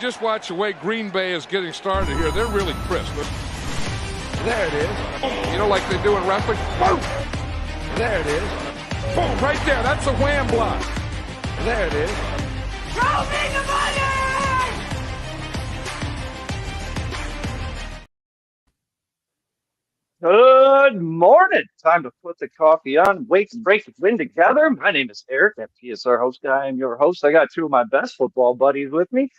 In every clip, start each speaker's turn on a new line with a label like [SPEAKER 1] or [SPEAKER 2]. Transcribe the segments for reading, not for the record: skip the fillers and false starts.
[SPEAKER 1] just watch the way Green Bay is getting started here. They're really crisp. There it is. You know, like they do in wrestling. Boom! There it is. Boom! Right there. That's a wham block. There it is.
[SPEAKER 2] Show me the money!
[SPEAKER 3] Good morning. Time to put the coffee on, wake and break the wind together. My name is Eric, that PSR host guy. I'm your host. I got two of my best football buddies with me.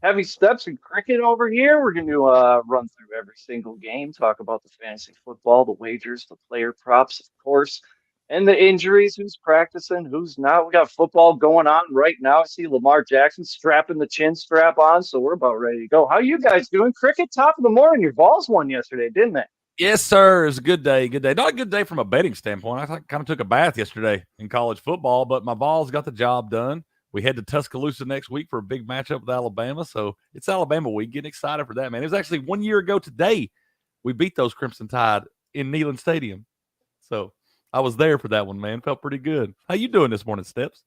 [SPEAKER 3] Heavy Steps and Cricket over here. We're going to run through every single game, talk about the fantasy football, the wagers, the player props, of course, and the injuries, who's practicing, who's not. We got football going on right now. I see Lamar Jackson strapping the chin strap on, so we're about ready to go. How you guys doing? Cricket, top of the morning. Your Vols won yesterday, didn't they?
[SPEAKER 4] Yes, sir. It was a good day. Good day. Not a good day from a betting standpoint. I kind of took a bath yesterday in college football, but my Vols got the job done. We head to Tuscaloosa next week for a big matchup with Alabama. So it's Alabama week. Getting excited for that, man. It was actually 1 year ago today we beat those Crimson Tide in Neyland Stadium. So I was there for that one, man. Felt pretty good. How you doing this morning, Steps?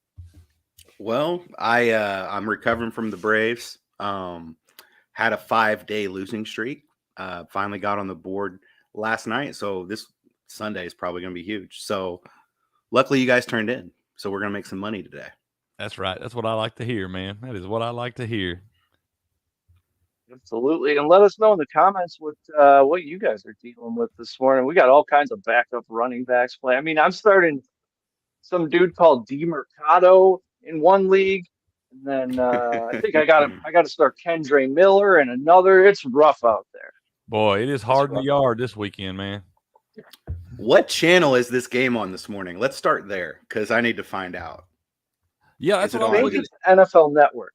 [SPEAKER 5] Well, I'm recovering from the Braves. Had a 5-day losing streak. Finally got on the board last night. So this Sunday is probably going to be huge. So luckily you guys turned in. So we're going to make some money today.
[SPEAKER 4] That's right. That's what I like to hear, man. That is what I like to hear.
[SPEAKER 3] Absolutely. And let us know in the comments what you guys are dealing with this morning. We got all kinds of backup running backs play. I mean, I'm starting some dude called DeMercado in one league. And then I think I got to start Kendre Miller in another. It's rough out there.
[SPEAKER 4] Boy, it is hard in the yard this weekend, man.
[SPEAKER 5] What channel is this game on this morning? Let's start there because I need to find out.
[SPEAKER 4] Yeah, that's what
[SPEAKER 3] I think it's NFL Network.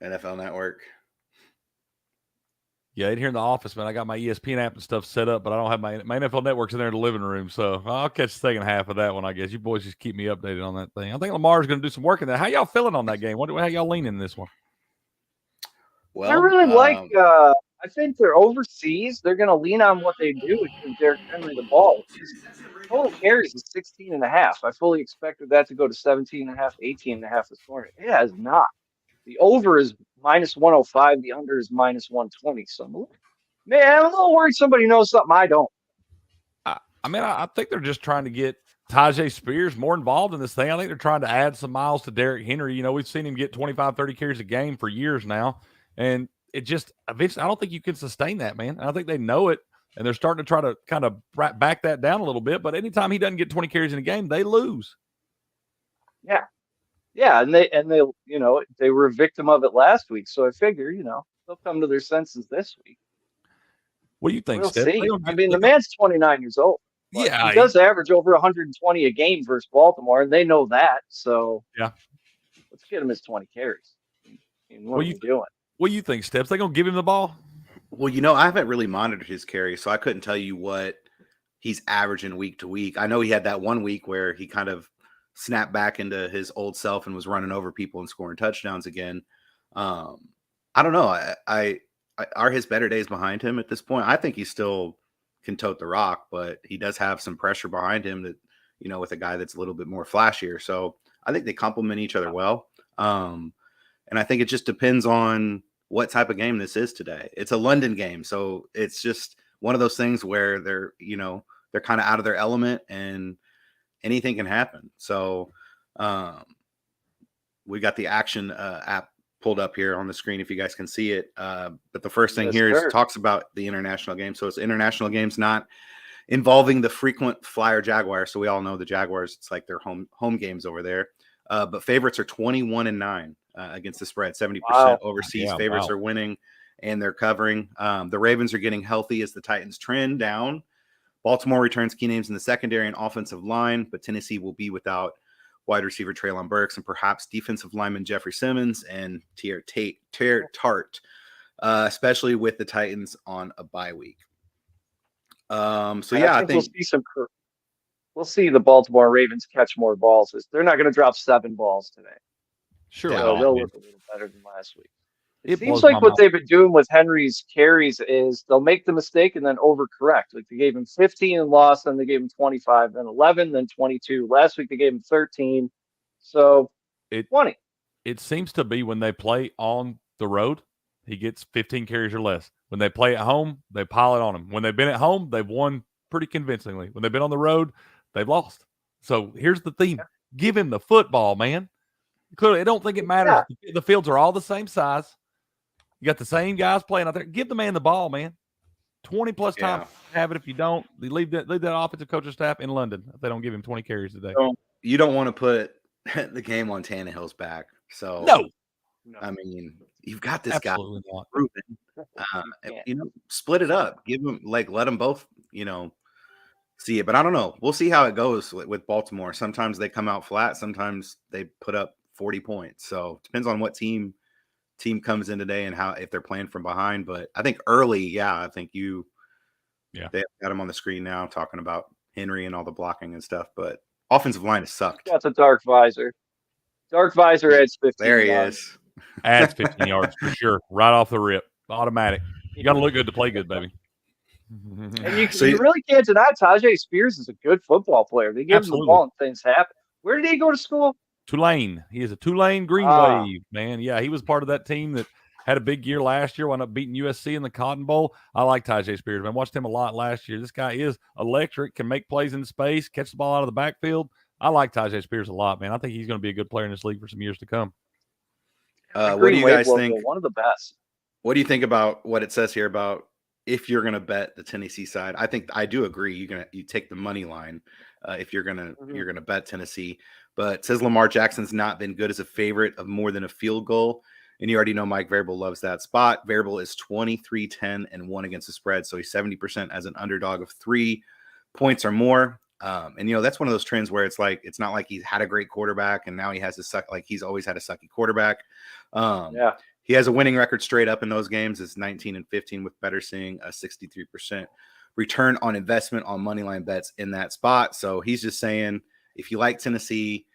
[SPEAKER 5] NFL Network.
[SPEAKER 4] Yeah, in here in the office, man, I got my ESPN app and stuff set up, but I don't have my NFL Network's in there in the living room, so I'll catch the second half of that one, I guess. You boys just keep me updated on that thing. I think Lamar's going to do some work in that. How y'all feeling on that game? How y'all leaning in this one?
[SPEAKER 3] Well, I really like I think they're overseas. They're going to lean on what they do with Derrick Henry the ball. Total carries is 16.5. I fully expected that to go to 17.5, 18.5 this morning. It has not. The over is minus 105. The under is minus 120. So, I'm a little worried somebody knows something I don't.
[SPEAKER 4] I think they're just trying to get Tajay Spears more involved in this thing. I think they're trying to add some miles to Derrick Henry. You know, we've seen him get 25, 30 carries a game for years now. And it just eventually, I don't think you can sustain that, man. I think they know it, and they're starting to try to kind of back that down a little bit. But anytime he doesn't get 20 carries in a game, they lose.
[SPEAKER 3] Yeah, and they they were a victim of it last week. So I figure they'll come to their senses this week.
[SPEAKER 4] What do you think,
[SPEAKER 3] We'll
[SPEAKER 4] Steph?
[SPEAKER 3] see. I mean, the man's 29 years old.
[SPEAKER 4] Yeah,
[SPEAKER 3] he does average over 120 a game versus Baltimore, and they know that. So
[SPEAKER 4] yeah,
[SPEAKER 3] let's get him his 20 carries. What are you doing?
[SPEAKER 4] What do you think, Steps? They gonna give him the ball?
[SPEAKER 5] Well, I haven't really monitored his carries, so I couldn't tell you what he's averaging week to week. I know he had that 1 week where he kind of snapped back into his old self and was running over people and scoring touchdowns again. I don't know. I are his better days behind him at this point? I think he still can tote the rock, but he does have some pressure behind him that, with a guy that's a little bit more flashier. So I think they complement each other well. And I think it just depends on what type of game this is today. It's a London game. So it's just one of those things where they're kind of out of their element and anything can happen. So we got the action app pulled up here on the screen if you guys can see it. But the first thing talks about the international game. So it's international games not involving the frequent flyer Jaguars. So we all know the Jaguars, it's like their home games over there. But favorites are 21-9 against the spread. 70% overseas favorites are winning and they're covering. The Ravens are getting healthy as the Titans trend down. Baltimore returns key names in the secondary and offensive line, but Tennessee will be without wide receiver Treylon Burks and perhaps defensive lineman Jeffrey Simmons and Tear Tart, especially with the Titans on a bye week. I think
[SPEAKER 3] we'll see the Baltimore Ravens catch more balls. They're not going to drop 7 balls today.
[SPEAKER 4] Sure,
[SPEAKER 3] so they'll look a little better than last week. It seems like what they've been doing with Henry's carries is they'll make the mistake and then overcorrect. Like they gave him 15 and lost, then they gave him 25, then 11, then 22. Last week they gave him 13. So 20.
[SPEAKER 4] It seems to be when they play on the road, he gets 15 carries or less. When they play at home, they pile it on him. When they've been at home, they've won pretty convincingly. When they've been on the road, they've lost. So here's the theme. Give him the football, man. Clearly, I don't think it matters. Yeah. The fields are all the same size. You got the same guys playing out there. Give the man the ball, man. 20-plus times have it. If you don't, they leave that offensive coaching staff in London if they don't give him 20 carries a day.
[SPEAKER 5] You don't want to put the game on Tannehill's back. So
[SPEAKER 4] no.
[SPEAKER 5] I mean, you've got this
[SPEAKER 4] Absolutely
[SPEAKER 5] guy
[SPEAKER 4] not.
[SPEAKER 5] proven. Split it up. Give them let them both, see it. But I don't know. We'll see how it goes with Baltimore. Sometimes they come out flat. Sometimes they put up 40 points. So it depends on what team comes in today and if they're playing from behind. But I think early, I think they got him on the screen now talking about Henry and all the blocking and stuff. But offensive line has sucked.
[SPEAKER 3] That's a dark visor. Dark visor adds 15
[SPEAKER 5] There he
[SPEAKER 3] yards.
[SPEAKER 5] is.
[SPEAKER 4] Adds 15 yards for sure. Right off the rip. Automatic. You got to look good to play good, baby.
[SPEAKER 3] And you really can't deny Tajay Spears is a good football player. They give him the ball and things happen. Where did he go to school?
[SPEAKER 4] Tulane. He is a Tulane Green Wave, man. Yeah, he was part of that team that had a big year last year, wound up beating USC in the Cotton Bowl. I like Tajay Spears, man. Watched him a lot last year. This guy is electric, can make plays in space, catch the ball out of the backfield. I like Tajay Spears a lot, man. I think he's going to be a good player in this league for some years to come.
[SPEAKER 5] What do you guys think?
[SPEAKER 3] One of the best.
[SPEAKER 5] What do you think about what it says here about if you're going to bet the Tennessee side? I do agree. You take the money line if you're going to bet Tennessee. But it says Lamar Jackson's not been good as a favorite of more than a field goal. And you already know Mike Variable loves that spot. Variable is 23-10-1 against the spread. So he's 70% as an underdog of 3 points or more. And that's one of those trends where it's not like he's had a great quarterback and now he has he's always had a sucky quarterback. He has a winning record straight up in those games. It's 19-15 with better seeing a 63% return on investment on money line bets in that spot. So he's just saying, if you like Tennessee,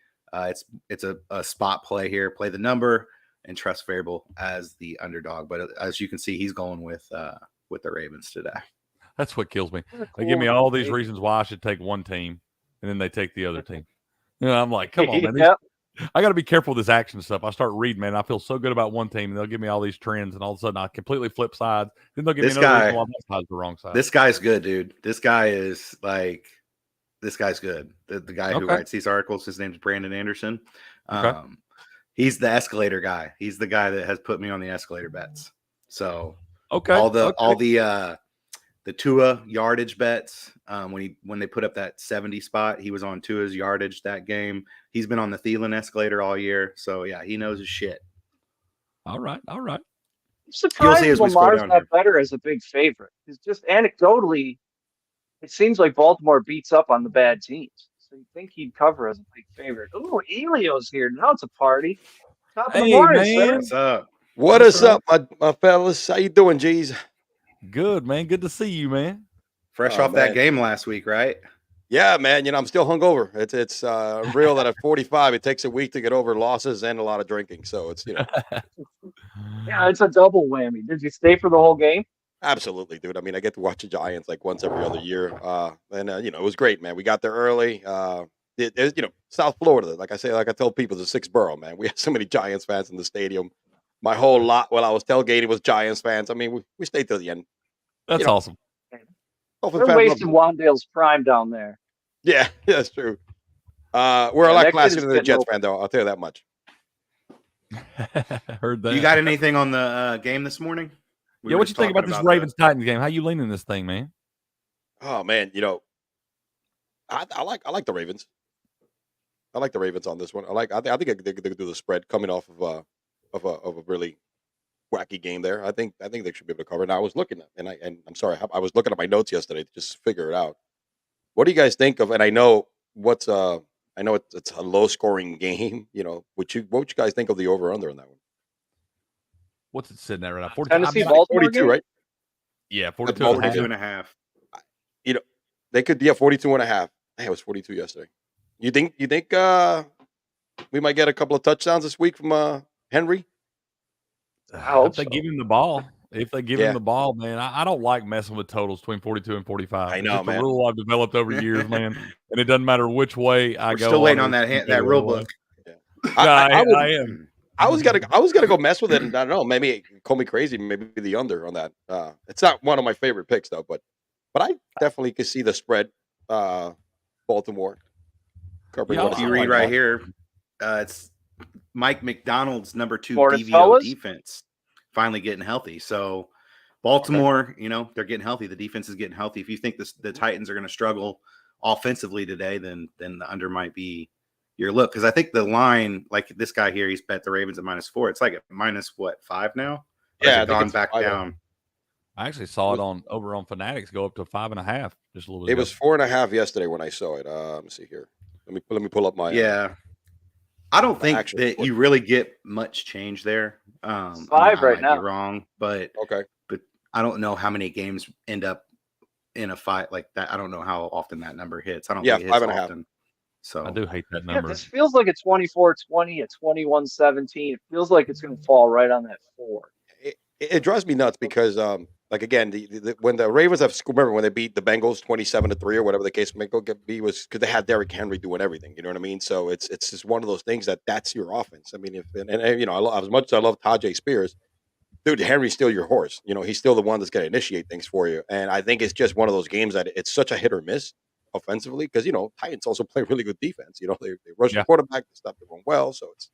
[SPEAKER 5] it's a spot play here. Play the number and trust Variable as the underdog. But as you can see, he's going with the Ravens today.
[SPEAKER 4] That's what kills me. They give me all these reasons why I should take one team, and then they take the other team. I'm like, come on, man. I got to be careful with this action stuff. I start reading, man. I feel so good about one team, and they'll give me all these trends, and all of a sudden I completely flip sides. Then they'll give me another reason why my side's the wrong side.
[SPEAKER 5] This guy's good, dude. This guy's good. The guy who writes these articles, his name's Brandon Anderson. He's the escalator guy. He's the guy that has put me on the escalator bets. So all the Tua yardage bets, when they put up that 70 spot, he was on Tua's yardage that game. He's been on the Thielen escalator all year. So yeah, he knows his shit.
[SPEAKER 4] All right.
[SPEAKER 3] I'm surprised Lamar's not better as a big favorite. It's just anecdotally, it seems like Baltimore beats up on the bad teams. So you think he'd cover as a big favorite. Ooh, Elio's here. Now it's a party. Top of the morning, man.
[SPEAKER 5] What's up?
[SPEAKER 6] What is up, my fellas? How you doing, G's?
[SPEAKER 4] Good, man. Good to see you, man.
[SPEAKER 5] Fresh off that game last week, right?
[SPEAKER 6] Yeah, man. I'm still hungover. It's real that at 45, it takes a week to get over losses and a lot of drinking. So it's
[SPEAKER 3] Yeah, it's a double whammy. Did you stay for the whole game?
[SPEAKER 6] Absolutely, dude. I mean, I get to watch the Giants like once every other year, and it was great, man. We got there early. South Florida, like I tell people, it's a 6th borough, man. We have so many Giants fans in the stadium. My whole lot while I was tailgating was Giants fans. I mean, we stayed till the end.
[SPEAKER 4] That's awesome.
[SPEAKER 3] They're wasting Wandale's prime down there.
[SPEAKER 6] Yeah, that's true. We're a lot classier than the Jets fan, though. I'll tell you that much.
[SPEAKER 4] Heard that.
[SPEAKER 5] You got anything on the game this morning?
[SPEAKER 4] What you think about this Ravens-Titans game? How you leaning this thing, man?
[SPEAKER 6] Oh man, I like the Ravens. I like the Ravens on this one. I think they could do the spread coming off of a really wacky game there. I think they should be able to cover. Now I was looking at, and I'm sorry, I was looking at my notes yesterday to just figure it out. What do you guys think of? And I know it's a low scoring game. What would you guys think of the over under on that one?
[SPEAKER 4] What's it sitting at right now? 42,
[SPEAKER 3] Tennessee, Baltimore
[SPEAKER 6] 42, right?
[SPEAKER 4] Yeah, 42
[SPEAKER 5] and a half.
[SPEAKER 6] They could 42 and a half. Hey, it was 42 yesterday. You think we might get a couple of touchdowns this week from Henry?
[SPEAKER 3] I hope
[SPEAKER 4] they give him the ball. If they give him the ball, man, I don't like messing with totals between 42 and 45.
[SPEAKER 6] I know,
[SPEAKER 4] it's a rule I've developed over years, man. And it doesn't matter which way I go.
[SPEAKER 5] We're still waiting on that rule book.
[SPEAKER 6] Yeah.
[SPEAKER 4] I am.
[SPEAKER 6] I was gonna go mess with it, and I don't know, maybe call me crazy, maybe the under on that. It's not one of my favorite picks though, but I definitely could see the spread. Baltimore covering.
[SPEAKER 5] If you read right here, it's Mike McDonald's number 2
[SPEAKER 3] Morning,
[SPEAKER 5] DVO
[SPEAKER 3] fellas.
[SPEAKER 5] defense finally getting healthy. So Baltimore, they're getting healthy. The defense is getting healthy. If you think the Titans are going to struggle offensively today, then the under might be your look. Because I think the line, like this guy here, he's bet the Ravens at -4. It's like at -5 now? Or has it gone back down?
[SPEAKER 4] I actually saw it over on Fanatics go up to 5.5 just a little bit.
[SPEAKER 6] It was 4.5 yesterday when I saw it. Let me see here. Let me pull up my.
[SPEAKER 5] I don't think that you really get much change there.
[SPEAKER 3] 5
[SPEAKER 5] I
[SPEAKER 3] right now.
[SPEAKER 5] Be wrong, but
[SPEAKER 6] okay.
[SPEAKER 5] But I don't know how many games end up in a fight like that. I don't know how often that number hits. I don't think it hits
[SPEAKER 6] 5.5.
[SPEAKER 5] often. So
[SPEAKER 4] I do hate that number.
[SPEAKER 3] This feels like a 24-20, a 21-17. It feels like it's going to fall right on that 4.
[SPEAKER 6] It drives me nuts because, like again, when the Ravens remember when they beat the Bengals 27-3 or whatever the case may be was because they had Derrick Henry doing everything. You know what I mean? So it's just one of those things that's your offense. I mean, as much as I love Tajay Spears, dude, Henry's still your horse. He's still the one that's going to initiate things for you. And I think it's just one of those games that it's such a hit or miss offensively because Titans also play really good defense. They rush the quarterback, they stop everyone well. So it's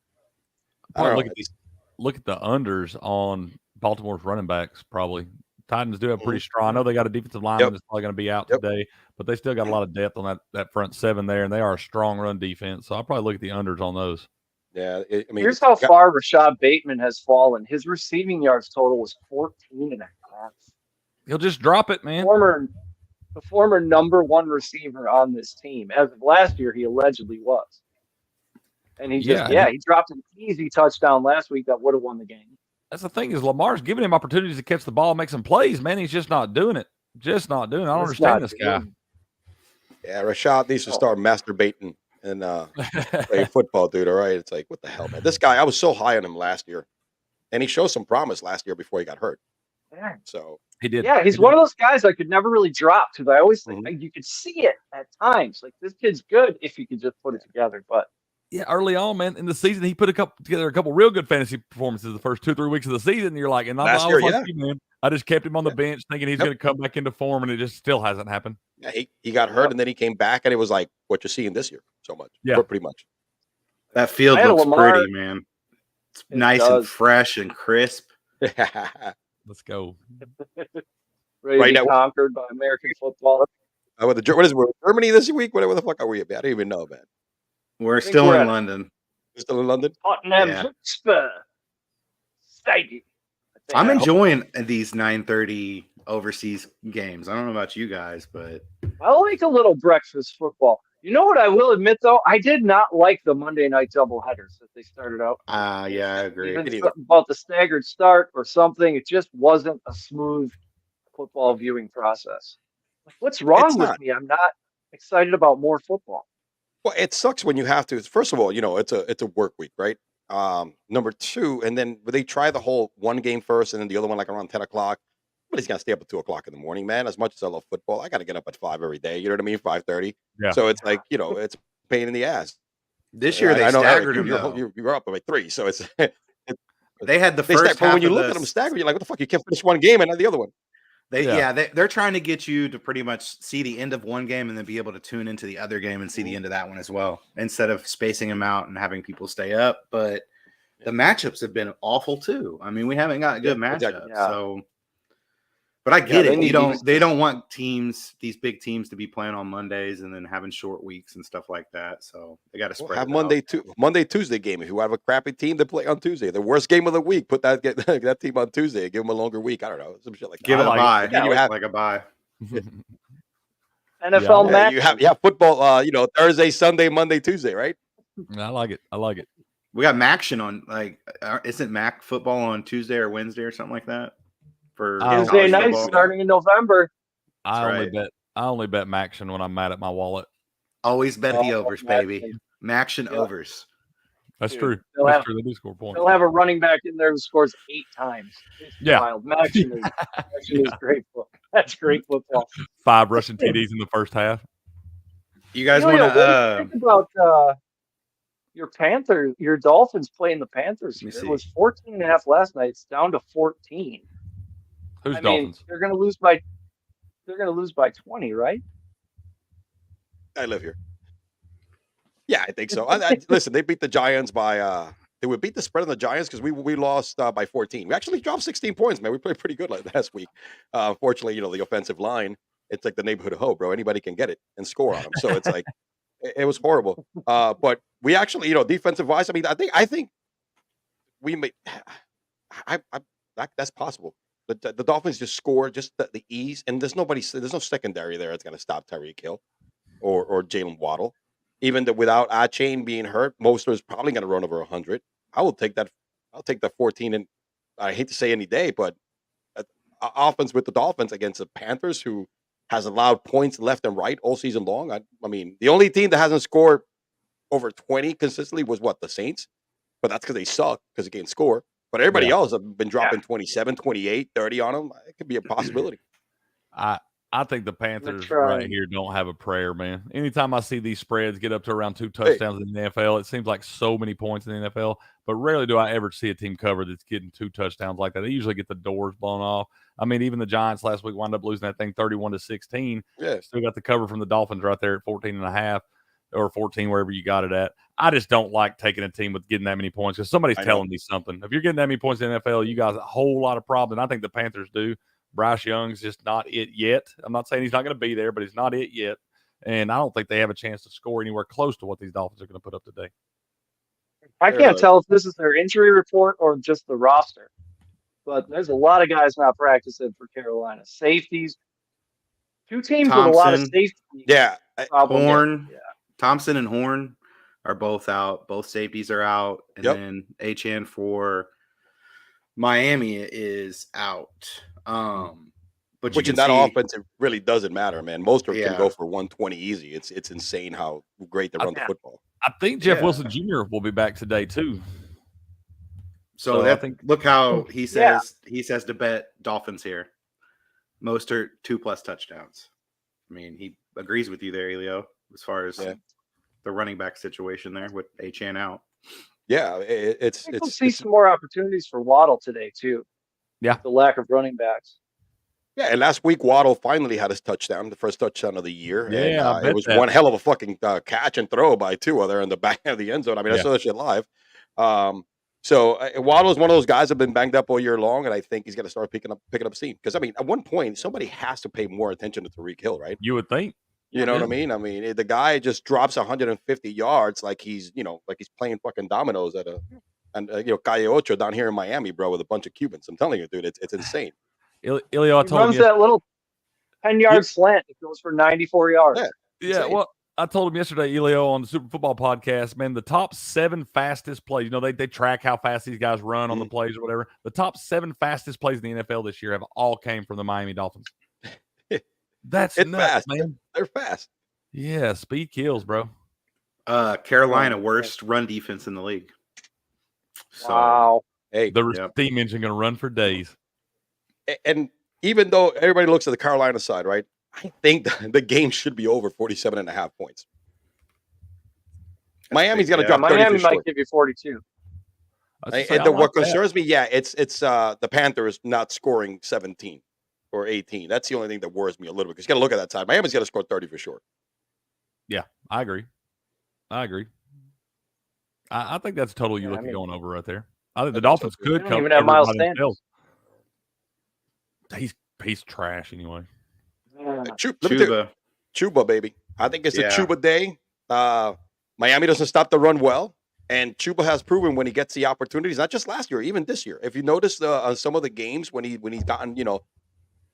[SPEAKER 4] look at the unders on Baltimore's running backs. Probably Titans do have pretty strong. I know they got a defensive lineman that's probably going to be out today, but they still got a lot of depth on that front 7 there, and they are a strong run defense. So I'll probably look at the unders on those.
[SPEAKER 6] Yeah,
[SPEAKER 3] here's how far Rashad Bateman has fallen. His receiving yards total was 14.5.
[SPEAKER 4] He'll just drop it, man.
[SPEAKER 3] The former number 1 receiver on this team. As of last year, he allegedly was. And he he dropped an easy touchdown last week that would have won the game.
[SPEAKER 4] That's the thing is Lamar's giving him opportunities to catch the ball, make some plays, man. He's just not doing it. Just not doing it. I don't understand this guy.
[SPEAKER 6] Yeah, Rashad needs to start masturbating and play football, dude. All right. It's like, what the hell, man? This guy, I was so high on him last year. And he showed some promise last year before he got hurt.
[SPEAKER 3] Yeah.
[SPEAKER 6] So
[SPEAKER 4] he did.
[SPEAKER 3] Yeah, he's one of those guys I could never really drop because I always think you could see it at times. Like this kid's good if you could just put it together. But
[SPEAKER 4] yeah, early on, man, in the season, he put together a couple real good fantasy performances the first 2-3 weeks of the season. And you're like, and I was like, man, I just kept him on the bench thinking he's going to come back into form, and it just still hasn't happened.
[SPEAKER 6] Yeah, he got hurt, and then he came back, and it was like what you're seeing this year so much.
[SPEAKER 4] Yeah,
[SPEAKER 6] pretty much.
[SPEAKER 5] That field looks pretty, man. It's nice and fresh and crisp.
[SPEAKER 4] Let's go.
[SPEAKER 3] Ready to be conquered by American football.
[SPEAKER 6] What is it? Germany this week? Whatever the fuck are we at? I don't even know, man.
[SPEAKER 5] We're still in London.
[SPEAKER 6] We're still in London?
[SPEAKER 3] Tottenham Hotspur Stadium.
[SPEAKER 5] I'm enjoying these 9:30 overseas games. I don't know about you guys, but
[SPEAKER 3] I like a little breakfast football. You know what I will admit, though? I did not like the Monday night doubleheaders that they started out.
[SPEAKER 5] Yeah, I agree.
[SPEAKER 3] Even something about the staggered start or something. It just wasn't a smooth football viewing process. What's wrong with me? I'm not excited about more football.
[SPEAKER 6] Well, it sucks when you have to. First of all, it's a work week, right? Number 2, and then they try the whole one game first, and then the other one like around 10 o'clock. Nobody's gonna stay up at 2 o'clock in the morning, man. As much as I love football, I got to get up at 5 every day. You know what I mean? 5:30.
[SPEAKER 4] Yeah.
[SPEAKER 6] So it's like it's a pain in the ass.
[SPEAKER 5] This year they staggered them.
[SPEAKER 6] You're up by 3, so it's.
[SPEAKER 5] They had the first half.
[SPEAKER 6] When you look at them staggered, you're like, what the fuck? You can't finish one game and not the other one.
[SPEAKER 5] They're trying to get you to pretty much see the end of one game and then be able to tune into the other game and see the end of that one as well, instead of spacing them out and having people stay up. But the matchups have been awful too. I mean, we haven't got good matchups. So, but I get it. They don't want these big teams to be playing on Mondays and then having short weeks and stuff like that. So they got to spread
[SPEAKER 6] have
[SPEAKER 5] it
[SPEAKER 6] Monday, Tuesday game. If you have a crappy team to play on Tuesday, the worst game of the week, put that team on Tuesday. Give them a longer week. I don't know, some shit like that.
[SPEAKER 5] Give it a bye.
[SPEAKER 6] You have
[SPEAKER 5] like a bye.
[SPEAKER 3] NFL match.
[SPEAKER 6] You have football. Thursday, Sunday, Monday, Tuesday, right?
[SPEAKER 4] I like it.
[SPEAKER 5] We got Maction on isn't Mac football on Tuesday or Wednesday or something like that? For
[SPEAKER 3] Tuesday night starting in November.
[SPEAKER 4] I only bet Maction when I'm mad at my wallet.
[SPEAKER 5] Always bet the overs, baby. Maction overs.
[SPEAKER 4] That's true. That's true. They do score points.
[SPEAKER 3] They'll have a running back in there who scores 8 times. It's wild. Maction is great football. That's great football.
[SPEAKER 4] 5 rushing TDs in the first half.
[SPEAKER 5] You guys want to
[SPEAKER 3] think about your Dolphins playing the Panthers here. It was 14.5 last night. It's down to 14.
[SPEAKER 4] Who's
[SPEAKER 3] I mean,
[SPEAKER 4] Dolphins?
[SPEAKER 3] they're gonna lose by 20, right?
[SPEAKER 6] I live here. Yeah, I think so. Listen, they beat the Giants by they would beat the spread on the Giants because we lost by 14. We actually dropped 16 points, man. We played pretty good last week. Unfortunately, the offensive line, it's like the neighborhood of hope, bro. Anybody can get it and score on them. So it's like it was horrible. But we actually, defensive wise, I mean, I think we may that's possible. The Dolphins just score just the ease, and there's no secondary there that's going to stop Tyreek Hill or Jalen Waddle. Even without Achane being hurt, Mostert is probably going to run over 100. I will take that. I'll take the 14, and I hate to say any day, but offense with the Dolphins against the Panthers, who has allowed points left and right all season long. I mean, the only team that hasn't scored over 20 consistently was the Saints, but that's because they suck because they can't score. But everybody else have been dropping 27, 28, 30 on them. It could be a possibility.
[SPEAKER 4] I think the Panthers right here don't have a prayer, man. Anytime I see these spreads get up to around 2 touchdowns in the NFL, it seems like so many points in the NFL. But rarely do I ever see a team cover that's getting 2 touchdowns like that. They usually get the doors blown off. I mean, even the Giants last week wound up losing that thing 31-16.
[SPEAKER 6] Yeah,
[SPEAKER 4] still got the cover from the Dolphins right there at 14.5 or 14, wherever you got it at. I just don't like taking a team with getting that many points because somebody's telling me something. If you're getting that many points in the NFL, you got a whole lot of problems. And I think the Panthers do. Bryce Young's just not it yet. I'm not saying he's not going to be there, but he's not it yet. And I don't think they have a chance to score anywhere close to what these Dolphins are going to put up today.
[SPEAKER 3] I can't tell if this is their injury report or just the roster, but there's a lot of guys not practicing for Carolina. Safeties, 2 teams with a lot of safety.
[SPEAKER 6] Yeah.
[SPEAKER 5] Horn, Thompson and Horn are both out. Both safeties are out. And then Achane for Miami is out. But
[SPEAKER 6] which in that offense, it really doesn't matter, man. Most of them can go for 120 easy. It's insane how great they run the football.
[SPEAKER 4] I think Jeff Wilson Jr. will be back today too.
[SPEAKER 5] So I think look how he says to bet Dolphins here. Mostert 2+ touchdowns. I mean, he agrees with you there, Elio, as far as the running back situation there with Achane out.
[SPEAKER 6] Yeah,
[SPEAKER 3] we'll see some more opportunities for Waddle today too.
[SPEAKER 4] Yeah,
[SPEAKER 3] the lack of running backs.
[SPEAKER 6] Yeah, and last week Waddle finally had his touchdown, the first touchdown of the year.
[SPEAKER 4] Yeah,
[SPEAKER 6] and, it was one hell of a fucking catch and throw by Tua there in the back of the end zone. I mean, I saw that shit live. So Waddle is one of those guys that have been banged up all year long, and I think he's going to start picking up steam. Because I mean, at one point, somebody has to pay more attention to Tyreek Hill, right?
[SPEAKER 4] You would think.
[SPEAKER 6] You know what I mean? I mean, the guy just drops 150 yards like he's playing fucking dominoes at Calle Ocho down here in Miami, bro, with a bunch of Cubans. I'm telling you, dude, it's insane.
[SPEAKER 4] Ilio, I told
[SPEAKER 3] runs that little 10-yard slant. It goes for 94 yards.
[SPEAKER 4] Yeah. Well, I told him yesterday, Elio, on the Super Football podcast, man, the top 7 fastest plays, they track how fast these guys run on the plays or whatever. The top 7 fastest plays in the NFL this year have all came from the Miami Dolphins. It's nuts,
[SPEAKER 6] fast,
[SPEAKER 4] man.
[SPEAKER 6] They're fast.
[SPEAKER 4] Yeah, speed kills, bro.
[SPEAKER 5] Carolina, worst run defense in the league. So,
[SPEAKER 3] wow.
[SPEAKER 6] Hey,
[SPEAKER 4] the steam engine going to run for days.
[SPEAKER 6] And even though everybody looks at the Carolina side, right? I think the game should be over 47.5 points. Miami's going to drop 30
[SPEAKER 3] Miami might
[SPEAKER 6] short.
[SPEAKER 3] give you 42.
[SPEAKER 6] And what concerns me, it's the Panthers not scoring 17 or 18. That's the only thing that worries me a little bit because you got to look at that side. Miami's got to score 30 for sure.
[SPEAKER 4] Yeah, I agree. I think that's total you look at going over right there. I think the Dolphins could come.
[SPEAKER 3] Even have Miles Sanders.
[SPEAKER 4] He's trash anyway.
[SPEAKER 6] Chuba, baby. I think it's a Chuba day. Miami doesn't stop the run well, and Chuba has proven when he gets the opportunities, not just last year, even this year. If you notice on some of the games when he's gotten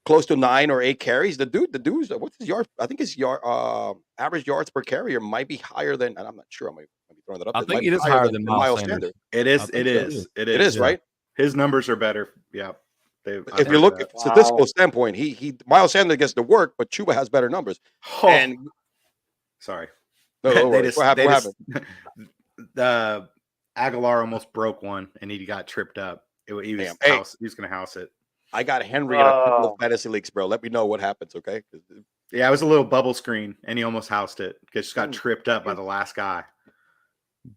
[SPEAKER 6] close to 9 or 8 carries, the dude's what's his yard? I think his average yards per carrier might be higher than, and I'm not sure. I might be throwing that up.
[SPEAKER 4] I think it is higher than Miles Sanders.
[SPEAKER 5] It is,
[SPEAKER 6] right?
[SPEAKER 5] His numbers are better. Yeah.
[SPEAKER 6] If you look at statistical standpoint, he Miles Sanders gets to work, but Chuba has better numbers. And
[SPEAKER 5] sorry,
[SPEAKER 6] no, what happened?
[SPEAKER 5] Aguilar almost broke one, and he got tripped up. He was going to house it.
[SPEAKER 6] I got Henry in a couple of fantasy leagues, bro. Let me know what happens, okay?
[SPEAKER 5] Yeah, it was a little bubble screen, and he almost housed it because he got tripped up by the last guy.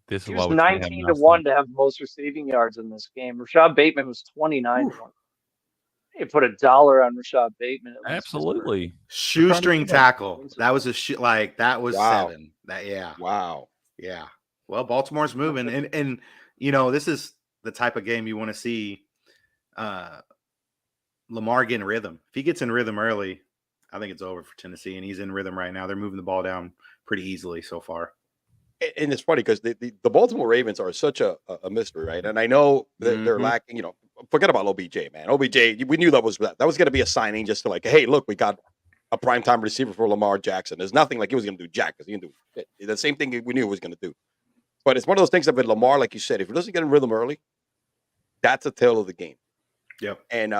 [SPEAKER 4] This is
[SPEAKER 3] He
[SPEAKER 4] why
[SPEAKER 3] was
[SPEAKER 4] we can't have
[SPEAKER 3] 19-1 to have the most receiving yards in this game. Rashad Bateman was 29-1. You put $1 on Rashad Bateman at least.
[SPEAKER 4] Absolutely.
[SPEAKER 5] Shoestring tackle. That was that was
[SPEAKER 6] Wow.
[SPEAKER 5] 7. That
[SPEAKER 6] Wow.
[SPEAKER 5] Yeah. Well, Baltimore's moving, and you know, this is the type of game you want to see Lamar get in rhythm. If he gets in rhythm early, I think it's over for Tennessee, and he's in rhythm right now. They're moving the ball down pretty easily so far.
[SPEAKER 6] And it's funny because the Baltimore Ravens are such a mystery, right? And I know they're lacking, you know, forget about OBJ, man. OBJ, we knew that was going to be a signing just to like, hey, look, we got a primetime receiver for Lamar Jackson. There's nothing like he was going to do jack because he didn't do it. The same thing we knew he was going to do. But it's one of those things that with Lamar, like you said, if he doesn't get in rhythm early, that's a tale of the game.
[SPEAKER 5] Yep.
[SPEAKER 6] And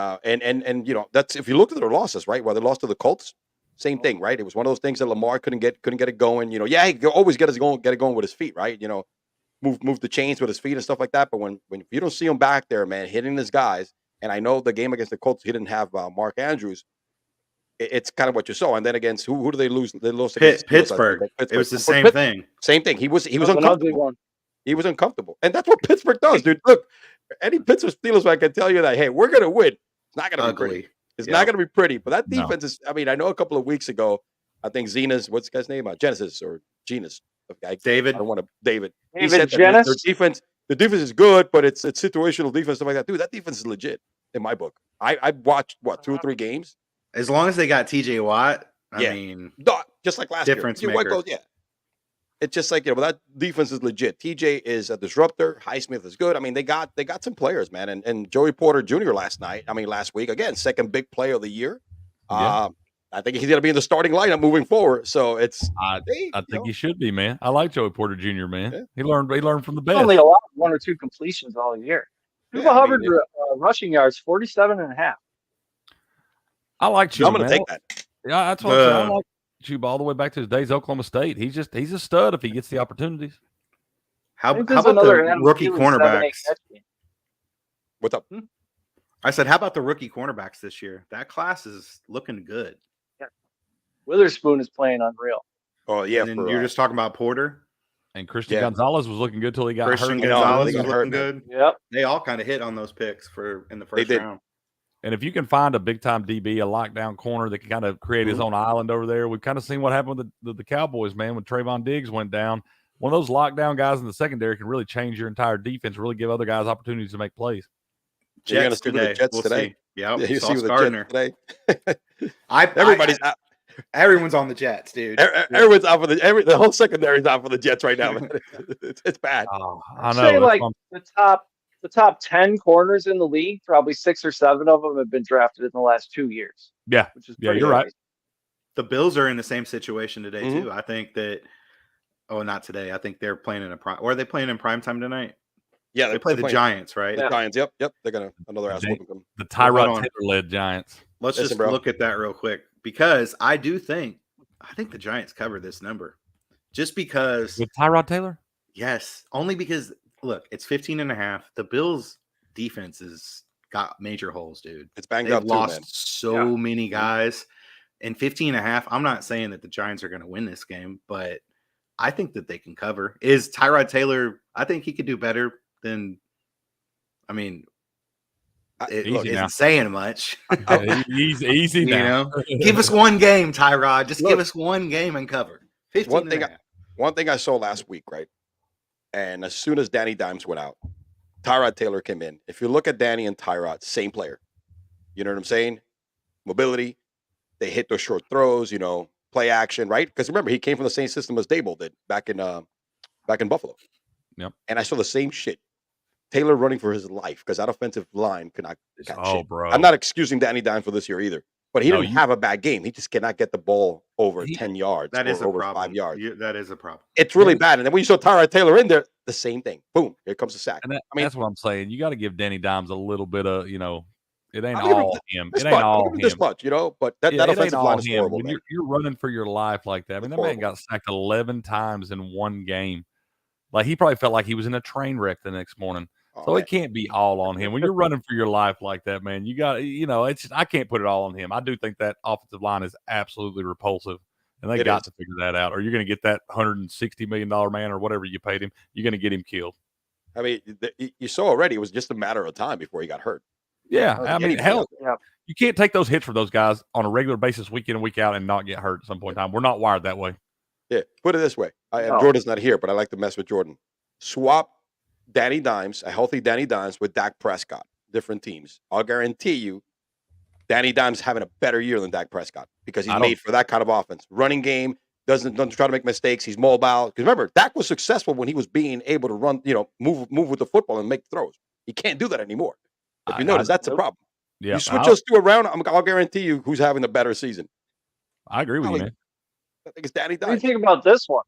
[SPEAKER 6] you know, that's if you look at their losses, right? Well, they lost to the Colts. Same thing, right? It was one of those things that Lamar couldn't get it going. You know, yeah, he always get it going with his feet, right? You know, move the chains with his feet and stuff like that. But when you don't see him back there, man, hitting his guys, and I know the game against the Colts, he didn't have Mark Andrews. It's kind of what you saw. And then against who do they lose? They lost against
[SPEAKER 5] Pittsburgh. It was the same thing.
[SPEAKER 6] Same thing. He was
[SPEAKER 3] An ugly
[SPEAKER 6] uncomfortable.
[SPEAKER 3] one.
[SPEAKER 6] He was uncomfortable, and that's what Pittsburgh does, dude. Look, any Pittsburgh Steelers fan can tell you that, hey, we're gonna win. It's not gonna be pretty. It's not going to be pretty, but that defense is. I mean, I know a couple of weeks ago, I think Zena's, what's the guy's name? Genesis or Genus.
[SPEAKER 5] David.
[SPEAKER 6] I don't want to. David.
[SPEAKER 3] He said that
[SPEAKER 6] the defense is good, but it's situational defense, stuff like that. Dude, that defense is legit in my book. I watched, 2 or 3 games?
[SPEAKER 5] As long as they got TJ Watt, I mean.
[SPEAKER 6] Just like last
[SPEAKER 5] difference
[SPEAKER 6] year.
[SPEAKER 5] maker.
[SPEAKER 6] It's just like, but that defense is legit. TJ is a disruptor. Highsmith is good. I mean, they got some players, man. And Joey Porter Jr. last week, again, second big play of the year. Yeah. I think he's going to be in the starting lineup moving forward. So it's.
[SPEAKER 4] I think he should be, man. I like Joey Porter Jr., man. Yeah. He learned from the best.
[SPEAKER 3] Only allowed 1 or 2 completions all year. Hubbard rushing yards, 47.5.
[SPEAKER 4] I like Chuba.
[SPEAKER 6] I'm going to take that.
[SPEAKER 4] Yeah, that's what I'm saying. I like Chuba all the way back to his days at Oklahoma State. He's a stud if he gets the opportunities.
[SPEAKER 5] How about the rookie cornerbacks?
[SPEAKER 6] What's up?
[SPEAKER 5] I said, how about the rookie cornerbacks this year? That class is looking good.
[SPEAKER 3] Yeah. Witherspoon is playing unreal.
[SPEAKER 6] Oh, yeah.
[SPEAKER 5] And you're just talking about Porter?
[SPEAKER 4] And Christian Gonzalez was looking good till he got hurt.
[SPEAKER 5] Christian Gonzalez was looking good.
[SPEAKER 3] Yep.
[SPEAKER 5] They all kind of hit on those picks in the first round.
[SPEAKER 4] And if you can find a big-time DB, a lockdown corner that can kind of create his own island over there, we've kind of seen what happened with the Cowboys, man, when Trayvon Diggs went down. One of those lockdown guys in the secondary can really change your entire defense, really give other guys opportunities to make plays.
[SPEAKER 5] Jets today.
[SPEAKER 6] Jets today.
[SPEAKER 5] Yeah,
[SPEAKER 6] you see
[SPEAKER 5] the
[SPEAKER 6] Gardner today.
[SPEAKER 5] Everyone's on the Jets, dude.
[SPEAKER 6] Everyone's out for the whole secondary's out for the Jets right now, man. It's bad.
[SPEAKER 4] Oh, I know.
[SPEAKER 3] Say like the top 10 corners in the league, probably 6 or 7 of them have been drafted in the last 2 years.
[SPEAKER 4] Yeah,
[SPEAKER 3] which is
[SPEAKER 4] you're right.
[SPEAKER 5] The Bills are in the same situation today too. I think that. Oh, not today. I think they're playing in a prime. Or are they playing in prime time tonight?
[SPEAKER 6] Yeah,
[SPEAKER 5] they play the Giants, right?
[SPEAKER 6] The Giants. Yep. They're gonna another ass whooping them.
[SPEAKER 4] The Tyrod Taylor-led Giants.
[SPEAKER 5] Let's just look at that real quick because I think the Giants cover this number, just because
[SPEAKER 4] with Tyrod Taylor.
[SPEAKER 5] Yes, only because look, it's 15.5. The Bills' defense has got major holes, dude.
[SPEAKER 6] It's banged
[SPEAKER 5] They've
[SPEAKER 6] up.
[SPEAKER 5] Lost so many guys, and 15.5. I'm not saying that the Giants are going to win this game, but I think that they can cover. Is Tyrod Taylor? I think he could do better than. I mean, it isn't saying much.
[SPEAKER 4] He's easy now.
[SPEAKER 5] Give us one game, Tyrod. Just give us one game and cover. 15.
[SPEAKER 6] One thing I saw last week, right? And as soon as Danny Dimes went out, Tyrod Taylor came in. If you look at Danny and Tyrod, same player. You know what I'm saying? Mobility. They hit those short throws. You know, play action, right? Because remember, he came from the same system as Dable did back in Buffalo.
[SPEAKER 4] Yep.
[SPEAKER 6] And I saw the same shit. Taylor running for his life because that offensive line could not catch shit.
[SPEAKER 4] Bro.
[SPEAKER 6] I'm not excusing Danny Dimes for this year either. But he didn't have a bad game. He just cannot get the ball over 10 yards.
[SPEAKER 5] That is
[SPEAKER 6] over
[SPEAKER 5] a problem.
[SPEAKER 6] 5 yards.
[SPEAKER 5] That is a problem.
[SPEAKER 6] It's really bad. And then when you saw Tyrod Taylor in there, the same thing. Boom, here comes the sack.
[SPEAKER 4] And that's what I'm saying. You got to give Danny Dimes a little bit of, it ain't all him. It ain't all him.
[SPEAKER 6] This much, but that offensive line is horrible.
[SPEAKER 4] When you're running for your life like that. I mean, that man got sacked 11 times in one game. Like, he probably felt like he was in a train wreck the next morning. So it can't be all on him. When you're running for your life like that, man, you got, I can't put it all on him. I do think that offensive line is absolutely repulsive. And they got to figure that out, or you're going to get that $160 million man or whatever you paid him. You're going to get him killed.
[SPEAKER 6] I mean, you saw already. It was just a matter of time before he got hurt.
[SPEAKER 4] Yeah, I mean, hell, you can't take those hits from those guys on a regular basis, week in and week out, and not get hurt at some point in time. We're not wired that way.
[SPEAKER 6] Yeah, put it this way. Jordan's not here, but I like to mess with Jordan. Swap Danny Dimes, a healthy Danny Dimes, with Dak Prescott. Different teams. I'll guarantee you, Danny Dimes having a better year than Dak Prescott because he's made for that kind of offense. Running game, doesn't try to make mistakes. He's mobile. Because remember, Dak was successful when he was being able to run, move with the football and make throws. He can't do that anymore. If you notice, that's the problem.
[SPEAKER 4] Yeah,
[SPEAKER 6] you switch those two around, I'll guarantee you who's having the better season.
[SPEAKER 4] I agree with you, man.
[SPEAKER 6] I think it's Danny Dimes.
[SPEAKER 3] What do you think about this one?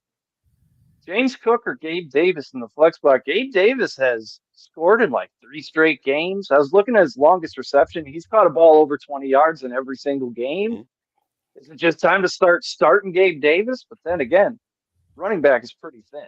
[SPEAKER 3] James Cook or Gabe Davis in the flex spot? Gabe Davis has scored in like 3 straight games. I was looking at his longest reception. He's caught a ball over 20 yards in every single game. Mm-hmm. Is it just time to start starting Gabe Davis? But then again, running back is pretty thin.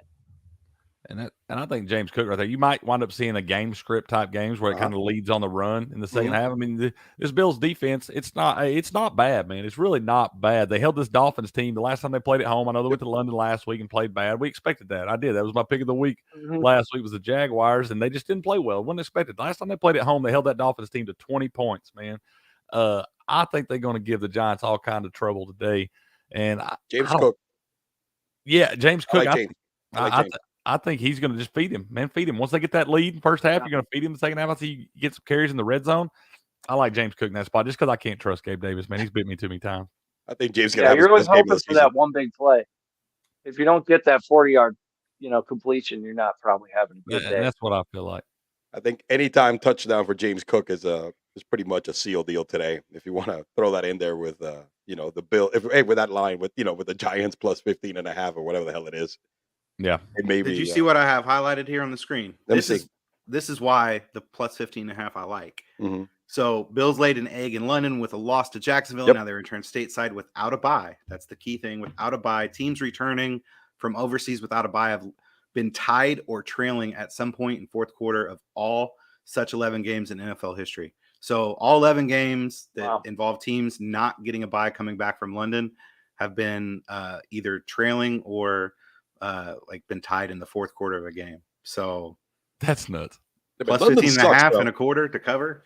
[SPEAKER 4] And I think James Cook right there, you might wind up seeing a game script type games where it kind of leads on the run in the second half. I mean, this Bills defense, it's not bad, man. It's really not bad. They held this Dolphins team the last time they played at home. I know they went to London last week and played bad. We expected that. I did. That was my pick of the week last week was the Jaguars, and they just didn't play well. Wasn't expected. The last time they played at home, they held that Dolphins team to 20 points, man. I think they're going to give the Giants all kind of trouble today. And
[SPEAKER 6] James Cook.
[SPEAKER 4] Yeah, James Cook.
[SPEAKER 6] James.
[SPEAKER 4] I think he's going to just feed him, man. Feed him. Once they get that lead in first half, you're going to feed him the second half. I see he gets some carries in the red zone. I like James Cook in that spot just because I can't trust Gabe Davis, man. He's beat me too many times.
[SPEAKER 6] I think James.
[SPEAKER 3] You're always hoping for that one big play. If you don't get that 40-yard, completion, you're not probably having a good day.
[SPEAKER 4] That's what I feel like.
[SPEAKER 6] I think anytime touchdown for James Cook is pretty much a seal deal today. If you want to throw that in there with the Bill, with that line with the Giants plus 15.5 or whatever the hell it is.
[SPEAKER 4] Yeah.
[SPEAKER 5] Did you see what I have highlighted here on the screen? This is why the plus 15.5 I like. Mm-hmm. So Bills laid an egg in London with a loss to Jacksonville. Yep. Now they return stateside without a bye. That's the key thing. Without a bye, teams returning from overseas without a bye have been tied or trailing at some point in fourth quarter of all such 11 games in NFL history. So all 11 games that involve teams not getting a bye coming back from London have been either trailing or been tied in the fourth quarter of a game. So
[SPEAKER 4] that's nuts.
[SPEAKER 5] Plus 15.5 and a quarter to cover.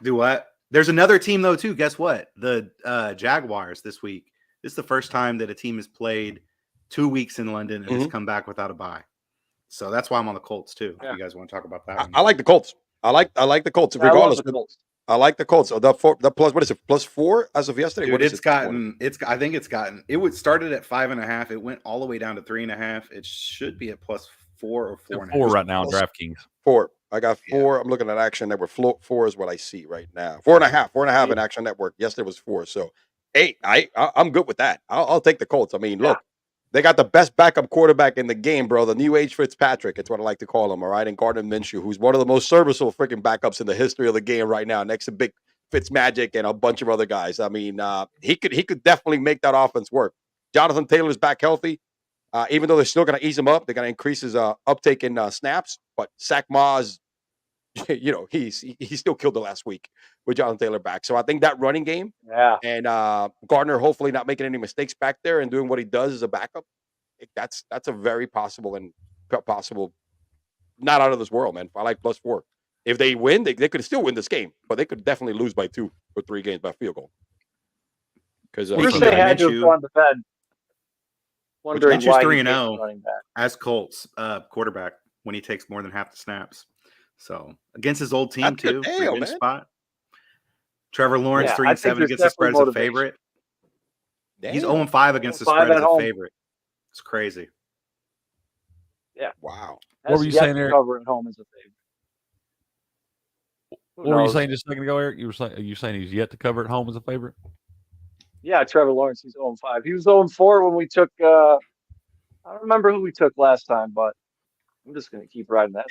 [SPEAKER 5] Do what? There's another team though too. Guess what? The Jaguars this week. This is the first time that a team has played 2 weeks in London and has come back without a bye. So that's why I'm on the Colts too. If you guys want to talk about that.
[SPEAKER 6] I like the Colts. I like the Colts. Regardless, I like the Colts. The plus, what is it? Plus 4 as of yesterday.
[SPEAKER 5] Dude, I think it's gotten. It started at 5.5. It went all the way down to 3.5. It should be at plus 4 or 4.5.
[SPEAKER 4] 4 right now on DraftKings.
[SPEAKER 6] 4. I got 4. Yeah. I'm looking at Action Network. 4 is what I see right now. 4.5. 4.5 in Action Network. Yesterday was 4. So 8. I'm good with that. I'll take the Colts. I mean, look, they got the best backup quarterback in the game, bro. The new age Fitzpatrick. It's what I like to call him. All right, and Gardner Minshew, who's one of the most serviceable freaking backups in the history of the game right now, next to Big Fitzmagic and a bunch of other guys. I mean, he could definitely make that offense work. Jonathan Taylor's back healthy. Even though they're still going to ease him up, they're going to increase his uptake in snaps. But Zach Moss, he still killed it last week with Jonathan Taylor back. So I think that running game, and Gardner hopefully not making any mistakes back there and doing what he does as a backup. That's a very possible not out of this world, man. I like plus 4. If they win, they could still win this game, but they could definitely lose by 2 or 3 games by field goal. Because
[SPEAKER 3] they had to have gone to bed.
[SPEAKER 5] Wondering why 3-0 as Colts quarterback when he takes more than half the snaps. So against his old team too, good spot. Trevor Lawrence 3-7 against the spread as a favorite. Damn. He's 0-5 against the spread as a favorite. It's crazy.
[SPEAKER 3] Yeah.
[SPEAKER 6] Wow.
[SPEAKER 4] What were you saying, Eric?
[SPEAKER 3] Cover at home as a favorite.
[SPEAKER 4] What were you saying just a second ago, Eric? You were saying he's yet to cover at home as a favorite?
[SPEAKER 3] Yeah, Trevor Lawrence, he's 0-5. He was 0-4 when we took I don't remember who we took last time, but I'm just going to keep riding that.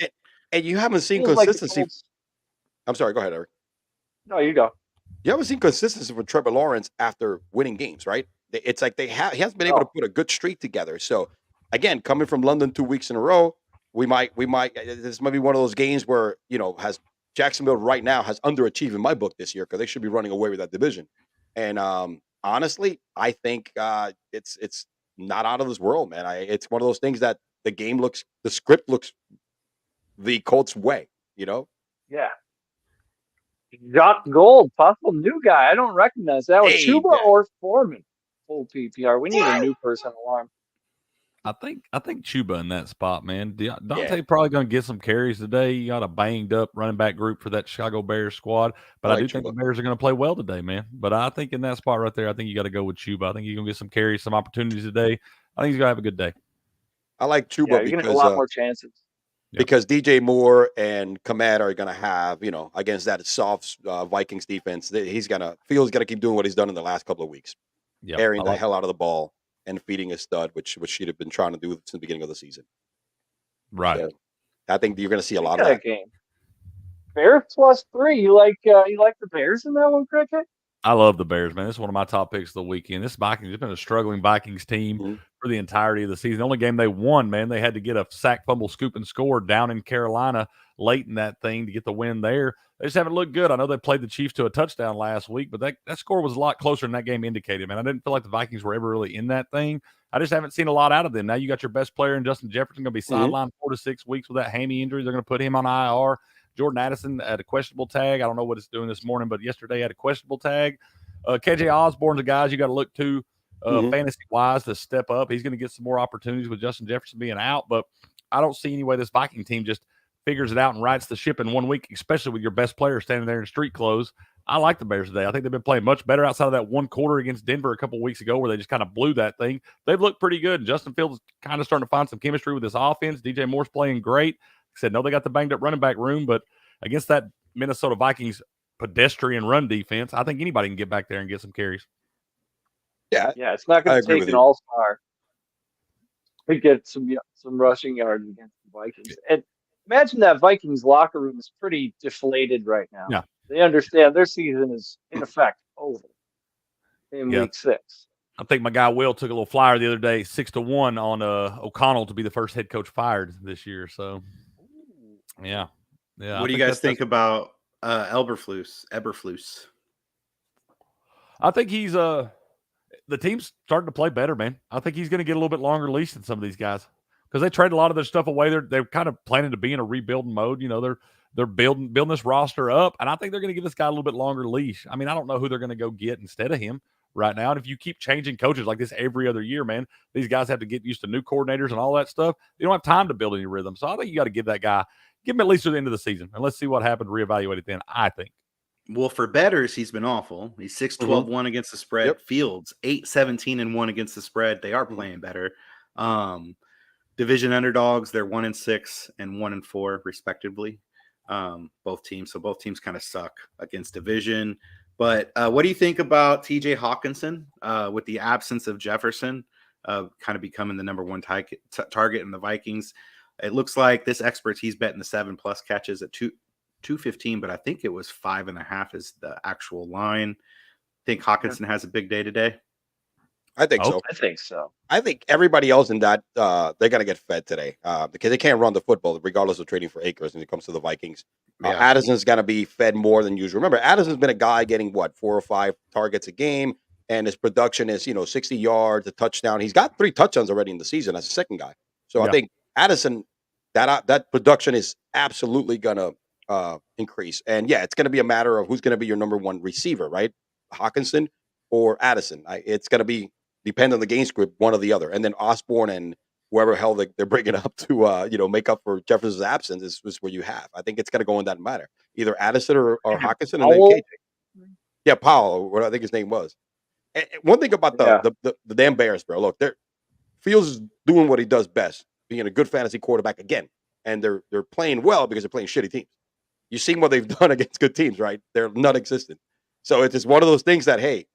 [SPEAKER 6] And you haven't seen consistency. I'm sorry, go ahead, Eric.
[SPEAKER 3] No, you go.
[SPEAKER 6] You haven't seen consistency from Trevor Lawrence after winning games, right? It's like he hasn't been able to put a good streak together. So, again, coming from London 2 weeks in a row, we might this might be one of those games where, has Jacksonville right now has underachieved in my book this year because they should be running away with that division. And honestly, I think it's not out of this world, man. It's one of those things that the script looks the Colts way, you know.
[SPEAKER 3] Yeah. Jock Gold, possible new guy. I don't recognize that one.
[SPEAKER 6] Hey,
[SPEAKER 3] Chuba
[SPEAKER 6] man.
[SPEAKER 3] or Foreman? Full PPR. We need a new person alarm.
[SPEAKER 4] I think Chuba in that spot, man. Dante
[SPEAKER 6] Yeah.
[SPEAKER 4] probably going to get some carries today. You got a banged up running back group for that Chicago Bears squad, but
[SPEAKER 6] I
[SPEAKER 4] I
[SPEAKER 6] like
[SPEAKER 4] do think the
[SPEAKER 6] Chuba.
[SPEAKER 4] Bears are going to play well today, man. But I think in that spot right there, I think you got to go with Chuba. I think you're going to get some carries, some opportunities today. I think he's going to have a good day.
[SPEAKER 6] I like
[SPEAKER 3] Yeah,
[SPEAKER 6] Chuba
[SPEAKER 3] you're gonna have a lot more chances.
[SPEAKER 6] because DJ Moore and Komet are gonna have, against that soft Vikings defense, he's gonna keep doing what he's done in the last couple of weeks,
[SPEAKER 4] Yeah,
[SPEAKER 6] airing the hell out of the ball and feeding a stud, which she'd have been trying to do since the beginning of the season.
[SPEAKER 4] right.
[SPEAKER 6] So I think you're gonna see a lot
[SPEAKER 3] Speaking
[SPEAKER 6] of that.
[SPEAKER 3] game. Bears +3. You like the Bears in that one, Cricket?
[SPEAKER 4] I love the Bears, man. This is one of my top picks of the weekend. This Vikings has been a struggling Vikings team
[SPEAKER 6] Mhm.
[SPEAKER 4] for the entirety of the season. The only game they won, man, they had to get a sack, fumble, scoop, and score down in Carolina late in that thing to get the win there. They just haven't looked good. I know they played the Chiefs to a touchdown last week, but that score was a lot closer than that game indicated, man. I didn't feel like the Vikings were ever really in that thing. I just haven't seen a lot out of them. Now you got your best player in Justin Jefferson going to be sidelined 4 to 6 weeks with that hammy injury. They're going to put him on IR. Jordan Addison had a questionable tag. I don't know what it's doing this morning, but yesterday had a questionable tag. KJ Osborne's a guy you got to look to fantasy-wise to step up. He's going to get some more opportunities with Justin Jefferson being out, but I don't see any way this Viking team just figures it out and rights the ship in 1 week, especially with your best player standing there in street clothes. I like the Bears today. I think they've been playing much better outside of that one quarter against Denver a couple of weeks ago where they just kind of blew that thing. They've looked pretty good. Justin Fields is kind of starting to find some chemistry with this offense. DJ Moore's playing great. Like I said, no, they got the banged-up running back room, but against that Minnesota Vikings pedestrian run defense, I think anybody can get back there and get some carries.
[SPEAKER 6] Yeah,
[SPEAKER 3] it's not going to take an all-star to get some rushing yards against the Vikings. And imagine that Vikings locker room is pretty deflated right now.
[SPEAKER 4] Yeah.
[SPEAKER 3] They understand their season is, in effect, over in week 6.
[SPEAKER 4] I think my guy Will took a little flyer the other day, 6-1 on O'Connell to be the first head coach fired this year. So, yeah.
[SPEAKER 5] What do you guys think about Eberflus?
[SPEAKER 4] I think he's the team's starting to play better, man. I think he's going to get a little bit longer leash than some of these guys because they trade a lot of their stuff away. They're kind of planning to be in a rebuilding mode. They're building this roster up, and I think they're going to give this guy a little bit longer leash. I mean, I don't know who they're going to go get instead of him right now. And if you keep changing coaches like this every other year, man, these guys have to get used to new coordinators and all that stuff. You don't have time to build any rhythm. So I think you got to give that guy, give him at least to the end of the season, and let's see what happens. Reevaluate it then. I think.
[SPEAKER 5] Well, for bettors, he's been awful. He's 6-12-1 against the spread.
[SPEAKER 6] Yep.
[SPEAKER 5] Fields 8-17-1 against the spread. They are playing better. Division underdogs, they're 1-6 and 1-4 respectively. Both teams. So both teams kind of suck against division. But what do you think about TJ Hawkinson with the absence of Jefferson kind of becoming the number one target in the Vikings? It looks like this expert, he's betting the 7+ catches at 215, but I think it was 5.5 is the actual line. Think Hawkinson has a big day today?
[SPEAKER 6] I think so.
[SPEAKER 3] I think so.
[SPEAKER 6] I think everybody else in that they're gonna get fed today because they can't run the football regardless of trading for Akers when it comes to the Vikings. Addison's gonna be fed more than usual. Remember, Addison's been a guy getting 4 or 5 targets a game, and his production is 60 yards, a touchdown. He's got 3 touchdowns already in the season as a second guy. So I think Addison, that production is absolutely gonna increase. And it's going to be a matter of who's going to be your number one receiver, right? Hawkinson or Addison. It's going to be depend on the game script, one or the other. And then Osborne and whoever hell they're bringing up to make up for Jefferson's absence is where you have. I think it's going to go in that matter, either Addison or Hawkinson, and then KJ. Yeah, Powell, what I think his name was. And one thing about the damn Bears, bro. Look, Fields is doing what he does best, being a good fantasy quarterback again, and they're playing well because they're playing shitty teams. You've seen what they've done against good teams, right? They're non-existent. So it's just one of those things that, hey,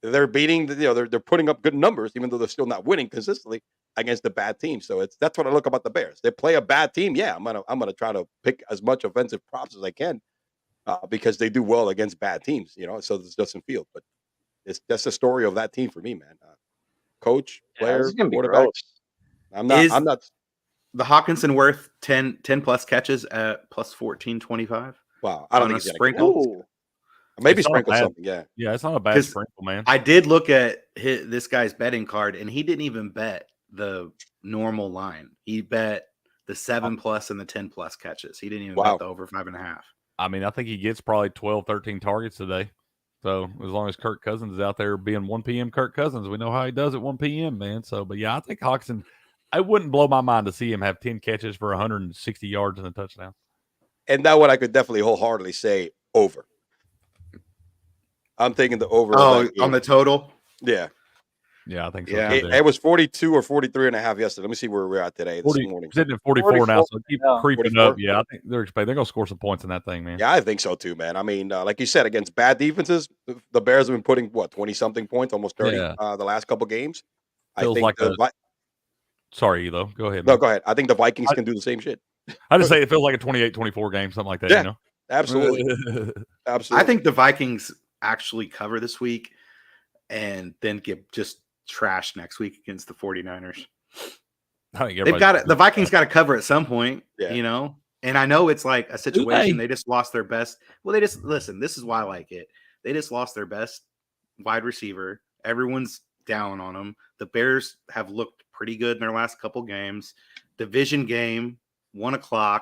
[SPEAKER 6] they're beating, they're putting up good numbers, even though they're still not winning consistently against the bad team. So that's what I look about the Bears. They play a bad team. Yeah, I'm gonna try to pick as much offensive props as I can because they do well against bad teams. So this doesn't feel, but that's the story of that team for me, man. Coach, player, quarterback. I'm not.
[SPEAKER 5] The Hawkinson worth 10+ catches at plus 14.25.
[SPEAKER 6] Wow, I don't think he's
[SPEAKER 5] sprinkle.
[SPEAKER 6] Maybe sprinkle something. Yeah.
[SPEAKER 4] Yeah, it's not a bad sprinkle, man.
[SPEAKER 5] I did look at this guy's betting card, and he didn't even bet the normal line. He bet the 7+ and the 10+ catches. He didn't even bet the over 5.5.
[SPEAKER 4] I mean, I think he gets probably 12, 13 targets today. So as long as Kirk Cousins is out there being 1 p.m. Kirk Cousins, we know how he does at 1 p.m., man. So, but yeah, I think Hawkinson, I wouldn't blow my mind to see him have 10 catches for 160 yards and a touchdown.
[SPEAKER 6] And that one I could definitely wholeheartedly say over. I'm thinking the over.
[SPEAKER 5] On the total?
[SPEAKER 6] Yeah.
[SPEAKER 4] Yeah, I think so.
[SPEAKER 5] Yeah.
[SPEAKER 6] It was 42 or 43.5 yesterday. Let me see where we're at today. This morning.
[SPEAKER 4] Sitting at 44 now, so keep creeping 44. Up. Yeah, I think they're going to score some points in that thing, man.
[SPEAKER 6] Yeah, I think so too, man. I mean, like you said, against bad defenses, the Bears have been putting, 20-something points, almost 30 the last couple games.
[SPEAKER 4] Feels like Sorry, Elo. Go ahead.
[SPEAKER 6] No, man. Go ahead. I think the Vikings can do the same shit.
[SPEAKER 4] I just say it feels like a 28-24 game, something like that,
[SPEAKER 6] yeah,
[SPEAKER 4] you know?
[SPEAKER 6] Absolutely. Absolutely.
[SPEAKER 5] I think the Vikings actually cover this week and then get just trashed next week against the 49ers. The Vikings got to cover at some point, you know? And I know it's like a situation. They just lost their best. Well, listen, this is why I like it. They just lost their best wide receiver. Everyone's down on them. The Bears have looked pretty good in their last couple games. Division game, 1:00.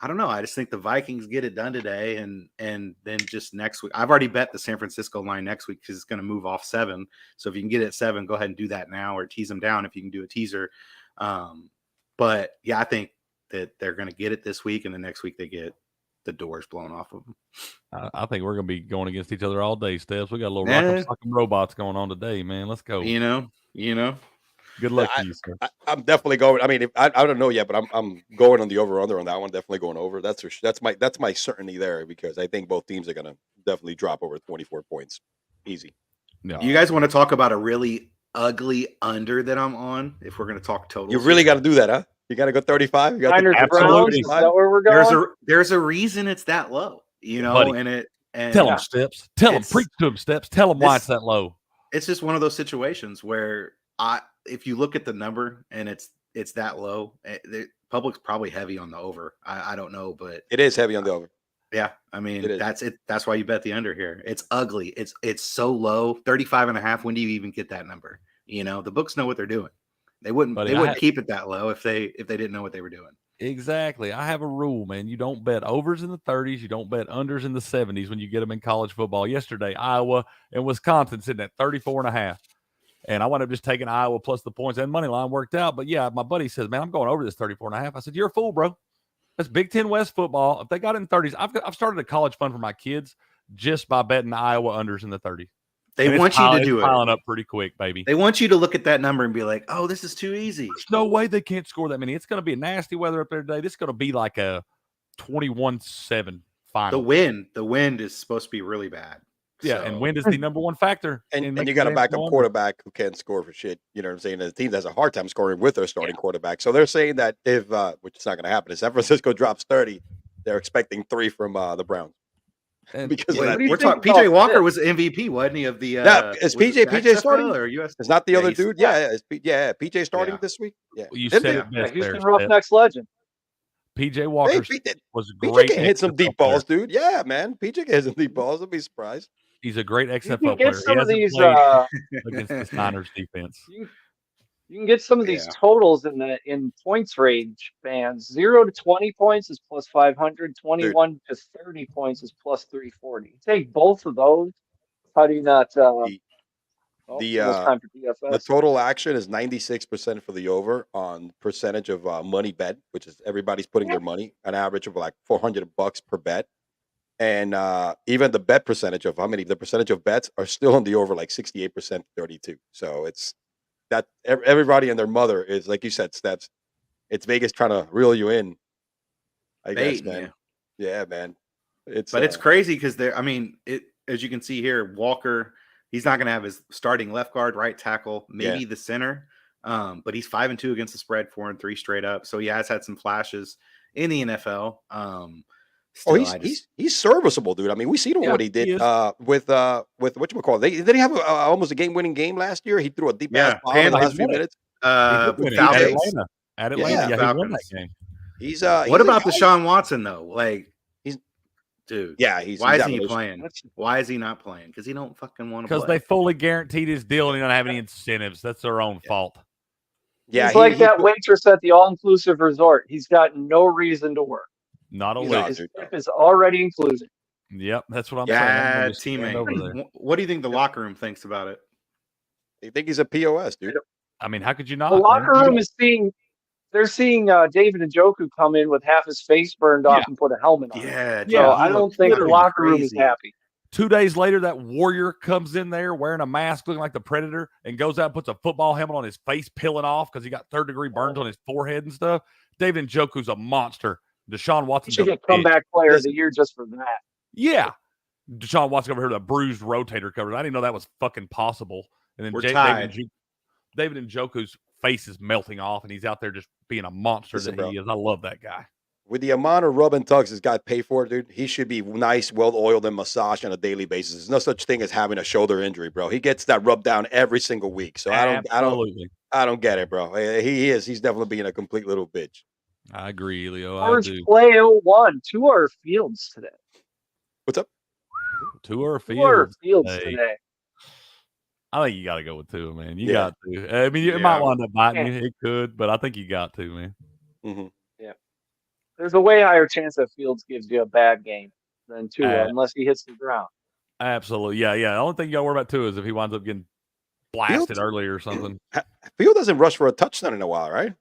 [SPEAKER 5] I don't know. I just think the Vikings get it done today, and then just next week. I've already bet the San Francisco line next week because it's going to move off 7. So if you can get it at 7, go ahead and do that now, or tease them down if you can do a teaser. But yeah, I think that they're going to get it this week, and the next week they get the doors blown off of them.
[SPEAKER 4] I think we're going to be going against each other all day, Steps. We got a little rock and robots going on today, man. Let's go.
[SPEAKER 5] You know.
[SPEAKER 4] Good luck to you, sir.
[SPEAKER 6] I'm definitely going. I mean, I don't know yet, but I'm going on the over/under on that one. Definitely going over. That's my certainty there, because I think both teams are going to definitely drop over 24 points, easy.
[SPEAKER 5] No. You guys want to talk about a really ugly under that I'm on? If we're going to talk total,
[SPEAKER 6] you really got to do that, huh? You got to go 35. You got
[SPEAKER 3] Niners Browns. Is that where we're going?
[SPEAKER 5] There's a reason it's that low, you know.
[SPEAKER 4] Buddy, tell them, Steps. Tell them, preach to them, Steps. Tell them why it's that low.
[SPEAKER 5] It's just one of those situations where if you look at the number and it's that low, the public's probably heavy on the over. I don't know, but
[SPEAKER 6] it is heavy on the over.
[SPEAKER 5] Yeah, I mean that's it. That's why you bet the under here. It's ugly. It's so low, 35.5. When do you even get that number? You know, the books know what they're doing. They wouldn't keep it that low if they didn't know what they were doing.
[SPEAKER 4] Exactly. I have a rule, man. You don't bet overs in the 30s. You don't bet unders in the 70s when you get them in college football. Yesterday, Iowa and Wisconsin sitting at 34.5. And I wound up just taking Iowa plus the points, and money line worked out. But yeah, my buddy says, man, I'm going over this 34.5. I said, you're a fool, bro. That's Big Ten West football. If they got it in 30s, I've started a college fund for my kids just by betting Iowa unders in the 30s.
[SPEAKER 5] They want you to do it.
[SPEAKER 4] Piling up pretty quick, baby.
[SPEAKER 5] They want you to look at that number and be like, oh, this is too easy.
[SPEAKER 4] There's no way they can't score that many. It's going to be a nasty weather up there today. This is going to be like a 21-7 final.
[SPEAKER 5] The wind is supposed to be really bad.
[SPEAKER 4] Yeah, and wind is the number one factor.
[SPEAKER 6] And you got a backup quarterback who can't score for shit. You know what I'm saying? And the team has a hard time scoring with their starting quarterback. So they're saying that if, which is not going to happen, if San Francisco drops 30, they're expecting 3 from the Browns.
[SPEAKER 5] Because we're talking, PJ Walker was MVP, wasn't he? Of the
[SPEAKER 6] is PJ starting
[SPEAKER 5] or US?
[SPEAKER 6] Is not the other dude? PJ starting this week. Yeah,
[SPEAKER 4] well, you said it best.
[SPEAKER 3] Houston Roughnecks legend.
[SPEAKER 4] PJ Walker was
[SPEAKER 6] PJ
[SPEAKER 4] great.
[SPEAKER 6] Can hit some deep balls, dude. Yeah, man. PJ can hit some deep balls. I'd be surprised.
[SPEAKER 4] He's a great XFL player.
[SPEAKER 3] Some of these
[SPEAKER 4] against this Niners defense.
[SPEAKER 3] You can get some of these totals in points range bands. 0 to 20 points is plus 500. 21 to 30 points is plus 340. Take both of those. How do you not?
[SPEAKER 6] The total action is 96% for the over on percentage of money bet, which is everybody's putting their money, an average of like $400 per bet. And even the bet percentage of the percentage of bets are still on the over, like 68%, 32. So it's that everybody and their mother is, like you said, Steps. It's Vegas trying to reel you in. I guess, man. Yeah, man.
[SPEAKER 5] It's crazy because as you can see here, Walker, he's not going to have his starting left guard, right tackle, maybe the center. But he's 5-2 against the spread, 4-3 straight up. So he has had some flashes in the NFL.
[SPEAKER 6] Still, he's serviceable, dude. I mean, we seen what he did with whatchamacallit. Did he have almost a game-winning game last year? He threw a deep ass ball in the last few minutes.
[SPEAKER 4] At Atlanta. He won that game.
[SPEAKER 6] He's
[SPEAKER 5] what about Deshaun Watson though? Like Dude,
[SPEAKER 6] Yeah,
[SPEAKER 5] why
[SPEAKER 6] he's
[SPEAKER 5] isn't he
[SPEAKER 6] domination.
[SPEAKER 5] playing? Why is he not playing? Because he don't fucking want to play.
[SPEAKER 4] Because they fully guaranteed his deal and he don't have any incentives. That's their own fault.
[SPEAKER 6] Yeah,
[SPEAKER 3] he's like that waitress at the all-inclusive resort. He's got no reason to work.
[SPEAKER 4] Not a
[SPEAKER 6] He's
[SPEAKER 4] lick.
[SPEAKER 6] not,
[SPEAKER 3] His
[SPEAKER 6] dude,
[SPEAKER 3] tip is already included.
[SPEAKER 4] Yep, that's what I'm saying. I'm
[SPEAKER 5] Yeah,
[SPEAKER 4] gonna just stand over
[SPEAKER 5] teammate.
[SPEAKER 4] there.
[SPEAKER 5] What do you think the locker room thinks about it?
[SPEAKER 6] They think he's a POS, dude.
[SPEAKER 4] I mean, how could you not?
[SPEAKER 3] The locker
[SPEAKER 4] man?
[SPEAKER 3] room is seeing. They're seeing David Njoku come in with half his face burned off and put a helmet on.
[SPEAKER 5] Yeah,
[SPEAKER 3] So
[SPEAKER 5] dude,
[SPEAKER 3] I don't think the locker room is happy.
[SPEAKER 4] 2 days later, that warrior comes in there wearing a mask, looking like the Predator, and goes out and puts a football helmet on his face, peeling off because he got third-degree burns on his forehead and stuff. David Njoku's a monster. Deshaun Watson
[SPEAKER 3] He should get comeback player of the year just for that.
[SPEAKER 4] Yeah. Deshaun Watson over here with a bruised rotator cover. I didn't know that was fucking possible. And then
[SPEAKER 5] We're tied.
[SPEAKER 4] David Njoku's face is melting off, and he's out there just being a monster that he is. I love that guy.
[SPEAKER 6] With the amount of rub and tugs this guy paid for, dude, he should be nice, well-oiled, and massaged on a daily basis. There's no such thing as having a shoulder injury, bro. He gets that rub down every single week. So I don't get it, bro. He's definitely being a complete little bitch.
[SPEAKER 4] I agree, Leo.
[SPEAKER 3] Orange play 0-1. 2 are Fields today.
[SPEAKER 6] What's up?
[SPEAKER 4] 2 are Fields
[SPEAKER 3] today.
[SPEAKER 4] I think you got to go with 2, man. You got to. I mean, it might wind up biting you. It could, but I think you got to, man.
[SPEAKER 6] Mm-hmm.
[SPEAKER 3] Yeah. There's a way higher chance that Fields gives you a bad game than Tua, unless he hits the ground.
[SPEAKER 4] Absolutely. Yeah. The only thing you got to worry about, too, is if he winds up getting blasted early or something.
[SPEAKER 6] Field doesn't rush for a touchdown in a while, right?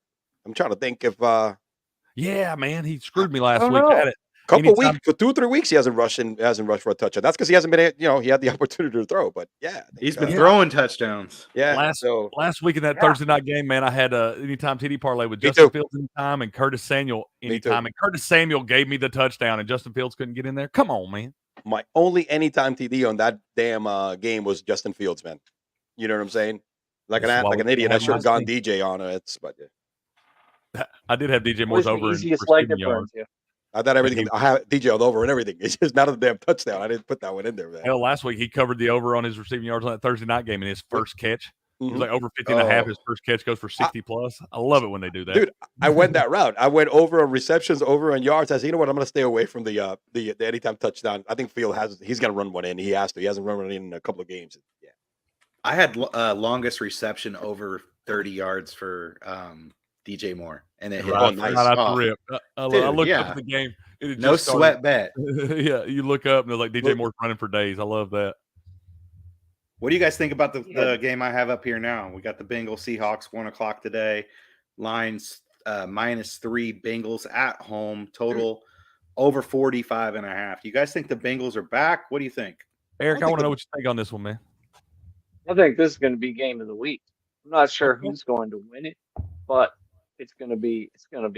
[SPEAKER 6] I'm trying to think if
[SPEAKER 4] yeah, man, he screwed me last week. I had it.
[SPEAKER 6] Weeks for 2 or 3 weeks he hasn't rushed for a touchdown. That's because he hasn't been, he had the opportunity to throw. But yeah,
[SPEAKER 5] he's been throwing touchdowns.
[SPEAKER 6] Yeah.
[SPEAKER 4] Last week in that Thursday night game, man, I had a anytime TD parlay with Justin Fields anytime and Curtis Samuel anytime, and Curtis Samuel gave me the touchdown, and Justin Fields couldn't get in there. Come on, man.
[SPEAKER 6] My only anytime TD on that damn game was Justin Fields, man. You know what I'm saying? Like an idiot. I should have gone DJ on it, but yeah.
[SPEAKER 4] I did have DJ Moore's over in
[SPEAKER 3] easiest leg to burn to.
[SPEAKER 6] I thought everything. I have DJ over and everything. It's just not a damn touchdown. I didn't put that one in there, man.
[SPEAKER 4] Hell, last week he covered the over on his receiving yards on that Thursday night game in his first catch. It was like over 50 and a half. His first catch goes for 60 plus. I love it when they do that.
[SPEAKER 6] Dude, I went that route. I went over on receptions, over on yards. I said, you know what? I'm going to stay away from the anytime touchdown. I think Field he's going to run one in. He has to. He hasn't run one in a couple of games. Yeah.
[SPEAKER 5] I had longest reception over 30 yards for DJ Moore, and it hit
[SPEAKER 4] nice. I looked up at the game.
[SPEAKER 5] No sweat bet.
[SPEAKER 4] Yeah, you look up and they're like DJ Moore's running for days. I love that.
[SPEAKER 5] What do you guys think about the game I have up here now? We got the Bengals Seahawks 1:00 today. Lines -3. Bengals at home. Total over 45.5. Do you guys think the Bengals are back? What do you think?
[SPEAKER 4] Eric, I want to know what you think on this one, man.
[SPEAKER 3] I think this is going to be game of the week. I'm not sure who's going to win it, but it's going to be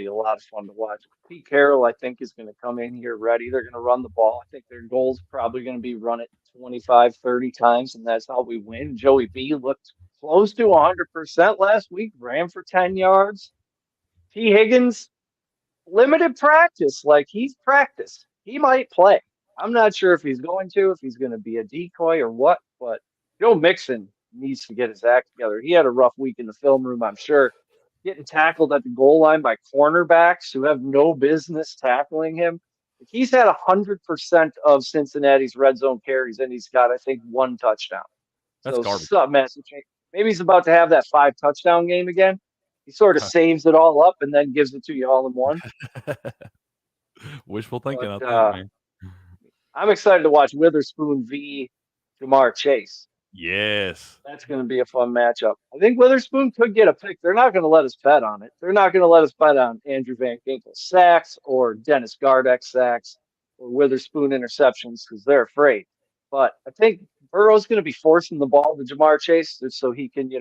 [SPEAKER 3] a lot of fun to watch. Pete Carroll, I think, is going to come in here ready. They're going to run the ball. I think their goal's probably going to be run it 25, 30 times, and that's how we win. Joey B looked close to 100% last week, ran for 10 yards. T. Higgins, limited practice. Like, he's practiced. He might play. I'm not sure if he's going to be a decoy or what, but Joe Mixon needs to get his act together. He had a rough week in the film room, I'm sure. Getting tackled at the goal line by cornerbacks who have no business tackling him. He's had 100% of Cincinnati's red zone carries, and he's got, I think, 1 touchdown.
[SPEAKER 4] That's garbage.
[SPEAKER 3] Massive change. Maybe he's about to have that 5-touchdown game again. He sort of saves it all up and then gives it to you all in one.
[SPEAKER 4] Wishful thinking, I think, man.
[SPEAKER 3] I'm excited to watch Witherspoon v. Jamar Chase.
[SPEAKER 4] Yes.
[SPEAKER 3] That's going to be a fun matchup. I think Witherspoon could get a pick. They're not going to let us bet on it. They're not going to let us bet on Andrew Van Ginkel sacks or Dennis Gardeck sacks or Witherspoon interceptions because they're afraid. But I think Burrow's going to be forcing the ball to Jamar Chase so he can,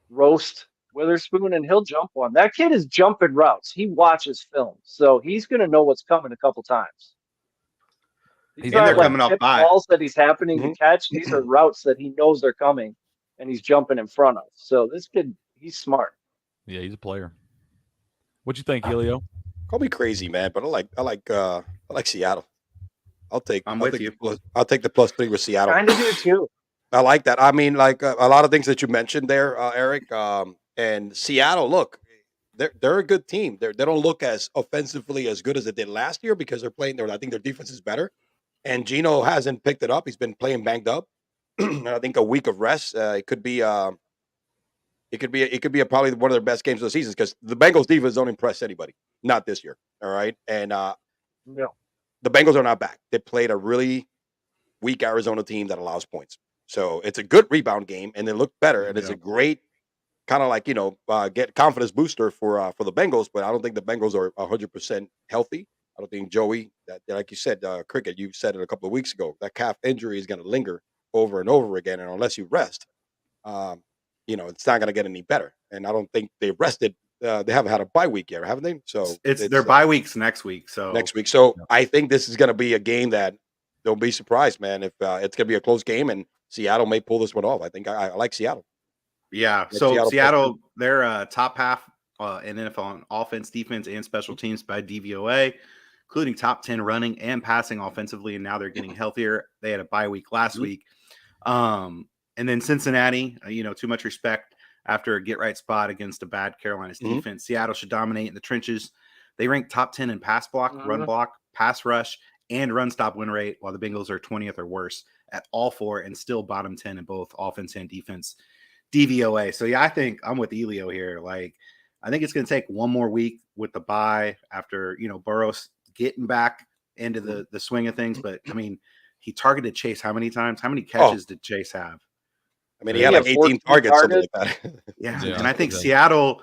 [SPEAKER 3] roast Witherspoon, and he'll jump one. That kid is jumping routes. He watches film, so he's going to know what's coming a couple times. These aren't
[SPEAKER 5] coming
[SPEAKER 3] like
[SPEAKER 5] up by
[SPEAKER 3] balls that he's happening to catch. These are routes that he knows they're coming, and he's jumping in front of. So this kid, he's smart.
[SPEAKER 4] Yeah, he's a player. What you think, Elio?
[SPEAKER 6] Call me crazy, man, but I like Seattle. I'll take
[SPEAKER 5] you.
[SPEAKER 6] I'll take the +3 with Seattle.
[SPEAKER 3] Kind of do too.
[SPEAKER 6] I like that. I mean, like a lot of things that you mentioned there, Eric. And Seattle, look, they're a good team. They don't look as offensively as good as it did last year because they're playing. I think their defense is better, and Gino hasn't picked it up. He's been playing banged up, and I think a week of rest it could be. It could be probably one of their best games of the season because the Bengals defense don't impress anybody, not this year. All right, and
[SPEAKER 3] No.
[SPEAKER 6] the Bengals are not back. They played a really weak Arizona team that allows points, so it's a good rebound game, and they look better, and it's a great kind of like get confidence booster for the Bengals. But I don't think the Bengals are 100% healthy. I don't think Joey, that like you said, Cricket, you said it a couple of weeks ago, that calf injury is going to linger over and over again, and unless you rest. It's not going to get any better. And I don't think they've rested. They haven't had a bye week yet, haven't they? So
[SPEAKER 5] it's their bye weeks next week. So
[SPEAKER 6] I think this is going to be a game that don't be surprised, man. If it's going to be a close game and Seattle may pull this one off. I think I like Seattle.
[SPEAKER 5] Yeah. So Seattle, they're top half in NFL on offense, defense, and special teams by DVOA, including top 10 running and passing offensively. And now they're getting healthier. They had a bye week last week. And then Cincinnati, too much respect after a get-right spot against a bad Carolina's defense. Seattle should dominate in the trenches. They rank top 10 in pass block, run block, pass rush, and run stop win rate, while the Bengals are 20th or worse at all four and still bottom 10 in both offense and defense DVOA. So, yeah, I think I'm with Elio here. Like, I think it's going to take one more week with the bye after, Burrow's getting back into the swing of things. But, I mean, he targeted Chase how many times? How many catches did Chase have?
[SPEAKER 6] I mean, he had like 18 targets, something like that.
[SPEAKER 5] Yeah. And I think Seattle's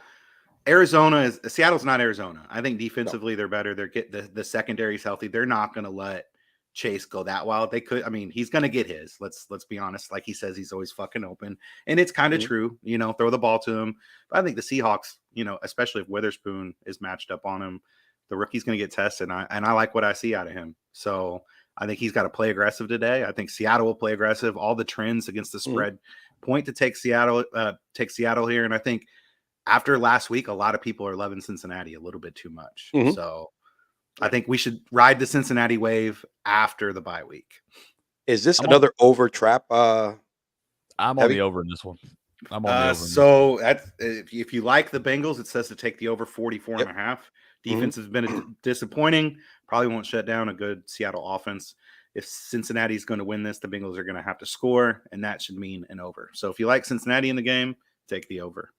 [SPEAKER 5] not Arizona. I think defensively they're better. They're the secondary's healthy. They're not going to let Chase go that wild. They could. I mean, he's going to get his. Let's be honest. Like he says, he's always fucking open, and it's kind of true. Throw the ball to him. But I think the Seahawks, especially if Witherspoon is matched up on him, the rookie's going to get tested. And I like what I see out of him. So I think he's got to play aggressive today. I think Seattle will play aggressive. All the trends against the spread point to take Seattle here. And I think after last week, a lot of people are loving Cincinnati a little bit too much. So I think we should ride the Cincinnati wave after the bye week.
[SPEAKER 6] Is this another over trap?
[SPEAKER 4] I'm on the over in this one. I'm on the over.
[SPEAKER 5] So if you like the Bengals, it says to take the over 44.5. Defense has been disappointing. Probably won't shut down a good Seattle offense. If Cincinnati's going to win this, the Bengals are going to have to score, and that should mean an over. So if you like Cincinnati in the game, take the over.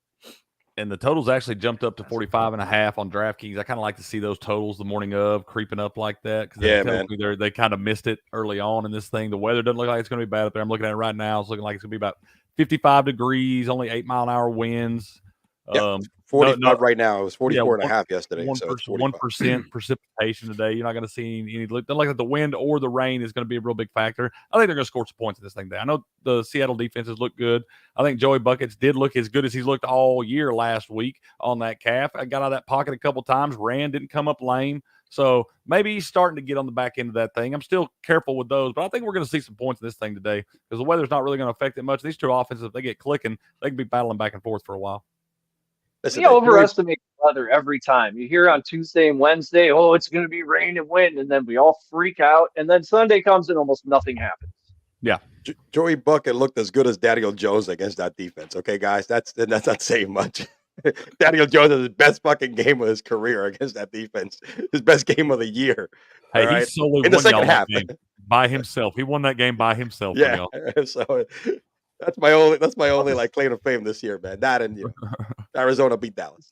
[SPEAKER 4] And the totals actually jumped up to 45.5 on DraftKings. I kind of like to see those totals the morning of creeping up like that. Because they kind of missed it early on in this thing. The weather doesn't look like it's going to be bad up there. I'm looking at it right now. It's looking like it's going to be about 55 degrees, only 8-mile-an-hour winds.
[SPEAKER 6] 45 right now. It was 44.5 yesterday.
[SPEAKER 4] 1% precipitation today. You're not going to see any doesn't look like the wind or the rain is going to be a real big factor. I think they're going to score some points in this thing today. I know the Seattle defenses look good. I think Joey Buckets did look as good as he's looked all year last week on that calf. I got out of that pocket a couple times. Didn't come up lame. So maybe he's starting to get on the back end of that thing. I'm still careful with those, but I think we're going to see some points in this thing today because the weather's not really going to affect it much. These two offenses, if they get clicking, they can be battling back and forth for a while.
[SPEAKER 3] Listen, we overestimate the weather every time. You hear on Tuesday and Wednesday, it's going to be rain and wind, and then we all freak out. And then Sunday comes and almost nothing happens.
[SPEAKER 4] Yeah.
[SPEAKER 6] Joey Bucket looked as good as Daniel Jones against that defense. Okay, guys, that's not saying much. Daniel Jones has his best fucking game of his career against that defense. His best game of the year.
[SPEAKER 4] Hey, he solely
[SPEAKER 6] in the second half
[SPEAKER 4] by himself. He won that game by himself.
[SPEAKER 6] Yeah. So that's my only like claim to fame this year, man. That and Arizona beat Dallas.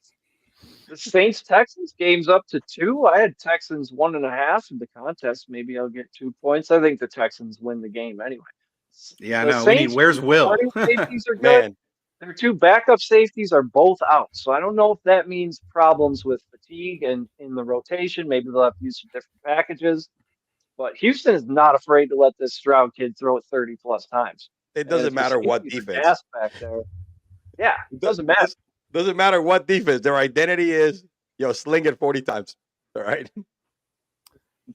[SPEAKER 3] The Saints Texans game's up to 2. I had Texans 1.5 in the contest. Maybe I'll get 2 points. I think the Texans win the game anyway.
[SPEAKER 5] Yeah, I know. Where's Will?
[SPEAKER 3] Safeties are good. Man. Their 2 backup safeties are both out. So I don't know if that means problems with fatigue and in the rotation. Maybe they'll have to use some different packages. But Houston is not afraid to let this Stroud kid throw it 30 plus times.
[SPEAKER 6] It doesn't matter what defense.
[SPEAKER 3] Back there. Yeah, it doesn't matter.
[SPEAKER 6] Doesn't matter what defense. Their identity is, sling it 40 times. All right.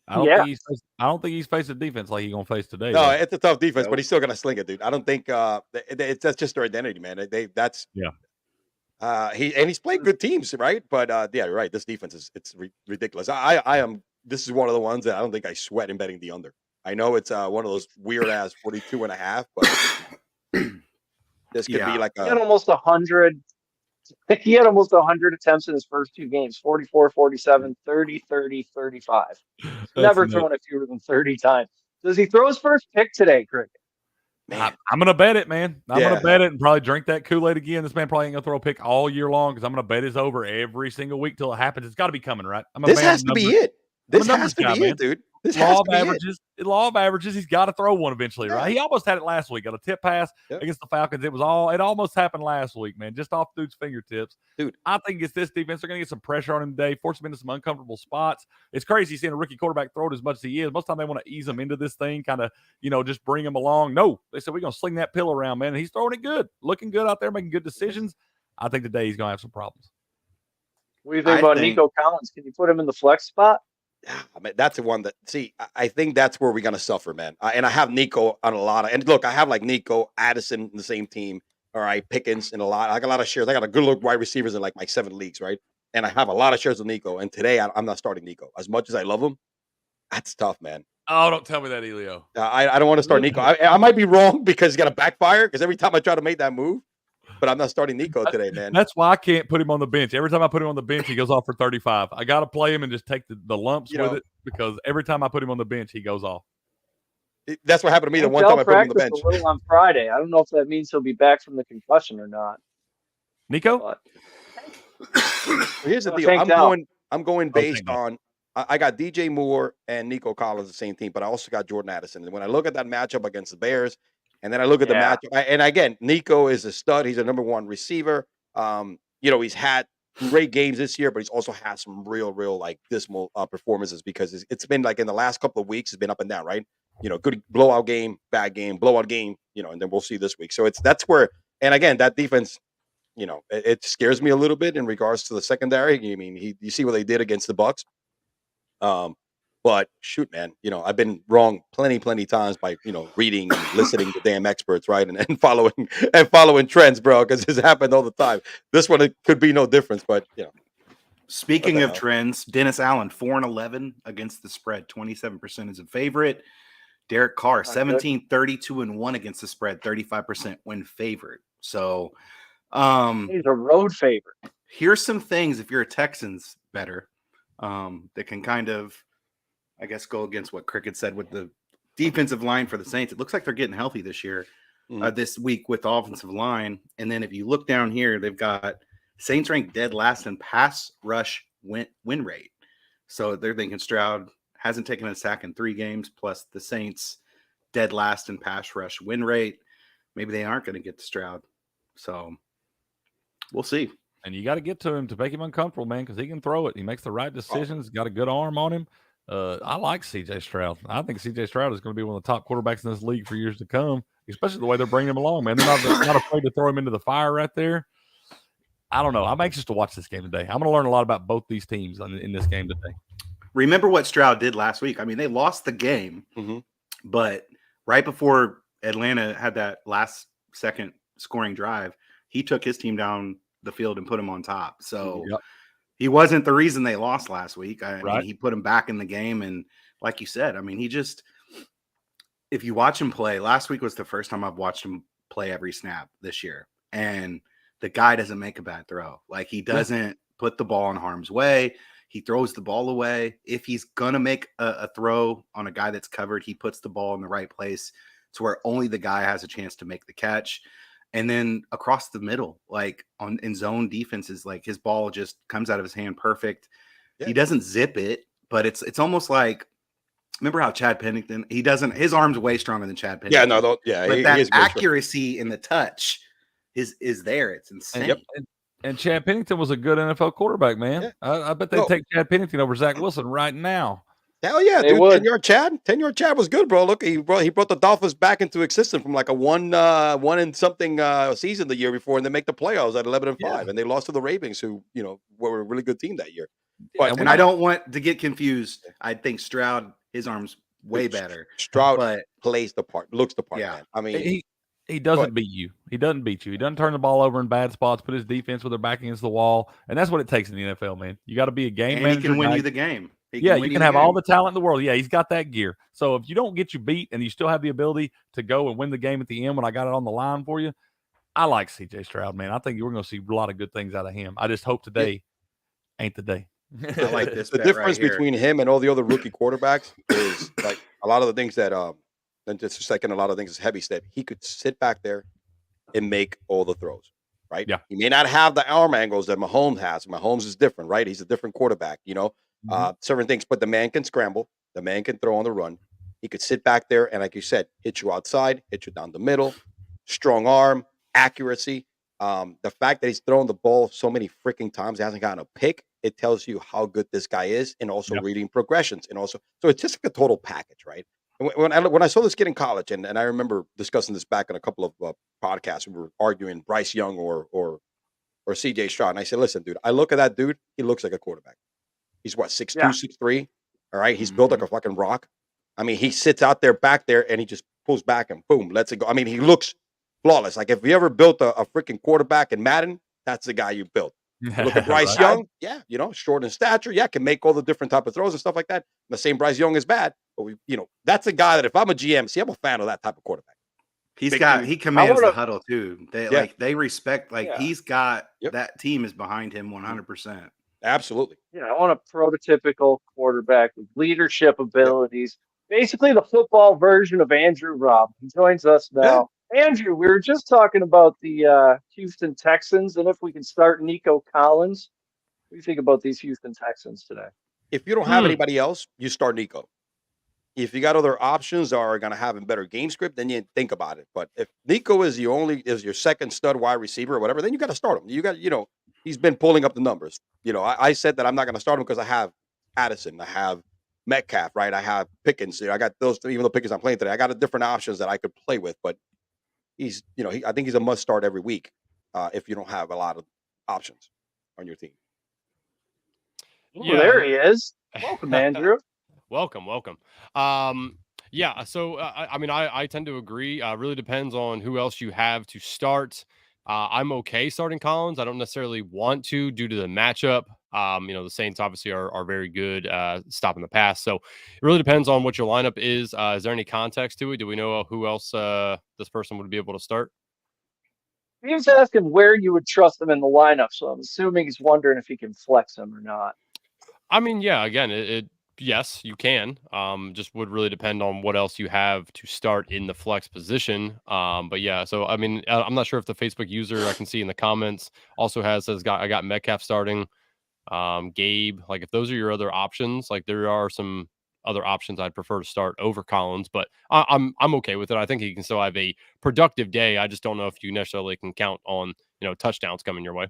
[SPEAKER 4] I don't think he's faced a defense like he's gonna face today.
[SPEAKER 6] No, it's a tough defense, but he's still gonna sling it, dude. I don't think that's just their identity, man. He's played good teams, right? But you're right. This defense it's ridiculous. This is one of the ones that I don't think I sweat in betting the under. I know it's one of those weird ass 42.5, but this could be like
[SPEAKER 3] almost 100 He had almost 100 attempts in his first 2 games, 44, 47, 30, 30, 35. He's never thrown it fewer than 30 times. Does he throw his first pick today, Cricket?
[SPEAKER 6] Man.
[SPEAKER 4] I'm going to bet it, man. I'm going to bet it and probably drink that Kool-Aid again. This man probably ain't going to throw a pick all year long because I'm going to bet it's over every single week till it happens. It's got to be coming, right?
[SPEAKER 6] This has to be it. This has to be it, dude. This
[SPEAKER 4] law of averages. He's got to throw one eventually, right? He almost had it last week on a tip pass against the Falcons. It almost happened last week, man, just off dude's fingertips.
[SPEAKER 6] Dude,
[SPEAKER 4] I think it's this defense. They're going to get some pressure on him today, force him into some uncomfortable spots. It's crazy seeing a rookie quarterback throw it as much as he is. Most of the time they want to ease him into this thing, kind of, just bring him along. No, they said we're going to sling that pill around, man. And he's throwing it good, looking good out there, making good decisions. I think today he's going to have some problems.
[SPEAKER 3] What do you think about Nico Collins? Can you put him in the flex spot?
[SPEAKER 6] I mean, that's the one that, I think that's where we're going to suffer, man. And I have Nico on a lot of, and look, I have like Nico, Addison in the same team. All right, Pickens in a lot. I got a lot of shares. I got a good look wide receivers in like my 7 leagues, right? And I have a lot of shares of Nico. And today I'm not starting Nico. As much as I love him, that's tough, man.
[SPEAKER 4] Oh, don't tell me that, Elio.
[SPEAKER 6] I don't want to start Nico. I might be wrong because he's got to backfire because every time I try to make that move, but I'm not starting Nico today, man.
[SPEAKER 4] That's why I can't put him on the bench. Every time I put him on the bench, he goes off for 35. I got to play him and just take the lumps with it because every time I put him on the bench, he goes off.
[SPEAKER 6] That's what happened to me the one time I put him on the bench.
[SPEAKER 3] A little on Friday. I don't know if that means he'll be back from the concussion or not.
[SPEAKER 4] Nico?
[SPEAKER 3] But
[SPEAKER 6] here's the deal. I'm going based on I got DJ Moore and Nico Collins the same team, but I also got Jordan Addison. And when I look at that matchup against the Bears, and then I look at the matchup, and again, Nico is a stud. He's a number 1 receiver. He's had great games this year, but he's also had some real like dismal performances because it's been like in the last couple of weeks, it's been up and down, right? Good blowout game, bad game, blowout game, and then we'll see this week. So that's where, and again, that defense, it scares me a little bit in regards to the secondary. I mean, you see what they did against the Bucks. But shoot, man, I've been wrong plenty times by, reading and listening to damn experts, right? And following trends, bro, because this happened all the time. This one, it could be no difference, but,
[SPEAKER 5] Speaking of trends, Dennis Allen, 4-11 against the spread, 27% is a favorite. Derek Carr, 17, 32-1 against the spread, 35% win favorite. So,
[SPEAKER 3] he's a road favorite.
[SPEAKER 5] Here's some things if you're a Texans better, that can kind of, I guess, go against what Cricket said with the defensive line for the Saints. It looks like they're getting healthy this year, this week with the offensive line. And then if you look down here, they've got Saints ranked dead last in pass rush win rate. So they're thinking Stroud hasn't taken a sack in 3 games, plus the Saints dead last in pass rush win rate. Maybe they aren't going to get to Stroud. So we'll see.
[SPEAKER 4] And you got to get to him to make him uncomfortable, man, because he can throw it. He makes the right decisions. Got a good arm on him. I like C.J. Stroud. I think C.J. Stroud is going to be one of the top quarterbacks in this league for years to come, especially the way they're bringing him along, man. They're not afraid to throw him into the fire right there. I don't know. I'm anxious to watch this game today. I'm going to learn a lot about both these teams in this game today.
[SPEAKER 5] Remember what Stroud did last week. I mean, they lost the game, but right before Atlanta had that last second scoring drive, he took his team down the field and put them on top. So he wasn't the reason they lost last week. I mean, he put him back in the game. And like you said, I mean, if you watch him play, last week was the first time I've watched him play every snap this year. And the guy doesn't make a bad throw. Like, he doesn't put the ball in harm's way. He throws the ball away. If he's going to make a throw on a guy that's covered, he puts the ball in the right place to where only the guy has a chance to make the catch. And then across the middle, like in zone defenses, like his ball just comes out of his hand perfect. Yeah. He doesn't zip it, but it's almost like, remember how Chad Pennington, his arm's way stronger than Chad Pennington.
[SPEAKER 6] But
[SPEAKER 5] that accuracy in the touch is there. It's insane.
[SPEAKER 6] Yep.
[SPEAKER 4] And Chad Pennington was a good NFL quarterback, man. Yeah. I bet they'd take Chad Pennington over Zach Wilson right now.
[SPEAKER 6] Hell yeah, dude. 10-yard Chad was good, bro. Look, he brought the Dolphins back into existence from like a one and something season the year before, and they make the playoffs at 11-5, and they lost to the Ravens, who were a really good team that year.
[SPEAKER 5] But and I don't want to get confused. I think Stroud, his arm's way better.
[SPEAKER 6] Stroud plays the part, looks the part. Yeah. Man. I mean,
[SPEAKER 4] he doesn't beat you. He doesn't beat you. He doesn't turn the ball over in bad spots. Put his defense with their back against the wall, and that's what it takes in the NFL, man. You got to be a game manager.
[SPEAKER 5] He can win you the game.
[SPEAKER 4] You can have all the talent in the world. Yeah, he's got that gear. So if you don't get you beat and you still have the ability to go and win the game at the end when I got it on the line for you, I like CJ Stroud, man. I think we're going to see a lot of good things out of him. I just hope today ain't the day.
[SPEAKER 5] I like this.
[SPEAKER 6] The
[SPEAKER 5] bet
[SPEAKER 6] difference
[SPEAKER 5] right here.
[SPEAKER 6] between him and all the other rookie quarterbacks is like a lot of the things that and just a second, a lot of things is heavy step. He could sit back there and make all the throws, right?
[SPEAKER 4] Yeah.
[SPEAKER 6] He may not have the arm angles that Mahomes has. Mahomes is different, right? He's a different quarterback, certain things, but the man can scramble, the man can throw on the run. He could sit back there and, like you said, hit you outside, hit you down the middle, strong arm, accuracy. The fact that he's thrown the ball so many freaking times, he hasn't gotten a pick, it tells you how good this guy is, and also reading progressions, and also so it's just like a total package, right? And when I saw this kid in college, and I remember discussing this back in a couple of podcasts, we were arguing Bryce Young or C.J. Stroud, and I said, listen, dude, I look at that dude, he looks like a quarterback. He's what 6'2", 6'3", all right? He's built like a fucking rock. I mean, he sits out there back there, and he just pulls back and boom, lets it go. I mean, he looks flawless. Like if you ever built a freaking quarterback in Madden, that's the guy you built. Look at Bryce Young. Yeah, short in stature. Yeah, can make all the different type of throws and stuff like that. I'm not saying Bryce Young is bad, but that's a guy that if I'm a GM, I'm a fan of that type of quarterback.
[SPEAKER 5] He commands the huddle too. They respect, he's got that team is behind him 100%.
[SPEAKER 6] Absolutely.
[SPEAKER 3] Yeah, I want a prototypical quarterback with leadership abilities. Basically the football version of Andrew Robb. He joins us now. Andrew, we were just talking about the Houston Texans, and if we can start Nico Collins. What do you think about these Houston Texans today?
[SPEAKER 6] If you don't have anybody else, you start Nico. If you got other options or are going to have a better game script, then you think about it. But if Nico is your second stud wide receiver or whatever, then you got to start him. You got, he's been pulling up the numbers. I said that I'm not going to start him because I have Addison, I have Metcalf, right? I have Pickens. I got those, even though Pickens I'm playing today, I got different options that I could play with. But he's, I think he's a must start every week if you don't have a lot of options on your team.
[SPEAKER 3] Yeah, there he is. Welcome, Andrew.
[SPEAKER 7] Welcome. So I tend to agree. Really depends on who else you have to start. I'm okay starting Collins. I don't necessarily want to due to the matchup. The Saints obviously are very good stopping the pass. So it really depends on what your lineup is. Is there any context to it? Do we know who else this person would be able to start?
[SPEAKER 3] He was asking where you would trust him in the lineup. So I'm assuming he's wondering if he can flex him or not.
[SPEAKER 7] I mean, yeah, again, yes, you can. Just would really depend on what else you have to start in the flex position. But yeah, so I mean, I'm not sure if the Facebook user I can see in the comments also says I got Metcalf starting. Gabe, like if those are your other options, like there are some other options I'd prefer to start over Collins, but I'm okay with it. I think he can still have a productive day. I just don't know if you necessarily can count on touchdowns coming your way.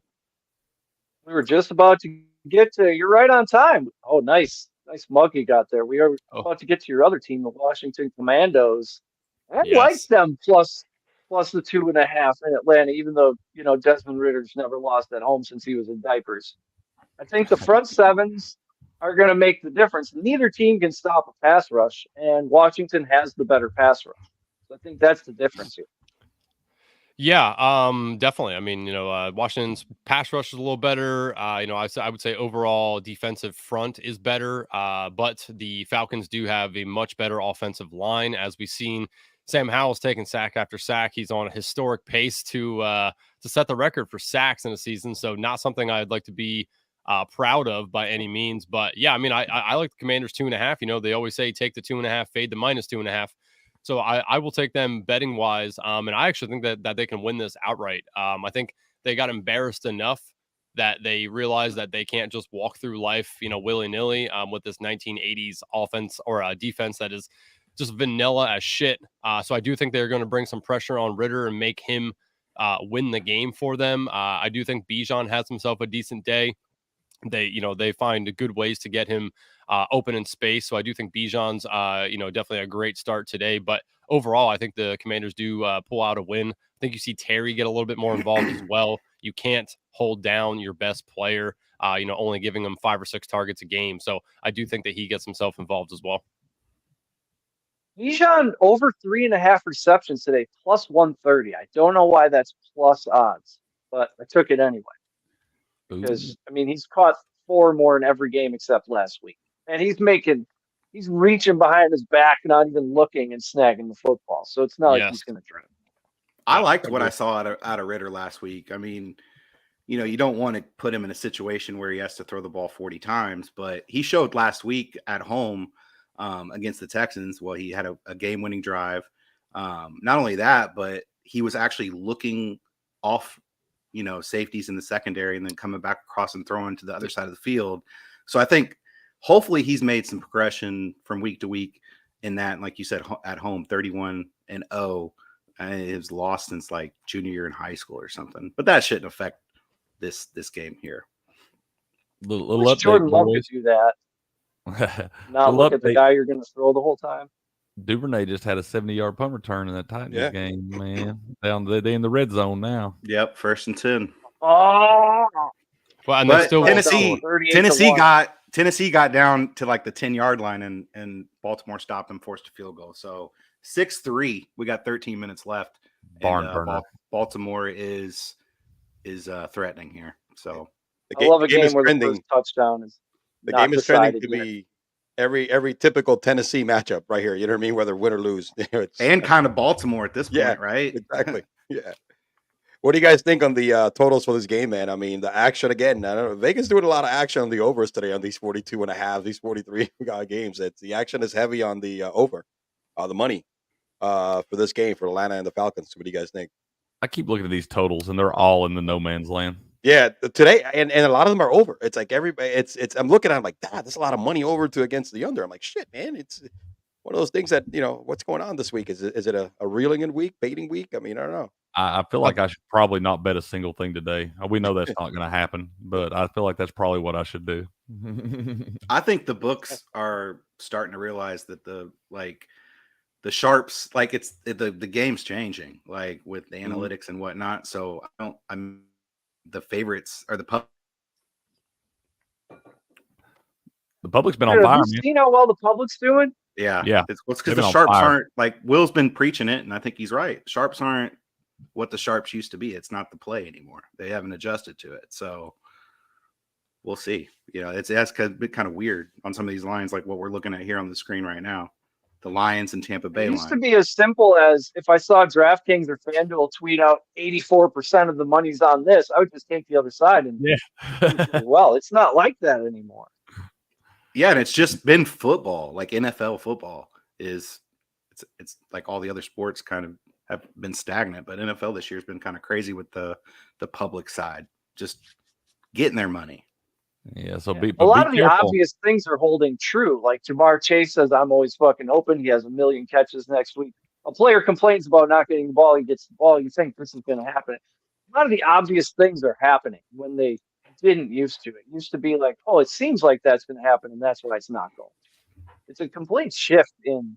[SPEAKER 3] We were just about to get to. You're right on time. Oh, nice mug you got there. We are about to get to your other team, the Washington Commandos. I like them plus the 2.5 in Atlanta, even though Desmond Ritter's never lost at home since he was in diapers. I think the front sevens are going to make the difference. Neither team can stop a pass rush, and Washington has the better pass rush. So I think that's the difference here.
[SPEAKER 7] Yeah, definitely. I mean, Washington's pass rush is a little better. I would say overall defensive front is better. But the Falcons do have a much better offensive line, as we've seen. Sam Howell's taking sack after sack. He's on a historic pace to set the record for sacks in a season. So not something I'd like to be proud of by any means. But yeah, I mean, I like the Commanders 2.5. They always say take the 2.5, fade the -2.5. So I will take them betting wise. And I actually think that they can win this outright. I think they got embarrassed enough that they realized that they can't just walk through life, willy-nilly with this 1980s offense or defense that is just vanilla as shit. So I do think they're going to bring some pressure on Ritter and make him win the game for them. I do think Bijan has himself a decent day. They find good ways to get him open in space. So I do think Bijan's, definitely a great start today. But overall, I think the Commanders do pull out a win. I think you see Terry get a little bit more involved as well. You can't hold down your best player, only giving him 5 or 6 targets a game. So I do think that he gets himself involved as well.
[SPEAKER 3] Bijan over 3.5 receptions today, plus 130. I don't know why that's plus odds, but I took it anyway. Because, I mean, he's caught 4 more in every game except last week. And he's reaching behind his back, not even looking and snagging the football. So it's not like he's going to drown.
[SPEAKER 5] I liked what I saw out of Ritter last week. I mean, you don't want to put him in a situation where he has to throw the ball 40 times, but he showed last week at home against the Texans. Well, he had a game-winning drive. Not only that, but he was actually looking off, safeties in the secondary and then coming back across and throwing to the other side of the field. So I think hopefully he's made some progression from week to week in that. Like you said, at home, 31-0. It was lost since like junior year in high school or something. But that shouldn't affect this game here.
[SPEAKER 3] Little Jordan Love to do that. Not look at the guy you're going to throw the whole time.
[SPEAKER 4] Duvernay just had a 70-yard punt return in that Titans game, man. They in the red zone now.
[SPEAKER 5] Yep, 1st and 10.
[SPEAKER 3] Oh,
[SPEAKER 7] well, and
[SPEAKER 5] but
[SPEAKER 7] still
[SPEAKER 5] Tennessee got down to like the 10-yard line, and Baltimore stopped and forced a field goal. So 6-3. We got 13 minutes left.
[SPEAKER 4] Barn burner.
[SPEAKER 5] Baltimore is threatening here. So
[SPEAKER 3] I love a game where the first touchdown is.
[SPEAKER 6] The game is trending to be every typical Tennessee matchup right here. You know what I mean? Whether win or lose.
[SPEAKER 5] And kind of Baltimore at this point, right?
[SPEAKER 6] Exactly. Yeah. What do you guys think on the totals for this game, man? I mean, the action again. I don't know. Vegas doing a lot of action on the overs today on these 42.5, these 43 games. The action is heavy on the over, the money for this game for Atlanta and the Falcons. What do you guys think?
[SPEAKER 4] I keep looking at these totals, and they're all in the no man's land.
[SPEAKER 6] Yeah, today, and a lot of them are over. It's like everybody. It's. I'm looking at. I'm like, there's a lot of money over to against the under. I'm like, shit, man. It's one of those things that what's going on this week? Is it a reeling in week, baiting week? I mean, I don't know.
[SPEAKER 4] I feel like I should probably not bet a single thing today. We know that's not going to happen, but I feel like that's probably what I should do.
[SPEAKER 5] I think the books are starting to realize that the sharps, like it's the game's changing, like with the analytics and whatnot. So the favorites are the
[SPEAKER 4] public's been on fire.
[SPEAKER 3] Have you seen how well the public's doing?
[SPEAKER 5] Yeah. It's because
[SPEAKER 4] the
[SPEAKER 5] sharps aren't, like Will's been preaching it, and I think he's right. Sharps aren't what the sharps used to be. It's not the play anymore. They haven't adjusted to it. So we'll see. That's been kind of weird on some of these lines, like what we're looking at here on the screen right now. The Lions and Tampa Bay.
[SPEAKER 3] It used to be as simple as if I saw DraftKings or FanDuel tweet out 84% of the money's on this, I would just take the other side and well, it's not like that anymore.
[SPEAKER 5] Yeah, and it's just been football, like NFL football it's like all the other sports kind of have been stagnant, but NFL this year has been kind of crazy with the public side just getting their money.
[SPEAKER 4] Yeah, so
[SPEAKER 3] a lot of the obvious things are holding true. Like Jamar Chase says, I'm always fucking open. He has 1 million catches next week. A player complains about not getting the ball. He gets the ball. You think this is going to happen. A lot of the obvious things are happening when they didn't used to. It used to be like, oh, it seems like that's going to happen, and that's why it's not going. It's a complete shift in,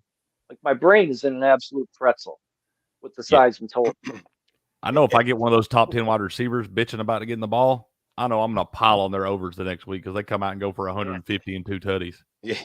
[SPEAKER 3] like, my brain is in an absolute pretzel with the sides and total.
[SPEAKER 4] I know if I get one of those top 10 wide receivers bitching about getting the ball, I know I'm going to pile on their overs the next week because they come out and go for 150 and 2 tutties.
[SPEAKER 6] Yeah.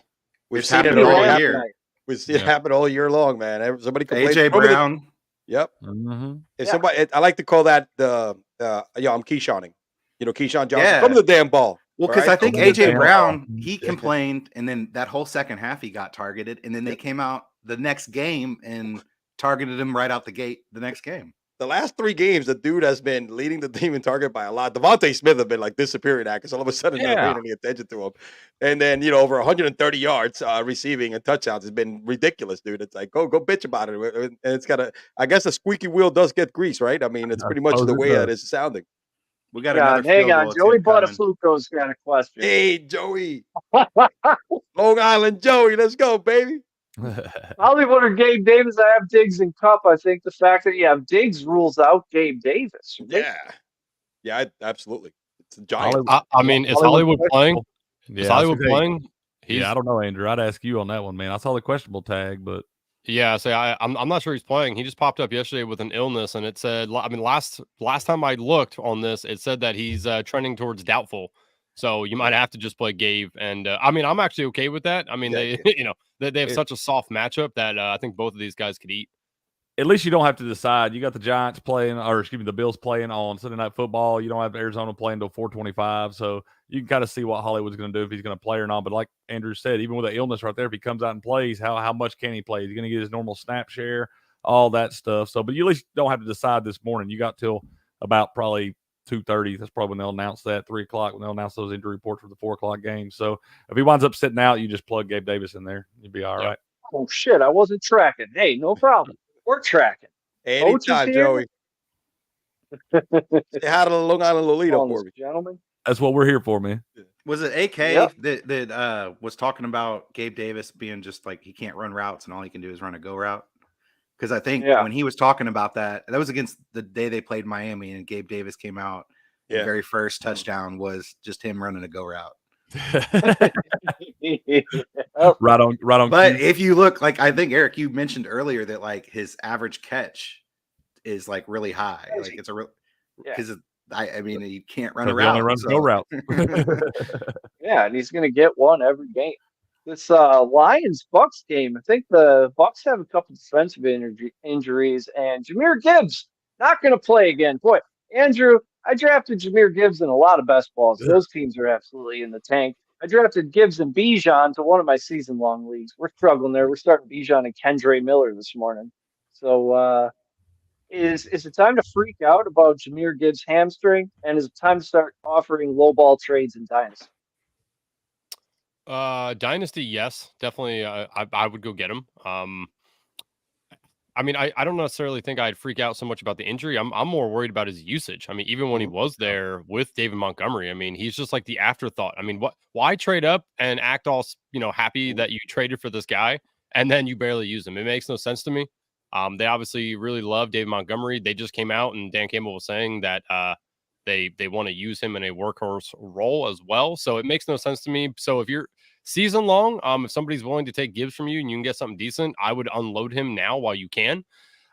[SPEAKER 6] We've seen it all year. We've seen it happen all year long, man. Somebody complains.
[SPEAKER 5] AJ Brown.
[SPEAKER 6] Yep. Mm-hmm. Somebody, I like to call that I'm Keyshawnning. Keyshawn Johnson. Come to the damn ball.
[SPEAKER 5] Well, because I think AJ Brown, he complained, and then that whole second half he got targeted, and then they came out the next game and targeted him right out the gate the next game.
[SPEAKER 6] The last 3 games, the dude has been leading the team in target by a lot. Devontae Smith have been like disappearing because all of a sudden not paying any attention to him. And then, over 130 yards receiving and touchdowns has been ridiculous, dude. It's like, go bitch about it. And it's I guess a squeaky wheel does get grease, right? I mean, it's pretty much the way that it's sounding.
[SPEAKER 5] We got another
[SPEAKER 3] hang on. Joey Buttafuoco's got a question.
[SPEAKER 6] Hey, Joey. Long Island Joey, let's go, baby.
[SPEAKER 3] Hollywood or Gabe Davis? I have Diggs and Cup. I think the fact that you have Diggs rules out Gabe Davis.
[SPEAKER 6] Yeah, absolutely. It's a giant.
[SPEAKER 7] I mean, is Hollywood playing? Is Hollywood playing?
[SPEAKER 4] I don't know, Andrew. I'd ask you on that one, man. I saw the questionable tag, but
[SPEAKER 7] I'm not sure he's playing. He just popped up yesterday with an illness, and it said, I mean, last time I looked on this, it said that he's trending towards doubtful. So you might have to just play Gabe, and I mean, I'm actually okay with that. I mean, they have such a soft matchup that I think both of these guys could eat.
[SPEAKER 4] At least you don't have to decide. You got the Giants playing, or excuse me, the Bills playing on Sunday Night Football. You don't have Arizona playing until 4:25, so you can kind of see what Hollywood's going to do if he's going to play or not. But like Andrew said, even with the illness right there, if he comes out and plays, how much can he play? He's going to get his normal snap share. all that stuff. So, but you at least don't have to decide this morning. You got till about probably 2:30. That's probably when they'll announce that. 3:00 when they'll announce those injury reports for the 4:00 game. So if he winds up sitting out, you just plug Gabe Davis in there. You'll be all right.
[SPEAKER 3] Oh shit! I wasn't tracking. Hey, no problem. We're tracking.
[SPEAKER 6] Anytime, Joey. Say hi to Long Island Lolita for me,
[SPEAKER 3] gentlemen.
[SPEAKER 4] That's what we're here for, man.
[SPEAKER 5] Was it AK that was talking about Gabe Davis being just like he can't run routes and all he can do is run a go route? Because I think when he was talking about that was against the day they played Miami, and Gabe Davis came out. The very first touchdown was just him running a go route.
[SPEAKER 4] Right on.
[SPEAKER 5] But if you look, like I think Eric, you mentioned earlier that like his average catch is like really high. Like it's a real because I mean he can't run a route.
[SPEAKER 4] He only runs go route.
[SPEAKER 3] Yeah, and he's gonna get one every game. This Lions Bucks game, I think the Bucks have a couple defensive injuries, and Jahmyr Gibbs not gonna play again. Boy, Andrew, I drafted Jahmyr Gibbs in a lot of best balls. Those teams are absolutely in the tank. I drafted Gibbs and Bijan to one of my season-long leagues. We're struggling there. We're starting Bijan and Kendre Miller this morning. So is it time to freak out about Jahmyr Gibbs' hamstring? And is it time to start offering low ball trades in Dynasty?
[SPEAKER 7] Dynasty, yes, definitely. I would go get him. I mean, I don't necessarily think I'd freak out so much about the injury. I'm more worried about his usage. I mean, even when he was there with David Montgomery, I mean, he's just like the afterthought. I mean, why trade up and act all, happy that you traded for this guy and then you barely use him? It makes no sense to me. They obviously really love David Montgomery. They just came out and Dan Campbell was saying that they want to use him in a workhorse role as well. So it makes no sense to me. So if you're season long, if somebody's willing to take Gibbs from you and you can get something decent, I would unload him now while you can.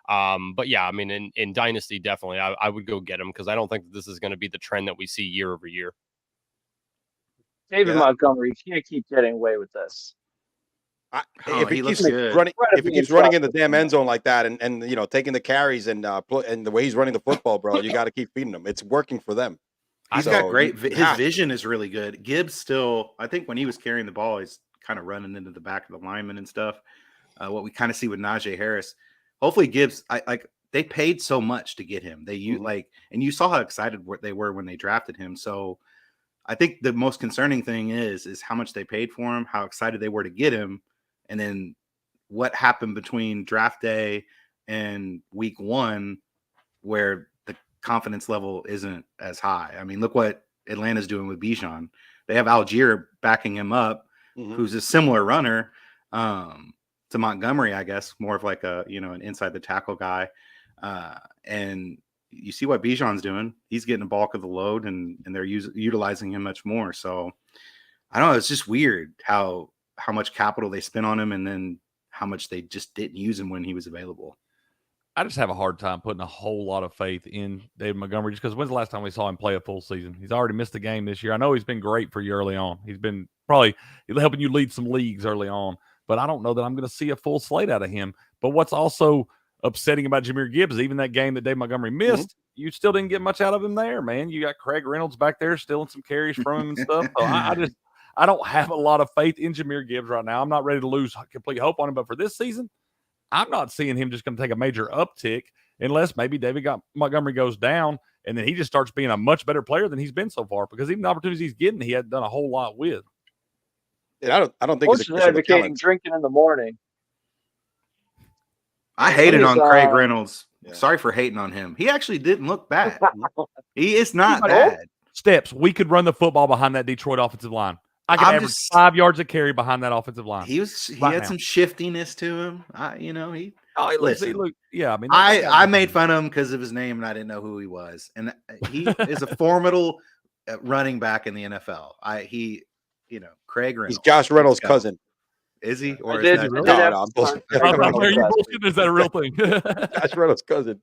[SPEAKER 7] But yeah, I mean, in Dynasty, definitely, I would go get him because I don't think that this is going to be the trend that we see year over year.
[SPEAKER 3] David Montgomery, you can't keep getting away with this.
[SPEAKER 6] If he keeps running in the damn end zone like that, and taking the carries and the way he's running the football, bro, you got to keep feeding him. It's working for them.
[SPEAKER 5] He's got great. His vision is really good. Gibbs still, I think, when he was carrying the ball, he's kind of running into the back of the lineman and stuff. What we kind of see with Najee Harris. Hopefully, Gibbs. They paid so much to get him. And you saw how excited they were when they drafted him. So, I think the most concerning thing is how much they paid for him, how excited they were to get him, and then what happened between draft day and week 1, where the confidence level isn't as high. I mean, look what Atlanta's doing with Bijan. They have Algier backing him up, who's a similar runner to Montgomery, I guess, more of like an inside the tackle guy. And you see what Bijan's doing. He's getting a bulk of the load, and they're utilizing him much more. So I don't know. It's just weird how much capital they spent on him and then how much they just didn't use him when he was available.
[SPEAKER 4] I just have a hard time putting a whole lot of faith in David Montgomery just because when's the last time we saw him play a full season? He's already missed a game this year. I know he's been great for you early on. He's been probably helping you lead some leagues early on, but I don't know that I'm going to see a full slate out of him. But what's also upsetting about Jahmyr Gibbs, even that game that Dave Montgomery missed, you still didn't get much out of him there, man. You got Craig Reynolds back there stealing some carries from him and stuff. So I don't have a lot of faith in Jahmyr Gibbs right now. I'm not ready to lose complete hope on him, but for this season, I'm not seeing him just going to take a major uptick unless maybe Montgomery goes down and then he just starts being a much better player than he's been so far, because even the opportunities he's getting, he hadn't done a whole lot with.
[SPEAKER 6] Yeah, I don't think
[SPEAKER 3] he's advocating drinking in the morning.
[SPEAKER 5] I hated on Craig Reynolds. Yeah. Sorry for hating on him. He actually didn't look bad. He is not bad.
[SPEAKER 4] Steps. We could run the football behind that Detroit offensive line. I could average 5 yards of carry behind that offensive line.
[SPEAKER 5] He had some shiftiness to him. He looked. Yeah, I mean, I made fun of him because of his name, and I didn't know who he was. And he is a formidable running back in the NFL. Craig Reynolds.
[SPEAKER 6] He's Josh Reynolds' cousin.
[SPEAKER 5] Is he? Or
[SPEAKER 4] is that a real thing?
[SPEAKER 6] Josh Reynolds' cousin.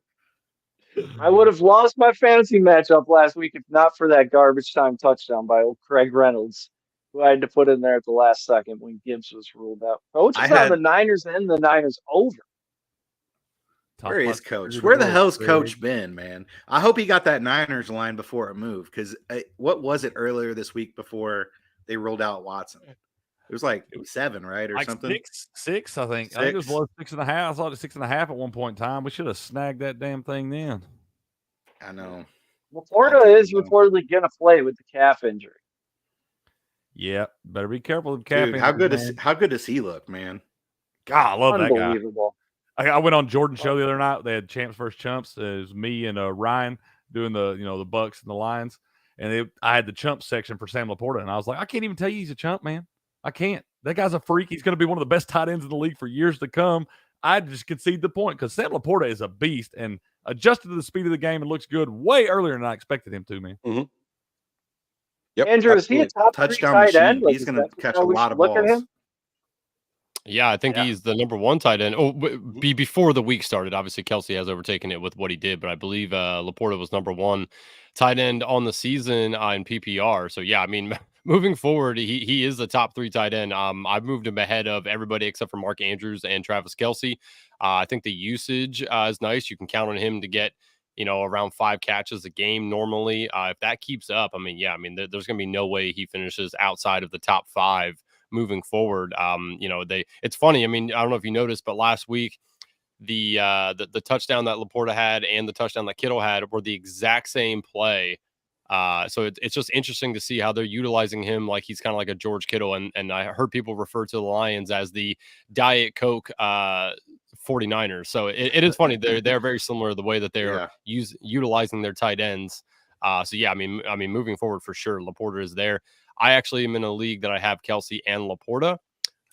[SPEAKER 3] I would have lost my fantasy matchup last week if not for that garbage time touchdown by old Craig Reynolds, who I had to put in there at the last second when Gibbs was ruled out. Coach is on the Niners and the Niners over.
[SPEAKER 5] Where is Coach? Where the hell's Coach been, man? I hope he got that Niners line before it moved, because what was it earlier this week before they rolled out Watson? It was like 7, right, or
[SPEAKER 4] like
[SPEAKER 5] something.
[SPEAKER 4] Six. I think it was below 6.5. I thought it was 6.5 at one point in time. We should have snagged that damn thing then.
[SPEAKER 5] I know.
[SPEAKER 3] Well, Florida is reportedly going to play with the calf injury.
[SPEAKER 4] Yeah, better be careful with calf
[SPEAKER 5] Dude,
[SPEAKER 4] injuries,
[SPEAKER 5] how good does he look, man?
[SPEAKER 4] God, I love that guy.
[SPEAKER 3] Unbelievable.
[SPEAKER 4] I went on Jordan's show the other night. They had Champs versus Chumps. It was me and Ryan doing the Bucks and the Lions, and I had the Chumps section for Sam Laporta, and I was like, I can't even tell you he's a chump, man. I can't. That guy's a freak. He's going to be one of the best tight ends in the league for years to come. I just concede the point because Sam Laporta is a beast and adjusted to the speed of the game and looks good way earlier than I expected him to, man.
[SPEAKER 6] Mm-hmm. Yep,
[SPEAKER 3] Andrew, is he a top
[SPEAKER 5] touchdown
[SPEAKER 3] 3 tight
[SPEAKER 5] machine?
[SPEAKER 3] end?
[SPEAKER 5] He's going to catch a lot of
[SPEAKER 3] look
[SPEAKER 5] balls.
[SPEAKER 3] At him?
[SPEAKER 7] Yeah, I think he's the number 1 tight end. Oh, before the week started, obviously Kelsey has overtaken it with what he did, but I believe Laporta was number 1 tight end on the season in PPR. So yeah, I mean, moving forward, he is the top 3 tight end. I've moved him ahead of everybody except for Mark Andrews and Travis Kelsey. I think the usage is nice. You can count on him to get around 5 catches a game normally. If that keeps up, I mean, there's going to be no way he finishes outside of the top 5 moving forward. It's funny. I mean, I don't know if you noticed, but last week the touchdown that Laporta had and the touchdown that Kittle had were the exact same play. So it's just interesting to see how they're utilizing him like he's kind of like a George Kittle. And I heard people refer to the Lions as the Diet Coke 49ers. So it is funny. They're very similar the way that they're utilizing their tight ends. So yeah, I mean, moving forward for sure, Laporta is there. I actually am in a league that I have Kelsey and Laporta,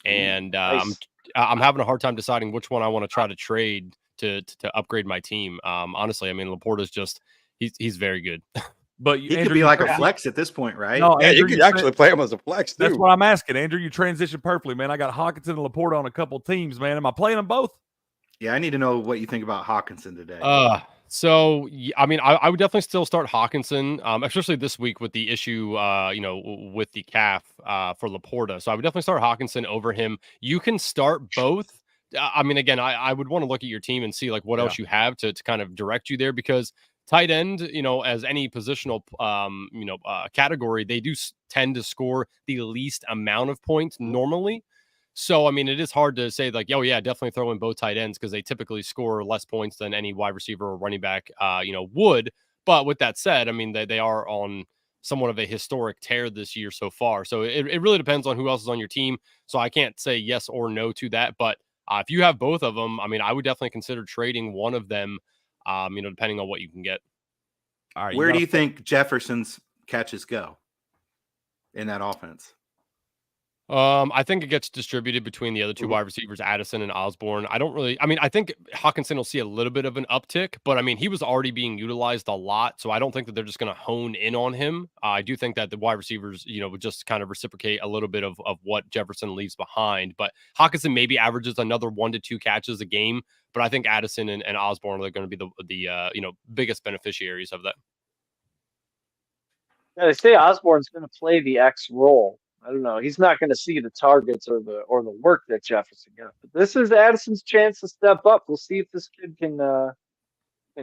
[SPEAKER 7] and
[SPEAKER 3] nice.
[SPEAKER 7] I'm having a hard time deciding which one I want to try to trade to upgrade my team. Honestly, I mean, Laporta's just he's very good.
[SPEAKER 4] But
[SPEAKER 5] he could be like a flex at this point, right?
[SPEAKER 6] No, Andrew, you could actually play him as a flex too.
[SPEAKER 4] That's what I'm asking, Andrew. You transition perfectly, man. I got Hawkinson and Laporta on a couple teams, man. Am I playing them both?
[SPEAKER 5] Yeah, I need to know what you think about Hawkinson today.
[SPEAKER 7] So I mean, I would definitely still start Hawkinson, especially this week with the issue, with the calf for Laporta. So I would definitely start Hawkinson over him. You can start both. I mean, again, I would want to look at your team and see like what else you have to kind of direct you there, because tight end, as any positional, category, they do tend to score the least amount of points normally. So, I mean, it is hard to say like, oh yeah, definitely throw in both tight ends because they typically score less points than any wide receiver or running back, would. But with that said, I mean, they are on somewhat of a historic tear this year so far. So it really depends on who else is on your team. So I can't say yes or no to that. But if you have both of them, I mean, I would definitely consider trading one of them, depending on what you can get.
[SPEAKER 5] All right. Where do you think Jefferson's catches go in that offense?
[SPEAKER 7] I think it gets distributed between the other 2 wide receivers, Addison and Osborne. I think Hawkinson will see a little bit of an uptick, but I mean, he was already being utilized a lot. So I don't think that they're just going to hone in on him. I do think that the wide receivers, would just kind of reciprocate a little bit of what Jefferson leaves behind. But Hawkinson maybe averages another 1 to 2 catches a game. But I think Addison and Osborne are going to be the biggest beneficiaries of that.
[SPEAKER 3] Yeah, they say Osborne's going to play the X role. I don't know. He's not going to see the targets or the work that Jefferson got. But this is Addison's chance to step up. We'll see if this kid can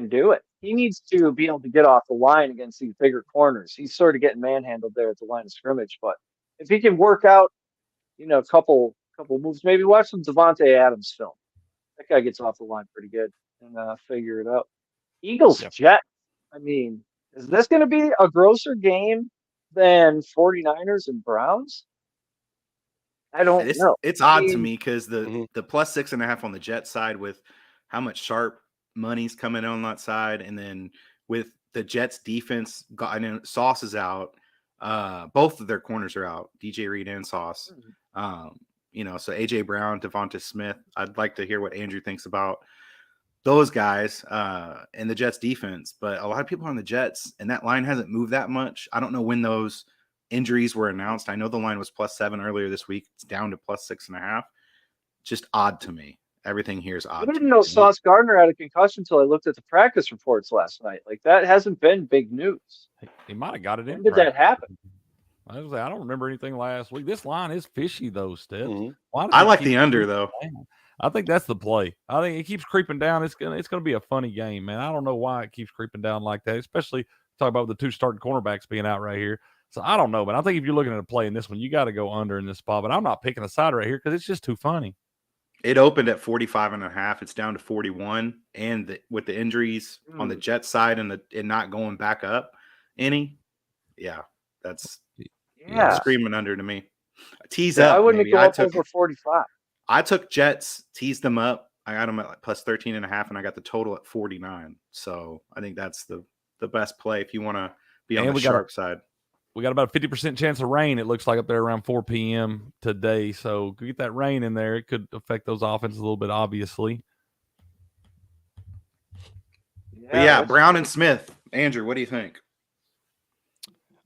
[SPEAKER 3] do it. He needs to be able to get off the line against these bigger corners. He's sort of getting manhandled there at the line of scrimmage. But if he can work out, a couple moves, maybe watch some Devontae Adams film. That guy gets off the line pretty good and figure it out. Eagles Jets. I mean, is this going to be a grosser game than 49ers and Browns? I don't know.
[SPEAKER 5] It's odd to me because the plus 6.5 on the Jet side with how much sharp money's coming on that side, and then with the Jets defense, Sauce is out. Both of their corners are out, DJ Reed and Sauce. So AJ Brown, Devonta Smith. I'd like to hear what Andrew thinks about those guys and the Jets defense, but a lot of people on the Jets, and that line hasn't moved that much. I don't know when those injuries were announced. I know the line was +7 earlier this week. It's down to +6.5. Just odd to me. Everything here is odd.
[SPEAKER 3] I didn't know Sauce Gardner had a concussion until I looked at the practice reports last night. Like, that hasn't been big news.
[SPEAKER 4] He might have got it in.
[SPEAKER 3] When did that happen?
[SPEAKER 4] I don't remember anything last week. This line is fishy, though, Steph.
[SPEAKER 5] I like the under, though.
[SPEAKER 4] I think that's the play. I think it keeps creeping down. It's gonna be a funny game, man. I don't know why it keeps creeping down like that, especially talk about the 2 starting cornerbacks being out right here. So I don't know, but I think if you're looking at a play in this one, you got to go under in this spot. But I'm not picking a side right here because it's just too funny.
[SPEAKER 5] It opened at 45.5. It's down to 41. And with the injuries on the Jets side and not going back up any, that's screaming under to me. Tease up.
[SPEAKER 3] I wouldn't
[SPEAKER 5] maybe.
[SPEAKER 3] go up over 45.
[SPEAKER 5] I took Jets, teased them up. I got them at like plus 13.5, and I got the total at 49. So I think that's the best play if you want to be on the sharp side.
[SPEAKER 4] We got about a 50% chance of rain, it looks like, up there around 4 p.m. today. So get that rain in there. It could affect those offenses a little bit, obviously.
[SPEAKER 5] Yeah, Brown and Smith. Andrew, what do you think?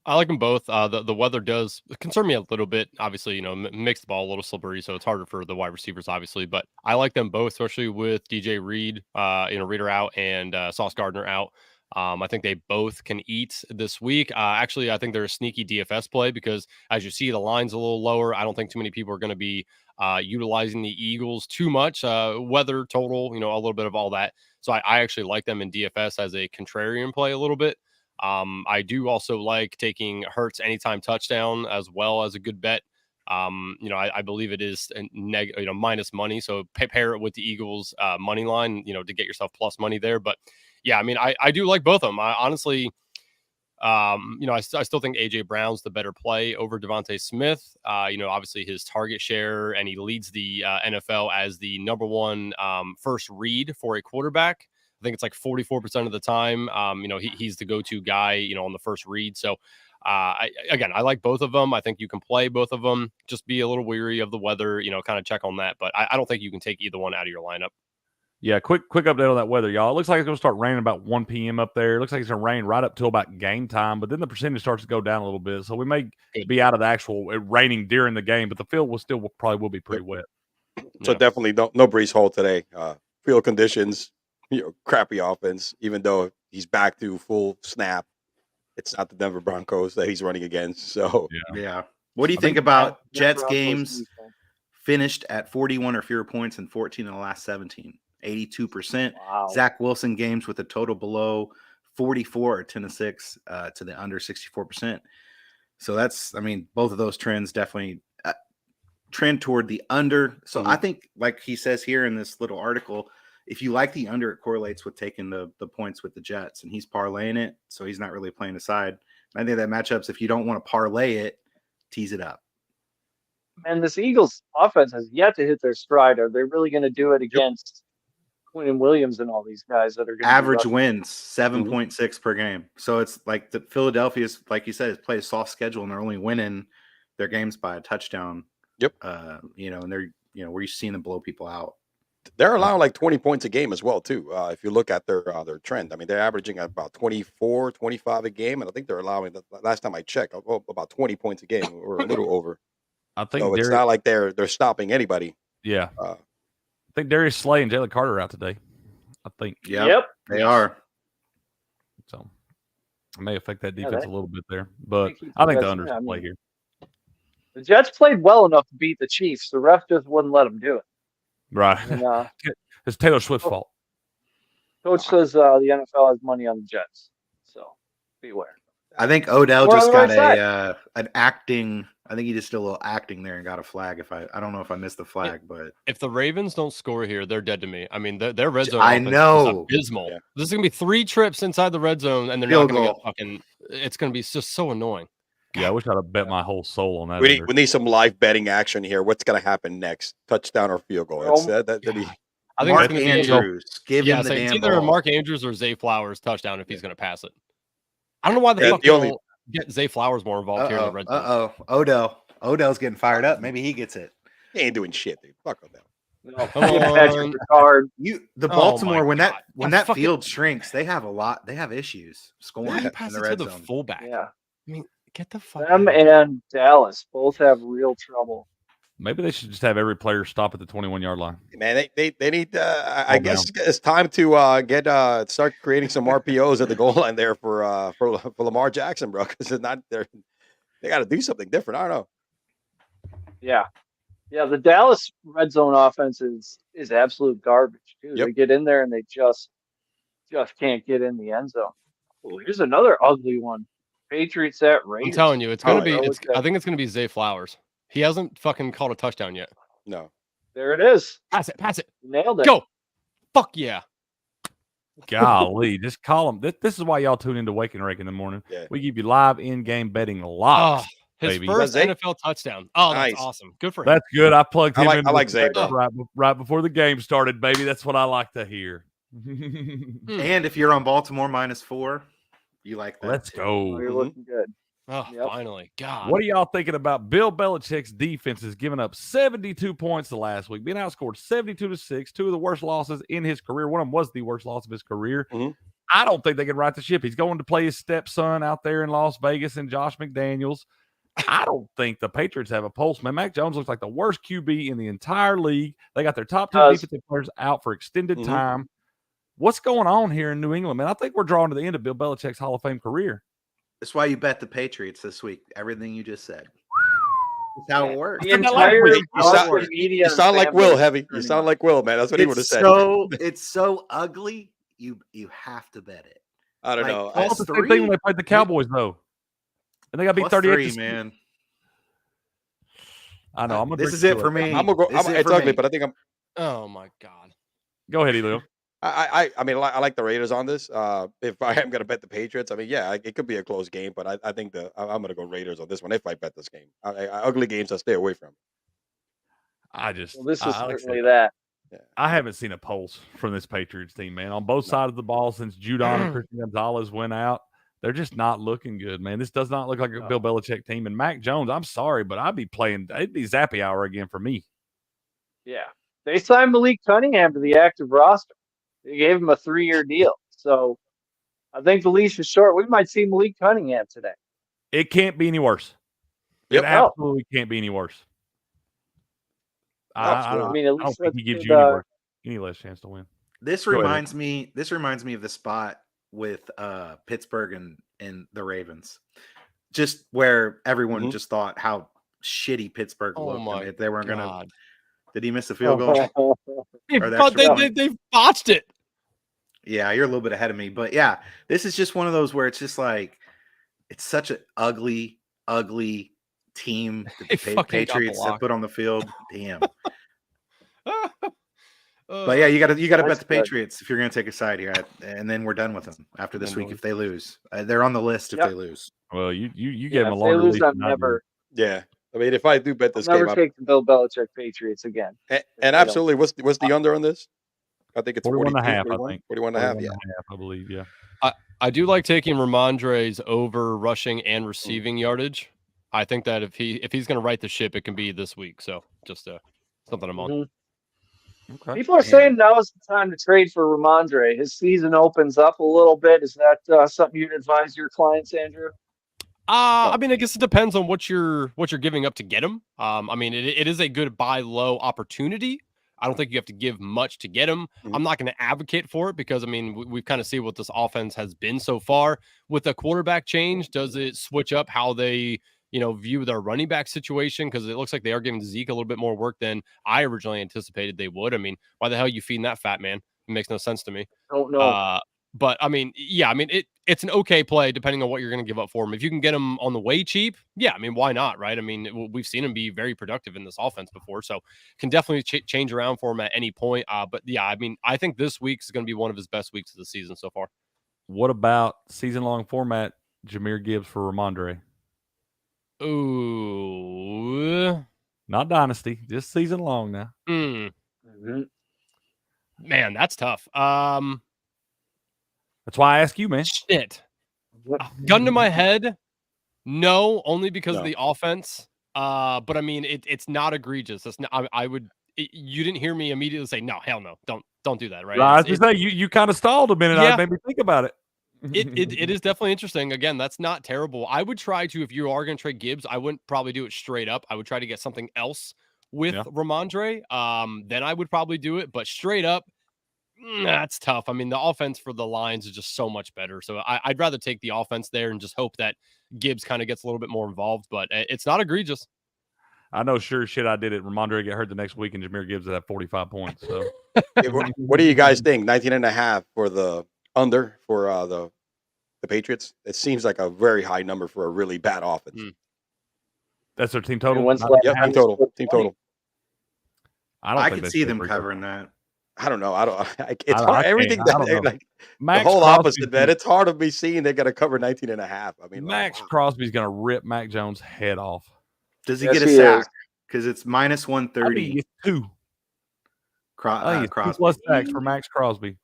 [SPEAKER 7] I like them both. The weather does concern me a little bit. Obviously, makes the ball a little slippery, so it's harder for the wide receivers, obviously. But I like them both, especially with DJ Reed, Reader out and Sauce Gardner out. I think they both can eat this week. Actually, I think they're a sneaky DFS play because, as you see, the line's a little lower. I don't think too many people are going to be utilizing the Eagles too much. Weather, total, a little bit of all that. So I actually like them in DFS as a contrarian play a little bit. I do also like taking Hurts anytime touchdown as well as a good bet. I believe it is minus money. So pair it with the Eagles money line, to get yourself plus money there. But yeah, I mean, I do like both of them. I honestly, I still think AJ Brown's the better play over Devontae Smith. Obviously his target share, and he leads the NFL as the number one first read for a quarterback. I think it's like 44% of the time. He's the go-to guy, on the first read. So I like both of them. I think you can play both of them. Just be a little weary of the weather, kind of check on that. But I don't think you can take either one out of your lineup.
[SPEAKER 4] Yeah, quick update on that weather, y'all. It looks like it's going to start raining about 1 p.m. up there. It looks like it's going to rain right up till about game time, but then the percentage starts to go down a little bit. So we may be out of the actual raining during the game, but the field probably will be pretty wet.
[SPEAKER 6] So definitely no Breece Hall today. Field conditions, crappy offense. Even though he's back to full snap, it's not the Denver Broncos that he's running against. So
[SPEAKER 5] yeah. What do you think about Jets games finished at 41 or fewer points and 14 in the last 17? 82%.
[SPEAKER 3] Wow.
[SPEAKER 5] Zach Wilson games with a total below 44 or 10-6 to the under 64%. So that's, both of those trends definitely trend toward the under. So I think, like he says here in this little article, if you like the under, it correlates with taking the points with the Jets, and he's parlaying it. So he's not really playing a side. I think that matchups, if you don't want to parlay it, tease it up.
[SPEAKER 3] And this Eagles offense has yet to hit their stride. Are they really going to do it against Quinn Williams and all these guys that are going to
[SPEAKER 5] average wins 7.6 per game? So it's like the Philadelphia's, like you said, play a soft schedule and they're only winning their games by a touchdown.
[SPEAKER 6] Yep.
[SPEAKER 5] And they're where you're seeing them blow people out.
[SPEAKER 6] They're allowing like 20 points a game as well too. If you look at their trend, they're averaging about 24, 25 a game, and I think they're allowing, the last time I checked, about 20 points a game or a little over.
[SPEAKER 4] I think
[SPEAKER 6] so it's not like they're stopping anybody.
[SPEAKER 4] Yeah. I think Darius Slay and Jalen Carter are out today. I think.
[SPEAKER 5] Yep. They are.
[SPEAKER 4] So it may affect that defense a little bit there, but I think the under's play here.
[SPEAKER 3] The Jets played well enough to beat the Chiefs. The ref just wouldn't let them do it.
[SPEAKER 4] Right. And, it's Taylor Swift's fault.
[SPEAKER 3] Coach says the NFL has money on the Jets, so beware.
[SPEAKER 5] I think Odell just got an acting. I think he just did a little acting there and got a flag. I don't know if I missed the flag, but
[SPEAKER 7] if the Ravens don't score here, they're dead to me. I mean, their red zone.
[SPEAKER 5] I know,
[SPEAKER 7] is abysmal. Yeah. This is gonna be 3 trips inside the red zone, and they're not gonna get fucking. It's gonna be just so annoying.
[SPEAKER 4] Yeah, I wish I'd have bet my whole soul on that.
[SPEAKER 6] We need some live betting action here. What's gonna happen next? Touchdown or field goal?
[SPEAKER 7] I think
[SPEAKER 5] Mark Andrews. Give him the damn
[SPEAKER 7] it's either
[SPEAKER 5] ball.
[SPEAKER 7] Mark Andrews or Zay Flowers touchdown if he's gonna pass it. I don't know why the fuck they'll get Zay Flowers more involved here in the red zone.
[SPEAKER 5] Odell's getting fired up. Maybe he gets it.
[SPEAKER 6] He ain't doing shit, dude. Fuck Odell.
[SPEAKER 3] No, Patrick Ricard.
[SPEAKER 5] The Baltimore when that field shrinks, they have a lot. They have issues scoring in the red zone.
[SPEAKER 7] Fullback.
[SPEAKER 3] Yeah,
[SPEAKER 7] I mean, get the fuck.
[SPEAKER 3] Them and Dallas both have real trouble.
[SPEAKER 4] Maybe they should just have every player stop at the 21-yard line.
[SPEAKER 6] Man, they need. I guess it's time to start creating some RPOs at the goal line there for Lamar Jackson, bro. Because it's not there. They got to do something different. I don't know.
[SPEAKER 3] Yeah. The Dallas red zone offense is absolute garbage, dude. They get in there and they just can't get in the end zone. Oh, here's another ugly one. Patriots at Raiders.
[SPEAKER 7] I'm telling you, it's going to be.
[SPEAKER 3] I
[SPEAKER 7] think it's going to be Zay Flowers. He hasn't fucking called a touchdown yet.
[SPEAKER 6] No.
[SPEAKER 3] There it is.
[SPEAKER 7] Pass it.
[SPEAKER 3] Nailed it.
[SPEAKER 7] Go. Fuck yeah.
[SPEAKER 4] Golly, just call them. This is why y'all tune into Wake and Rake in the morning.
[SPEAKER 6] Yeah.
[SPEAKER 4] We give you live in-game betting locks.
[SPEAKER 7] His
[SPEAKER 4] baby.
[SPEAKER 7] first
[SPEAKER 6] Zay?
[SPEAKER 7] NFL touchdown. Oh, that's
[SPEAKER 6] Nice.
[SPEAKER 7] awesome. Good for him.
[SPEAKER 4] That's good. I plugged him in.
[SPEAKER 6] I like Zay, bro.
[SPEAKER 4] Right before the game started, baby. That's what I like to hear.
[SPEAKER 5] And if you're on Baltimore -4, you like that.
[SPEAKER 4] Let's
[SPEAKER 5] too.
[SPEAKER 4] go.
[SPEAKER 3] You're looking good.
[SPEAKER 7] Oh,
[SPEAKER 3] Yep.
[SPEAKER 7] finally. God.
[SPEAKER 4] What are y'all thinking about Bill Belichick's defense is giving up 72 points the last week, being outscored 72-6, two of the worst losses in his career. One of them was the worst loss of his career.
[SPEAKER 6] Mhm.
[SPEAKER 4] I don't think they can right the ship. He's going to play his stepson out there in Las Vegas and Josh McDaniels. I don't think the Patriots have a pulse, man. Mac Jones looks like the worst QB in the entire league. They got their top two defensive players out for extended time. What's going on here in New England, man? I think we're drawing to the end of Bill Belichick's Hall of Fame career.
[SPEAKER 5] That's why you bet the Patriots this week. Everything you just said. That's how it works.
[SPEAKER 3] The entire
[SPEAKER 6] You sound like Will, Heavy. You sound like Will, man. That's what he would have said.
[SPEAKER 5] It's so ugly. You have to bet it.
[SPEAKER 6] I don't
[SPEAKER 5] like,
[SPEAKER 6] know.
[SPEAKER 4] It's the same thing when they played the Cowboys, though. And they got beat 38.
[SPEAKER 5] Man.
[SPEAKER 4] I know. I'm gonna
[SPEAKER 5] this is it for me.
[SPEAKER 6] I'm gonna go. It's ugly, but I think I'm.
[SPEAKER 7] Oh, my God.
[SPEAKER 4] Go ahead, Elio.
[SPEAKER 6] I mean, I like the Raiders on this. If I am going to bet the Patriots, I mean, yeah, it could be a close game, but I think I'm going to go Raiders on this one if I bet this game. Ugly games I stay away from.
[SPEAKER 3] This is certainly that.
[SPEAKER 6] Yeah.
[SPEAKER 4] I haven't seen a pulse from this Patriots team, man. On both sides of the ball since Judon and Christian Gonzalez went out, they're just not looking good, man. This does not look like a Bill Belichick team. And Mac Jones, I'm sorry, but it'd be Zappy hour again for me.
[SPEAKER 3] Yeah. They signed Malik Cunningham to the active roster. They gave him a 3-year deal. So I think the leash is short. We might see Malik Cunningham today.
[SPEAKER 4] It can't be any worse. It absolutely can't be any worse. I don't think he gives you any less chance to win.
[SPEAKER 5] This reminds me of the spot with Pittsburgh and the Ravens. Just where everyone just thought how shitty Pittsburgh looked. And they weren't gonna. Did he miss a field goal?
[SPEAKER 7] They botched it.
[SPEAKER 5] Yeah, you're a little bit ahead of me, but yeah, this is just one of those where it's just like it's such an ugly team that the Patriots have put on the field. Damn. But yeah, you got to bet the Patriots if you're going to take a side here, and then we're done with them after this week if they lose. They're on the list if they lose.
[SPEAKER 4] Well, you gave them a longer leash.
[SPEAKER 6] Yeah, I mean, if I do bet this
[SPEAKER 3] game,
[SPEAKER 6] never
[SPEAKER 3] take the Bill Belichick Patriots again.
[SPEAKER 6] And absolutely, what's the under on this? I think it's
[SPEAKER 4] 41.5. I think
[SPEAKER 6] 41.5. Yeah,
[SPEAKER 4] I believe. Yeah.
[SPEAKER 7] I do like taking Ramondre's over rushing and receiving yardage. I think that if he's going to right the ship, it can be this week. So just something I'm on.
[SPEAKER 3] Okay. People are saying now is the time to trade for Ramondre. His season opens up a little bit. Is that something you'd advise your clients, Andrew?
[SPEAKER 7] I mean, I guess it depends on what you're giving up to get him. I mean, it is a good buy low opportunity. I don't think you have to give much to get him. I'm not going to advocate for it because, I mean, we've kind of seen what this offense has been so far. With a quarterback change, does it switch up how they, view their running back situation? Because it looks like they are giving Zeke a little bit more work than I originally anticipated they would. I mean, why the hell are you feeding that fat man? It makes no sense to me.
[SPEAKER 3] Don't know.
[SPEAKER 7] But I mean, yeah, I mean, it's an okay play depending on what you're going to give up for him. If you can get him on the way cheap, yeah, I mean, why not, right? I mean, we've seen him be very productive in this offense before, so can definitely change around for him at any point. But yeah, I mean, I think this week is going to be one of his best weeks of the season so far.
[SPEAKER 4] What about season-long format, Jahmyr Gibbs for Ramondre?
[SPEAKER 7] Ooh.
[SPEAKER 4] Not dynasty, just season-long now.
[SPEAKER 7] Man, that's tough.
[SPEAKER 4] That's why I ask you, man.
[SPEAKER 7] Shit. Gun to my head, no, only because of the offense. But I mean, it's not egregious. It's not. You didn't hear me immediately say, "No, hell no, don't do that." Right?
[SPEAKER 4] I was just saying, you kind of stalled a minute.
[SPEAKER 7] Yeah.
[SPEAKER 4] I made me think about it.
[SPEAKER 7] It is definitely interesting. Again, that's not terrible. I would try to, if you are going to trade Gibbs, I wouldn't probably do it straight up. I would try to get something else with Ramondre. Then I would probably do it. But straight up, that's tough. I mean, the offense for the Lions is just so much better. So I'd rather take the offense there and just hope that Gibbs kind of gets a little bit more involved. But it's not egregious.
[SPEAKER 4] I know sure shit I did it. Ramondre get hurt the next week and Jahmyr Gibbs would have 45 points. So
[SPEAKER 6] what do you guys think? 19.5 for the under for the Patriots. It seems like a very high number for a really bad offense.
[SPEAKER 4] That's their team total.
[SPEAKER 3] when's
[SPEAKER 4] Not-
[SPEAKER 3] the last
[SPEAKER 6] Yep,
[SPEAKER 3] time
[SPEAKER 6] team
[SPEAKER 3] they
[SPEAKER 6] total.
[SPEAKER 3] scored
[SPEAKER 6] Team
[SPEAKER 3] 20?
[SPEAKER 6] total.
[SPEAKER 4] I don't
[SPEAKER 5] I
[SPEAKER 4] think
[SPEAKER 5] could
[SPEAKER 4] they
[SPEAKER 5] see
[SPEAKER 4] scored
[SPEAKER 5] them
[SPEAKER 4] very good.
[SPEAKER 5] covering that.
[SPEAKER 6] I don't know. It's
[SPEAKER 4] I
[SPEAKER 6] hard.
[SPEAKER 4] can't.
[SPEAKER 6] Everything
[SPEAKER 4] I
[SPEAKER 6] that
[SPEAKER 4] don't know.
[SPEAKER 6] like
[SPEAKER 4] Max
[SPEAKER 6] the whole
[SPEAKER 4] Crosby's
[SPEAKER 6] opposite, man.
[SPEAKER 4] gonna-
[SPEAKER 6] It's hard to be seeing they're gonna cover 19.5. I mean,
[SPEAKER 4] Max
[SPEAKER 6] like, wow.
[SPEAKER 4] Crosby's going to rip Mac Jones' head off.
[SPEAKER 5] Does he
[SPEAKER 3] Yes,
[SPEAKER 5] get a
[SPEAKER 3] he
[SPEAKER 5] sack?
[SPEAKER 3] is.
[SPEAKER 5] Because it's minus
[SPEAKER 4] I think
[SPEAKER 5] 130.
[SPEAKER 4] he gets 2. I think it's 2
[SPEAKER 5] Crosby.
[SPEAKER 4] plus sacks for Max Crosby.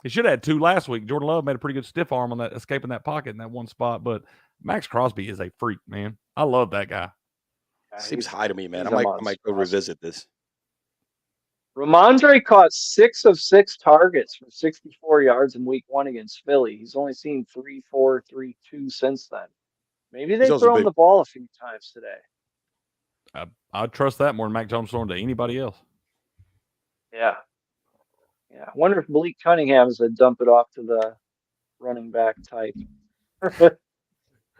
[SPEAKER 4] He should have had 2 last week. Jordan Love made a pretty good stiff arm on that, escaping that pocket in that one spot. But Max Crosby is a freak, man. I love that guy.
[SPEAKER 6] Seems high to me, man.
[SPEAKER 3] he's
[SPEAKER 6] I
[SPEAKER 3] a
[SPEAKER 6] might go
[SPEAKER 3] monster.
[SPEAKER 6] revisit this.
[SPEAKER 3] Ramondre caught 6 of 6 targets for 64 yards in week 1 against Philly. He's only seen 3, 4, 3, 2 since then. Maybe they
[SPEAKER 6] also
[SPEAKER 3] throw him
[SPEAKER 6] big.
[SPEAKER 3] the ball a few times today.
[SPEAKER 4] I'd trust that more than Mac Jones throwing to anybody else.
[SPEAKER 3] Yeah. Yeah. I wonder if Malik Cunningham is to dump it off to the running back type.
[SPEAKER 4] I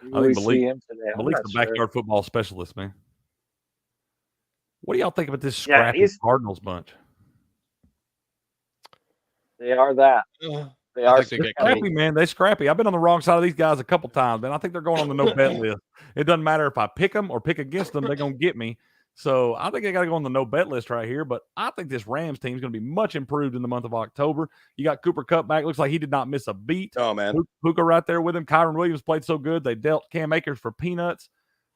[SPEAKER 3] Maybe we
[SPEAKER 4] think
[SPEAKER 3] see him today. I'm
[SPEAKER 4] Malik's
[SPEAKER 3] not
[SPEAKER 4] the
[SPEAKER 3] sure.
[SPEAKER 4] backyard football specialist, man. What do y'all think about this
[SPEAKER 3] Yeah,
[SPEAKER 4] scrappy
[SPEAKER 3] he's-
[SPEAKER 4] Cardinals bunch?
[SPEAKER 3] They are that. They
[SPEAKER 7] I
[SPEAKER 3] are
[SPEAKER 7] think they get
[SPEAKER 3] scrappy.
[SPEAKER 4] Scrappy, man. They scrappy. I've been on the wrong side of these guys a couple times, man. I think they're going on the no bet list. It doesn't matter if I pick them or pick against them; they're going to get me. So I think they got to go on the no bet list right here. But I think this Rams team is going to be much improved in the month of October. You got Cooper Kupp back. Looks like he did not miss a beat.
[SPEAKER 6] Oh man,
[SPEAKER 4] Puka right there with him. Kyron Williams played so good. They dealt Cam Akers for peanuts.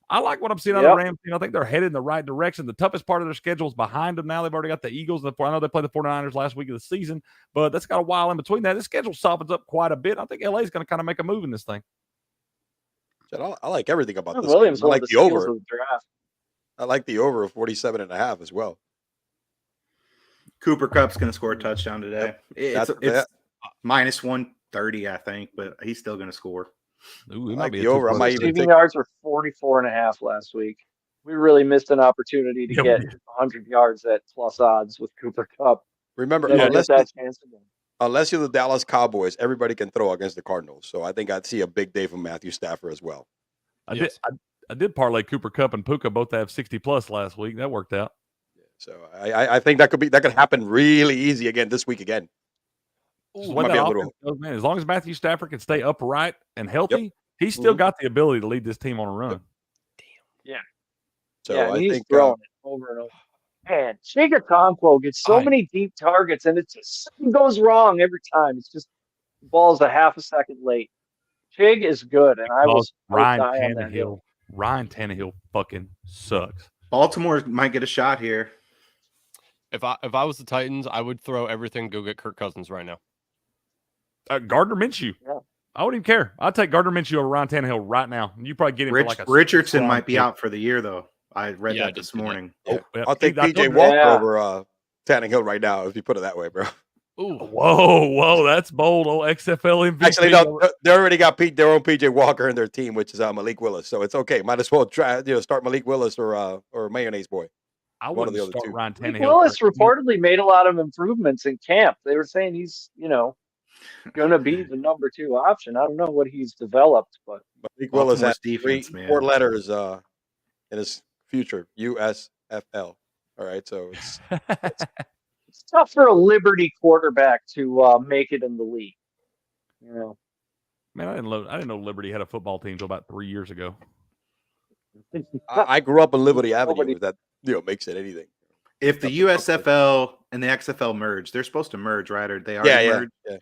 [SPEAKER 4] I like what I'm seeing out of
[SPEAKER 3] Yep.
[SPEAKER 4] the Rams team. I think they're headed in the right direction. The toughest part of their schedule is behind them now. They've already got the Eagles. I know they played the 49ers last week of the season, but that's got a while in between that. The schedule softens up quite a bit. I think LA is going to kind of make a move in this thing.
[SPEAKER 6] I like everything about this.
[SPEAKER 3] Williams
[SPEAKER 6] game. I
[SPEAKER 3] one
[SPEAKER 6] like
[SPEAKER 3] of
[SPEAKER 6] the
[SPEAKER 3] steals
[SPEAKER 6] over.
[SPEAKER 3] of the draft.
[SPEAKER 6] I like the over of 47.5 as well.
[SPEAKER 5] Cooper Kupp's going to score a touchdown today. It's minus 130, I think, but he's still going to score.
[SPEAKER 4] Ooh, he
[SPEAKER 6] I
[SPEAKER 4] might
[SPEAKER 6] like
[SPEAKER 4] be
[SPEAKER 6] the
[SPEAKER 4] a
[SPEAKER 6] over. I
[SPEAKER 4] two-plus.
[SPEAKER 6] might even
[SPEAKER 3] Receiving
[SPEAKER 6] take.
[SPEAKER 3] yards were 44.5 last week. We really missed an opportunity to
[SPEAKER 4] Yeah, we
[SPEAKER 3] get
[SPEAKER 4] did.
[SPEAKER 3] 100 yards at plus odds with Cooper Kupp.
[SPEAKER 6] Remember,
[SPEAKER 3] Never
[SPEAKER 6] unless
[SPEAKER 3] get that chance again.
[SPEAKER 6] unless you're the Dallas Cowboys, everybody can throw against the Cardinals. So I think I'd see a big day from Matthew Stafford as well.
[SPEAKER 7] Yes.
[SPEAKER 4] I did parlay Cooper Kupp and Puka both to have 60 plus last week. That worked out.
[SPEAKER 6] So I think that could happen really easy again this week again.
[SPEAKER 4] Just
[SPEAKER 6] Ooh,
[SPEAKER 4] the way
[SPEAKER 6] might
[SPEAKER 4] that
[SPEAKER 6] be a
[SPEAKER 4] offense
[SPEAKER 6] little.
[SPEAKER 4] goes, man, as long as Matthew Stafford can stay upright and healthy, he's still got the ability to lead this team on a run.
[SPEAKER 6] So
[SPEAKER 3] Yeah, and
[SPEAKER 6] I
[SPEAKER 3] he's
[SPEAKER 6] think
[SPEAKER 3] throwing it over and over. Man, Chigakonkwo gets so
[SPEAKER 4] I-
[SPEAKER 3] many deep targets, and it just something goes wrong every time. It's just the ball's a half a second late. Chig is good, and I
[SPEAKER 4] Because
[SPEAKER 3] will die on that hill.
[SPEAKER 4] Ryan Tannehill fucking sucks.
[SPEAKER 5] Baltimore might get a shot here.
[SPEAKER 7] If I was the Titans, I would throw everything to go get Kirk Cousins right now.
[SPEAKER 4] Gardner Minshew.
[SPEAKER 3] Yeah.
[SPEAKER 4] I wouldn't even care. I'd take Gardner Minshew over Ryan Tannehill right now. You probably get him for like a
[SPEAKER 5] Richardson might be
[SPEAKER 4] pick.
[SPEAKER 5] out for the year, though. I read
[SPEAKER 7] Yeah, I
[SPEAKER 5] that
[SPEAKER 7] did
[SPEAKER 5] this
[SPEAKER 7] see that.
[SPEAKER 5] morning.
[SPEAKER 6] Yeah.
[SPEAKER 4] yeah.
[SPEAKER 6] I'll take
[SPEAKER 4] I told
[SPEAKER 6] PJ
[SPEAKER 4] you-
[SPEAKER 6] Walker
[SPEAKER 3] Yeah.
[SPEAKER 6] over Tannehill right now if you put it that way, bro.
[SPEAKER 7] Ooh,
[SPEAKER 4] Whoa, that's bold. Oh, XFL MVP.
[SPEAKER 6] Actually, no, they already got their own PJ Walker in their team, which is Malik Willis. So it's okay. Might as well try start Malik Willis or Mayonnaise Boy.
[SPEAKER 4] I
[SPEAKER 6] one of
[SPEAKER 4] wouldn't
[SPEAKER 6] the other
[SPEAKER 4] start
[SPEAKER 6] two.
[SPEAKER 4] Ryan
[SPEAKER 3] Malik
[SPEAKER 4] Tannehill.
[SPEAKER 3] Willis reportedly made a lot of improvements in camp. They were saying he's, going to be the number 2 option. I don't know what he's developed, but
[SPEAKER 6] Malik Willis has
[SPEAKER 5] Baltimore's defense, man.
[SPEAKER 6] 4 letters in his future, USFL. All right, so it's
[SPEAKER 3] it's tough for a Liberty quarterback to make it in the league.
[SPEAKER 4] Man, I didn't know Liberty had a football team until about 3 years ago.
[SPEAKER 6] I grew up on Liberty Avenue.
[SPEAKER 3] Nobody-
[SPEAKER 6] If that makes it anything.
[SPEAKER 5] If the USFL and the XFL merge, they're supposed to merge, right? Or they already merged?
[SPEAKER 6] Yeah.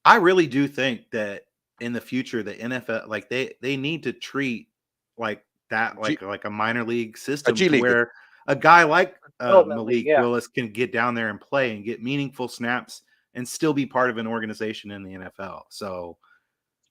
[SPEAKER 5] I really do think that in the future, the NFL, like they need to treat like that, like a minor league system,
[SPEAKER 6] G League.
[SPEAKER 5] where a guy like
[SPEAKER 3] Development
[SPEAKER 5] Malik
[SPEAKER 3] league, yeah.
[SPEAKER 5] Willis can get down there and play and get meaningful snaps and still be part of an organization in the NFL. So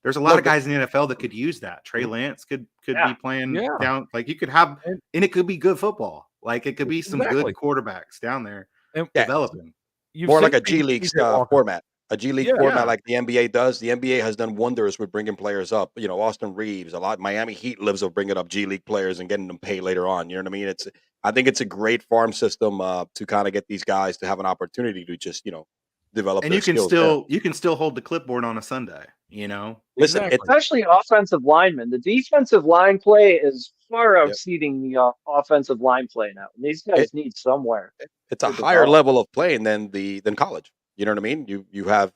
[SPEAKER 5] there's a lot of guys in the NFL that could use that. Trey Lance could
[SPEAKER 3] Yeah.
[SPEAKER 5] be playing
[SPEAKER 4] Yeah.
[SPEAKER 5] down. Like you could have, and it could be good football. Like it could be some
[SPEAKER 4] Exactly.
[SPEAKER 5] good quarterbacks down there
[SPEAKER 4] And
[SPEAKER 5] developing.
[SPEAKER 4] you've
[SPEAKER 6] More
[SPEAKER 4] seen
[SPEAKER 6] like a
[SPEAKER 4] PJ
[SPEAKER 6] G League
[SPEAKER 4] Walker.
[SPEAKER 6] format. A G League
[SPEAKER 4] Yeah.
[SPEAKER 6] format
[SPEAKER 5] Yeah.
[SPEAKER 6] like the NBA does. The NBA has done wonders with bringing players up. Austin Reeves, a lot. Miami Heat lives of bringing up G League players and getting them paid later on. You know what I mean? I think it's a great farm system to kind of get these guys to have an opportunity to just develop.
[SPEAKER 5] And
[SPEAKER 6] their
[SPEAKER 5] you can
[SPEAKER 6] skills there.
[SPEAKER 5] still hold the clipboard on a Sunday.
[SPEAKER 6] Listen.
[SPEAKER 4] Exactly.
[SPEAKER 3] especially offensive linemen. The defensive line play is far exceeding the offensive line play now. And these guys need somewhere.
[SPEAKER 6] It's a
[SPEAKER 3] to
[SPEAKER 6] higher
[SPEAKER 3] develop.
[SPEAKER 6] level of playing than college. You know what I mean? You have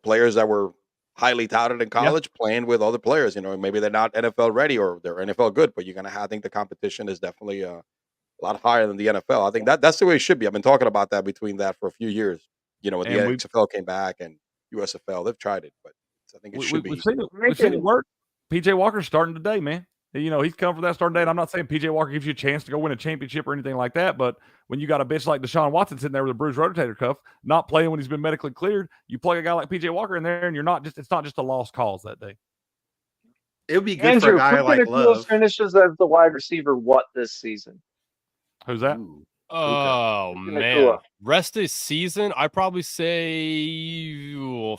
[SPEAKER 6] players that were highly touted in college, playing with other players. You know, maybe they're not NFL ready or they're NFL good, but you're gonna have, I think the competition is definitely a lot higher than the NFL. I think that's the way it should be. I've been talking about that between that for a few years. You know, when the
[SPEAKER 4] And
[SPEAKER 6] XFL came back and USFL, they've tried it, but I think it should
[SPEAKER 4] we've
[SPEAKER 6] be.
[SPEAKER 4] seen it. We've seen it work. PJ Walker's starting today, man. You know, he's come for that starting date. I'm not saying PJ Walker gives you a chance to go win a championship or anything like that, but when you got a bitch like Deshaun Watson sitting there with a bruised rotator cuff, not playing when he's been medically cleared, you plug a guy like PJ Walker in there, and it's not just a lost cause that day.
[SPEAKER 5] It would be good
[SPEAKER 3] Andrew,
[SPEAKER 5] for a guy like Love.
[SPEAKER 3] Finishes as the wide receiver what this season?
[SPEAKER 4] Who's that?
[SPEAKER 5] Ooh,
[SPEAKER 7] Oh man, rest of season, I probably say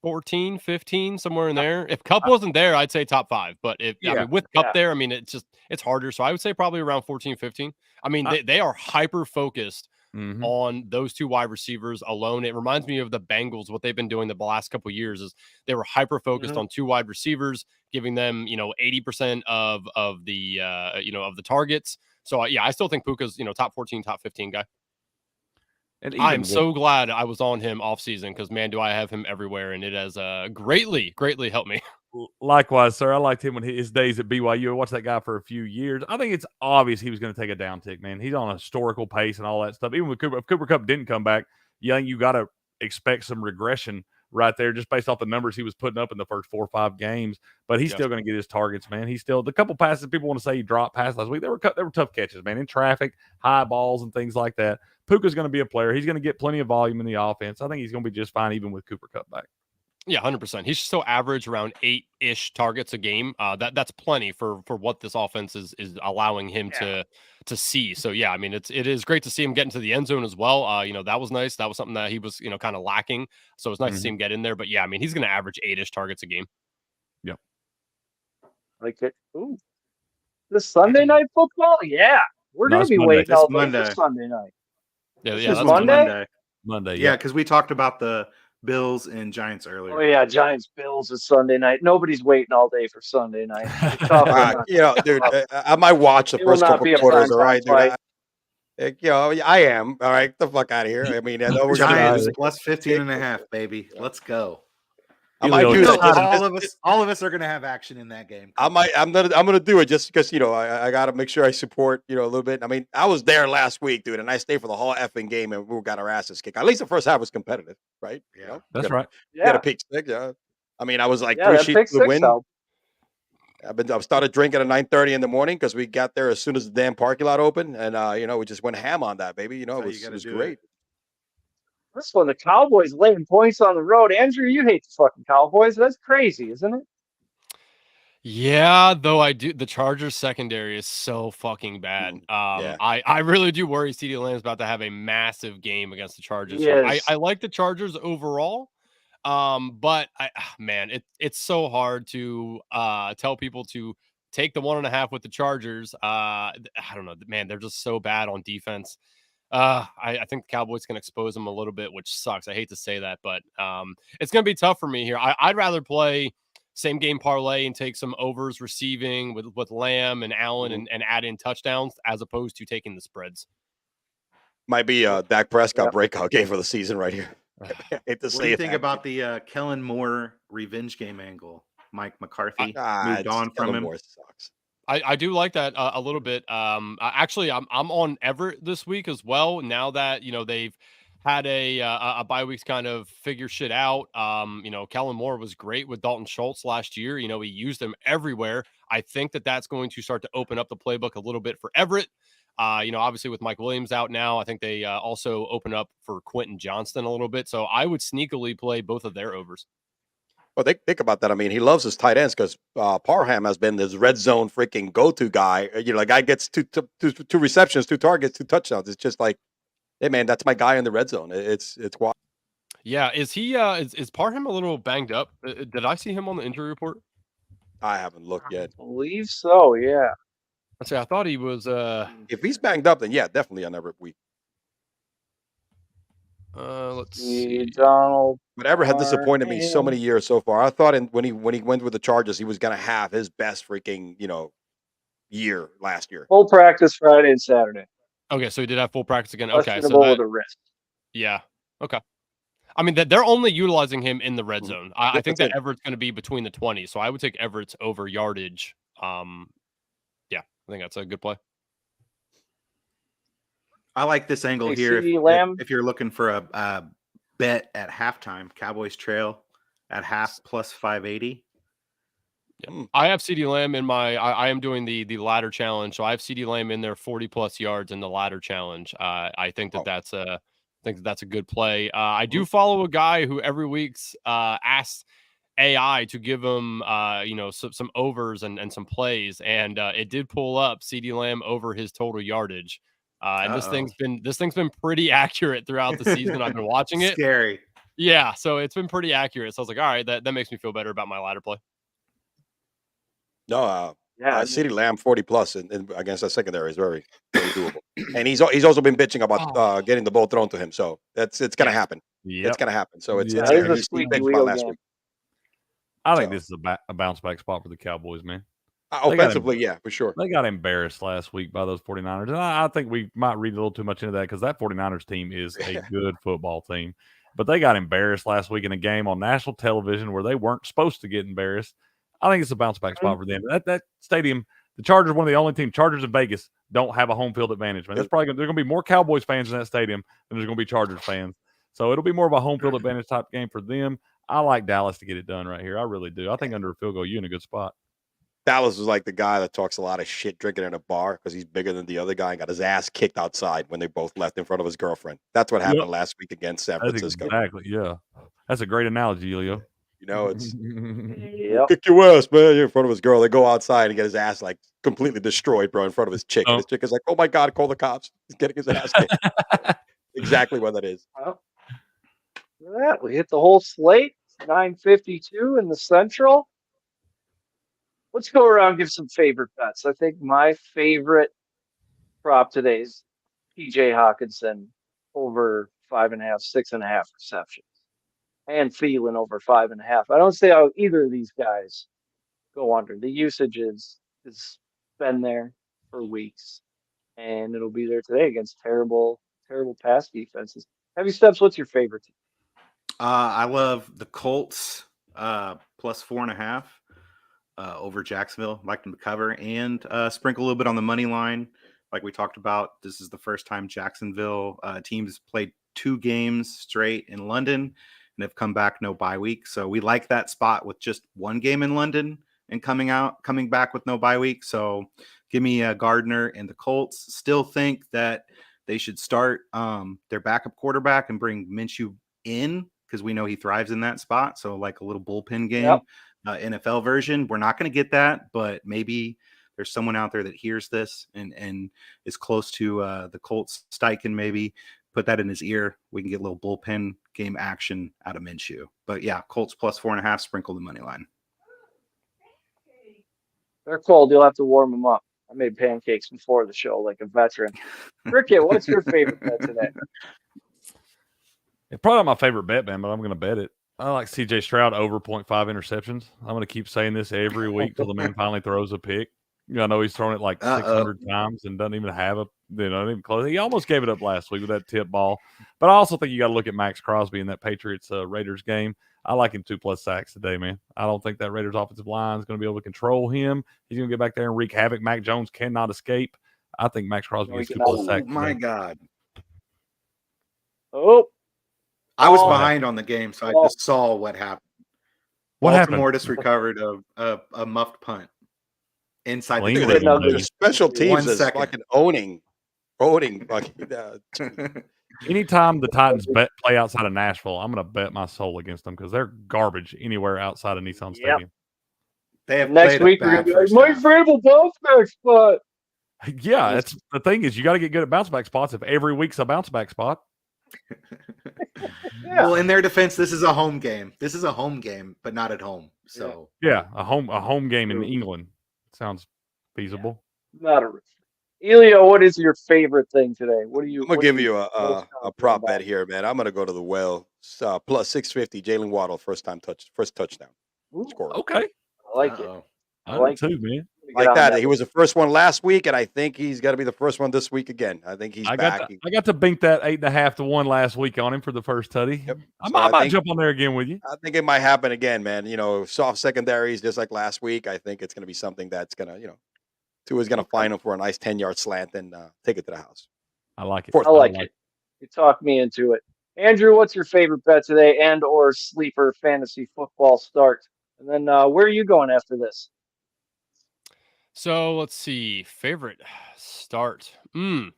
[SPEAKER 7] 14, 15, somewhere in there. If Cup wasn't there, I'd say top 5. But I mean, with Cup there, I mean, it's harder. So I would say probably around 14, 15. I mean, they are hyper focused on those two wide receivers alone. It reminds me of the Bengals. What they've been doing the last couple of years is they were hyper focused on two wide receivers, giving them 80% of the of the targets. So yeah, I still think Puka's top 14, top 15 guy. And I'm so glad I was on him off season because man, do I have him everywhere, and it has greatly helped me.
[SPEAKER 4] Likewise, sir. I liked him when his days at BYU. I watched that guy for a few years. I think it's obvious he was going to take a downtick, man. He's on a historical pace and all that stuff. Even with Cooper, if Cooper Kupp didn't come back, you got to expect some regression right there just based off the numbers he was putting up in the first 4 or 5 games. But he's still going to get his targets, man. He's still the couple passes people want to say he dropped past last week. They were tough catches, man, in traffic, high balls and things like that. Puka's going to be a player. He's going to get plenty of volume in the offense. I think he's going to be just fine even with Cooper Kupp back.
[SPEAKER 7] Yeah, 100%. He's still average around 8-ish targets a game. That's plenty for what this offense is allowing him to see. So yeah, I mean it is great to see him get into the end zone as well. That was nice. That was something that he was kind of lacking. So it's nice to see him get in there. But yeah, I mean he's going to average 8-ish targets a game.
[SPEAKER 4] Yep.
[SPEAKER 3] Like it. Ooh, the Sunday night football. Yeah, we're going to be waiting all day for Sunday night.
[SPEAKER 7] Yeah,
[SPEAKER 3] that's Monday.
[SPEAKER 4] Monday.
[SPEAKER 5] Yeah, because we talked about the Bills and Giants earlier.
[SPEAKER 3] Oh yeah, Giants Bills is Sunday night. Nobody's waiting all day for Sunday night.
[SPEAKER 6] Dude, I might watch the first couple quarters. All right, dude. I am. All right, get the fuck out of here. I mean, I know we're
[SPEAKER 5] Giants plus 15.5, baby. Let's go.
[SPEAKER 6] I might do that.
[SPEAKER 5] All of us are going to have action in that game.
[SPEAKER 6] I'm gonna do it just because I got to make sure I support a little bit. I mean, I was there last week, dude, and I stayed for the whole effing game, and we got our asses kicked. At least the first half was competitive, right?
[SPEAKER 4] Yeah, that's right.
[SPEAKER 6] Yeah, got a pick six. Yeah, I mean, I was like 3 sheets to the win. I've started drinking at 9:30 in the morning because we got there as soon as the damn parking lot opened, and we just went ham on that, baby. It was great.
[SPEAKER 3] This one, the Cowboys laying points on the road. Andrew, you hate the fucking Cowboys. That's crazy, isn't it?
[SPEAKER 7] Yeah, though I do. The Chargers secondary is so fucking bad. I really do worry CeeDee Lamb is about to have a massive game against the Chargers.
[SPEAKER 3] Yes.
[SPEAKER 7] I like the Chargers overall, but it's so hard to tell people to take the 1.5 with the Chargers. I don't know, man. They're just so bad on defense. I think the Cowboys can expose them a little bit, which sucks. I hate to say that, but it's going to be tough for me here. I'd rather play same game parlay and take some overs receiving with Lamb and Allen and add in touchdowns as opposed to taking the spreads.
[SPEAKER 6] Might be Dak Prescott breakout game for the season right here.
[SPEAKER 5] What do you think about the Kellen Moore revenge game angle? Mike McCarthy moved on from him.
[SPEAKER 6] Sucks.
[SPEAKER 7] I do like that a little bit. Actually, I'm on Everett this week as well. Now that they've had a bye weeks kind of figure shit out. Kellen Moore was great with Dalton Schultz last year. He used him everywhere. I think that's going to start to open up the playbook a little bit for Everett. Obviously with Mike Williams out now, I think they also open up for Quentin Johnston a little bit. So I would sneakily play both of their overs.
[SPEAKER 6] Well, think about that. I mean, he loves his tight ends because Parham has been this red zone freaking go-to guy. The guy gets two receptions, 2 targets, 2 touchdowns. It's just like, hey, man, that's my guy in the red zone. It's wild.
[SPEAKER 7] Yeah, is he? Is Parham a little banged up? Did I see him on the injury report?
[SPEAKER 6] I haven't looked yet.
[SPEAKER 3] I believe so. Yeah.
[SPEAKER 7] I thought he was.
[SPEAKER 6] If he's banged up, then yeah, definitely on every week.
[SPEAKER 7] Let's see.
[SPEAKER 3] Donald.
[SPEAKER 6] But Everett had disappointed me so many years so far. I thought when he went with the Chargers, he was going to have his best freaking year last year.
[SPEAKER 3] Full practice Friday and Saturday.
[SPEAKER 7] Okay, so he did have full practice again. Okay,
[SPEAKER 3] so with a wrist.
[SPEAKER 7] Yeah. Okay. I mean, they're only utilizing him in the red
[SPEAKER 6] Mhm.
[SPEAKER 7] zone. I think
[SPEAKER 6] That's
[SPEAKER 7] that
[SPEAKER 6] it.
[SPEAKER 7] Everett's going to be between the 20, so I would take Everett's over yardage. Yeah, I think that's a good play.
[SPEAKER 5] I like this angle
[SPEAKER 3] Hey,
[SPEAKER 5] here.
[SPEAKER 3] CeeDee Lamb.
[SPEAKER 5] If you're looking for a bet at halftime, Cowboys trail at half plus 580.
[SPEAKER 7] Yeah. I have CeeDee Lamb in my. I am doing the ladder challenge, so I have CeeDee Lamb in there 40+ yards in the ladder challenge. I think that that's a. I think that's a good play. I do follow a guy who every week's asks AI to give him some overs and some plays, and it did pull up CeeDee Lamb over his total yardage. And this thing's been pretty accurate throughout the season. I've been watching it.
[SPEAKER 5] Scary.
[SPEAKER 7] Yeah, so it's been pretty accurate. So I was like, all right, that makes me feel better about my ladder play.
[SPEAKER 6] No,
[SPEAKER 3] Yeah,
[SPEAKER 6] CeeDee Lamb 40+ and against that secondary is very, very doable. And he's also been bitching about getting the ball thrown to him. So it's going to happen.
[SPEAKER 4] Yep.
[SPEAKER 6] It's going to happen. So it's
[SPEAKER 4] Yeah.
[SPEAKER 3] That is a
[SPEAKER 6] he
[SPEAKER 3] squeaky
[SPEAKER 6] bitched
[SPEAKER 3] wheel
[SPEAKER 6] about last
[SPEAKER 3] game.
[SPEAKER 6] week.
[SPEAKER 4] I think this is a bounce back spot for the Cowboys, man.
[SPEAKER 6] Offensively, yeah, for sure.
[SPEAKER 4] They got embarrassed last week by those 49ers. And I think we might read a little too much into that because that 49ers team is a good football team. But they got embarrassed last week in a game on national television where they weren't supposed to get embarrassed. I think it's a bounce back spot for them. That stadium, the Chargers, one of the only teams, Chargers in Vegas, don't have a home field advantage, man. There's going to be more Cowboys fans in that stadium than there's going to be Chargers fans. So it'll be more of a home field advantage type game for them. I like Dallas to get it done right here. I really do. I think under a field goal, you're in a good spot.
[SPEAKER 6] Dallas was like the guy that talks a lot of shit drinking in a bar because he's bigger than the other guy and got his ass kicked outside when they both left in front of his girlfriend. That's what happened last week against San Francisco.
[SPEAKER 4] Exactly, yeah. That's a great analogy, Julio.
[SPEAKER 6] You know, it's
[SPEAKER 3] Yep.
[SPEAKER 6] kick your ass, man. You're in front of his girl. They go outside and get his ass like completely destroyed, bro, in front of his chick. And his chick is like, oh my God, call the cops. He's getting his ass kicked. Exactly what that is.
[SPEAKER 3] Well, look at that. We hit the whole slate. 9:52 in the Central. Let's go around and give some favorite bets. I think my favorite prop today is PJ Hawkinson over 5.5, 6.5 receptions, and Thielen over 5.5. I don't see how either of these guys go under. The usage has been there for weeks, and it'll be there today against terrible pass defenses. Heavy Steps, what's your favorite team?
[SPEAKER 5] I love the Colts plus 4.5 over Jacksonville. Like them to cover and sprinkle a little bit on the money line. Like we talked about, this is the first time Jacksonville teams played 2 games straight in London and have come back no bye week. So we like that spot with just 1 game in London and coming back with no bye week. So give me Gardner and the Colts. Still think that they should start their backup quarterback and bring Minshew in because we know he thrives in that spot. So like a little bullpen game, NFL version. We're not going to get that, but maybe there's someone out there that hears this and is close to the Colts. Steichen maybe put that in his ear. We can get a little bullpen game action out of Minshew. But yeah, Colts plus 4.5, sprinkle the money line.
[SPEAKER 3] They're cold. You'll have to warm them up. I made pancakes before the show like a veteran. Cricket, what's your favorite bet today?
[SPEAKER 4] It's probably not my favorite bet, man, but I'm going to bet it. I like C.J. Stroud over 0.5 interceptions. I'm going to keep saying this every week till the man finally throws a pick. I know he's thrown it like 600 times and doesn't even have not even close. He almost gave it up last week with that tip ball. But I also think you got to look at Max Crosby in that Patriots Raiders game. I like him 2+ sacks today, man. I don't think that Raiders offensive line is going to be able to control him. He's going to get back there and wreak havoc. Mac Jones cannot escape. I think Max Crosby gets 2+ sacks.
[SPEAKER 5] Oh my God.
[SPEAKER 3] Oh.
[SPEAKER 5] I was behind on the game, so I just saw what happened.
[SPEAKER 4] What
[SPEAKER 5] Baltimore
[SPEAKER 4] happened?
[SPEAKER 5] just recovered a muffed punt inside
[SPEAKER 4] Clean
[SPEAKER 5] the
[SPEAKER 4] with
[SPEAKER 5] 20.
[SPEAKER 6] The special teams
[SPEAKER 5] 1
[SPEAKER 6] is
[SPEAKER 5] second.
[SPEAKER 6] fucking owning fucking.
[SPEAKER 4] Anytime the Titans play outside of Nashville, I'm going to bet my soul against them because they're garbage anywhere outside of Nissan Stadium.
[SPEAKER 5] They have
[SPEAKER 3] Next
[SPEAKER 5] played
[SPEAKER 3] week
[SPEAKER 5] a
[SPEAKER 3] we're gonna
[SPEAKER 5] bad
[SPEAKER 3] be like,
[SPEAKER 5] first
[SPEAKER 3] my
[SPEAKER 5] half.
[SPEAKER 3] favorite bounce back spot.
[SPEAKER 4] Yeah, that's the thing is you got to get good at bounce back spots if every week's a bounce back spot.
[SPEAKER 3] Yeah.
[SPEAKER 5] Well, in their defense, this is a home game. This is a home game, but not at home. So
[SPEAKER 4] Yeah, a home game in England sounds feasible.
[SPEAKER 3] Not a risk. Elio, what is your favorite thing today? What do you?
[SPEAKER 6] I'm gonna
[SPEAKER 3] what
[SPEAKER 6] give
[SPEAKER 3] are
[SPEAKER 6] you
[SPEAKER 3] most
[SPEAKER 6] a
[SPEAKER 3] confident
[SPEAKER 6] prop
[SPEAKER 3] about?
[SPEAKER 6] bet here, man. I'm gonna go to the well plus 650. Jalen Waddle first touchdown
[SPEAKER 3] Ooh,
[SPEAKER 6] scorer.
[SPEAKER 4] Okay,
[SPEAKER 3] I like it.
[SPEAKER 5] Uh-oh.
[SPEAKER 4] I
[SPEAKER 3] like
[SPEAKER 4] do too, man.
[SPEAKER 6] like that. He was the first one last week, and I think he's got to be the first one this week again. I think he's back.
[SPEAKER 4] I got to bink that 8.5 to 1 last week on him for the first tutty.
[SPEAKER 6] Yep.
[SPEAKER 4] I might jump on there again with you.
[SPEAKER 6] I think it might happen again, man. You know, soft secondaries just like last week. I think it's going to be something that's going to, you know, Tua's going to find him for a nice 10-yard slant and take it to the house.
[SPEAKER 4] I like it.
[SPEAKER 3] I like it. You talked me into it. Andrew, what's your favorite bet today and or sleeper fantasy football start? And then where are you going after this?
[SPEAKER 7] So let's see. Favorite start. I mean,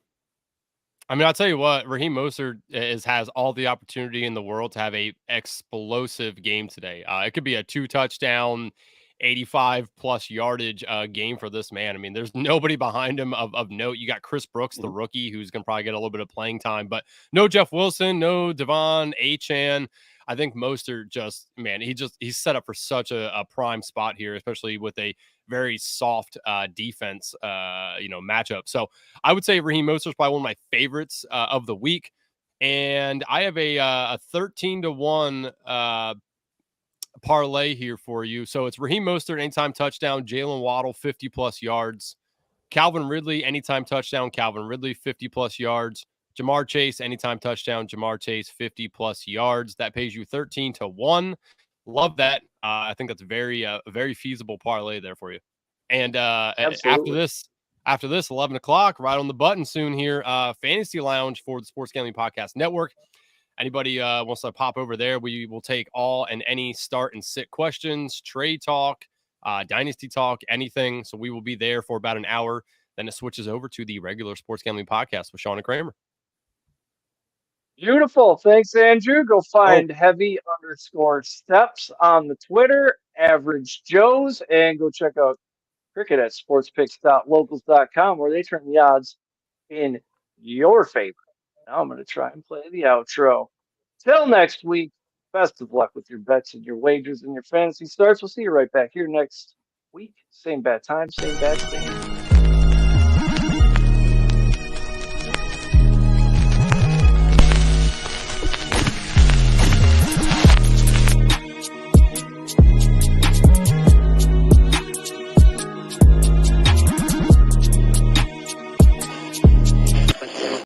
[SPEAKER 7] I'll tell you what, Raheem Mostert has all the opportunity in the world to have a explosive game today. It could be a 2-touchdown, 85+ yardage game for this man. I mean, there's nobody behind him of note. You got Chris Brooks, the rookie, who's going to probably get a little bit of playing time, but no Jeff Wilson, no Devon Achane. I think Mostert he's set up for such a prime spot here, especially with a very soft defense, matchup. So I would say Raheem Mostert is probably one of my favorites of the week. And I have a 13-1 parlay here for you. So it's Raheem Mostert, anytime touchdown, Jalen Waddle, 50+ yards, Calvin Ridley, anytime touchdown, Calvin Ridley, 50+ yards, Jamar Chase, anytime touchdown, Jamar Chase, 50+ yards. That pays you 13-1. Love that. I think that's very feasible parlay there for you. And after this, 11 o'clock, right on the button soon here, Fantasy Lounge for the Sports Gambling Podcast Network. Anybody wants to pop over there, we will take all and any start and sit questions, trade talk, dynasty talk, anything. So we will be there for about an hour. Then it switches over to the regular Sports Gambling Podcast with Sean and Kramer.
[SPEAKER 3] Beautiful. Thanks, Andrew. Go find heavy_steps on the Twitter, Average Joe's, and go check out cricket at sportspicks.locals.com, where they turn the odds in your favor. Now I'm going to try and play the outro. Till next week, best of luck with your bets and your wagers and your fantasy starts. We'll see you right back here next week. Same bad time, same bad thing.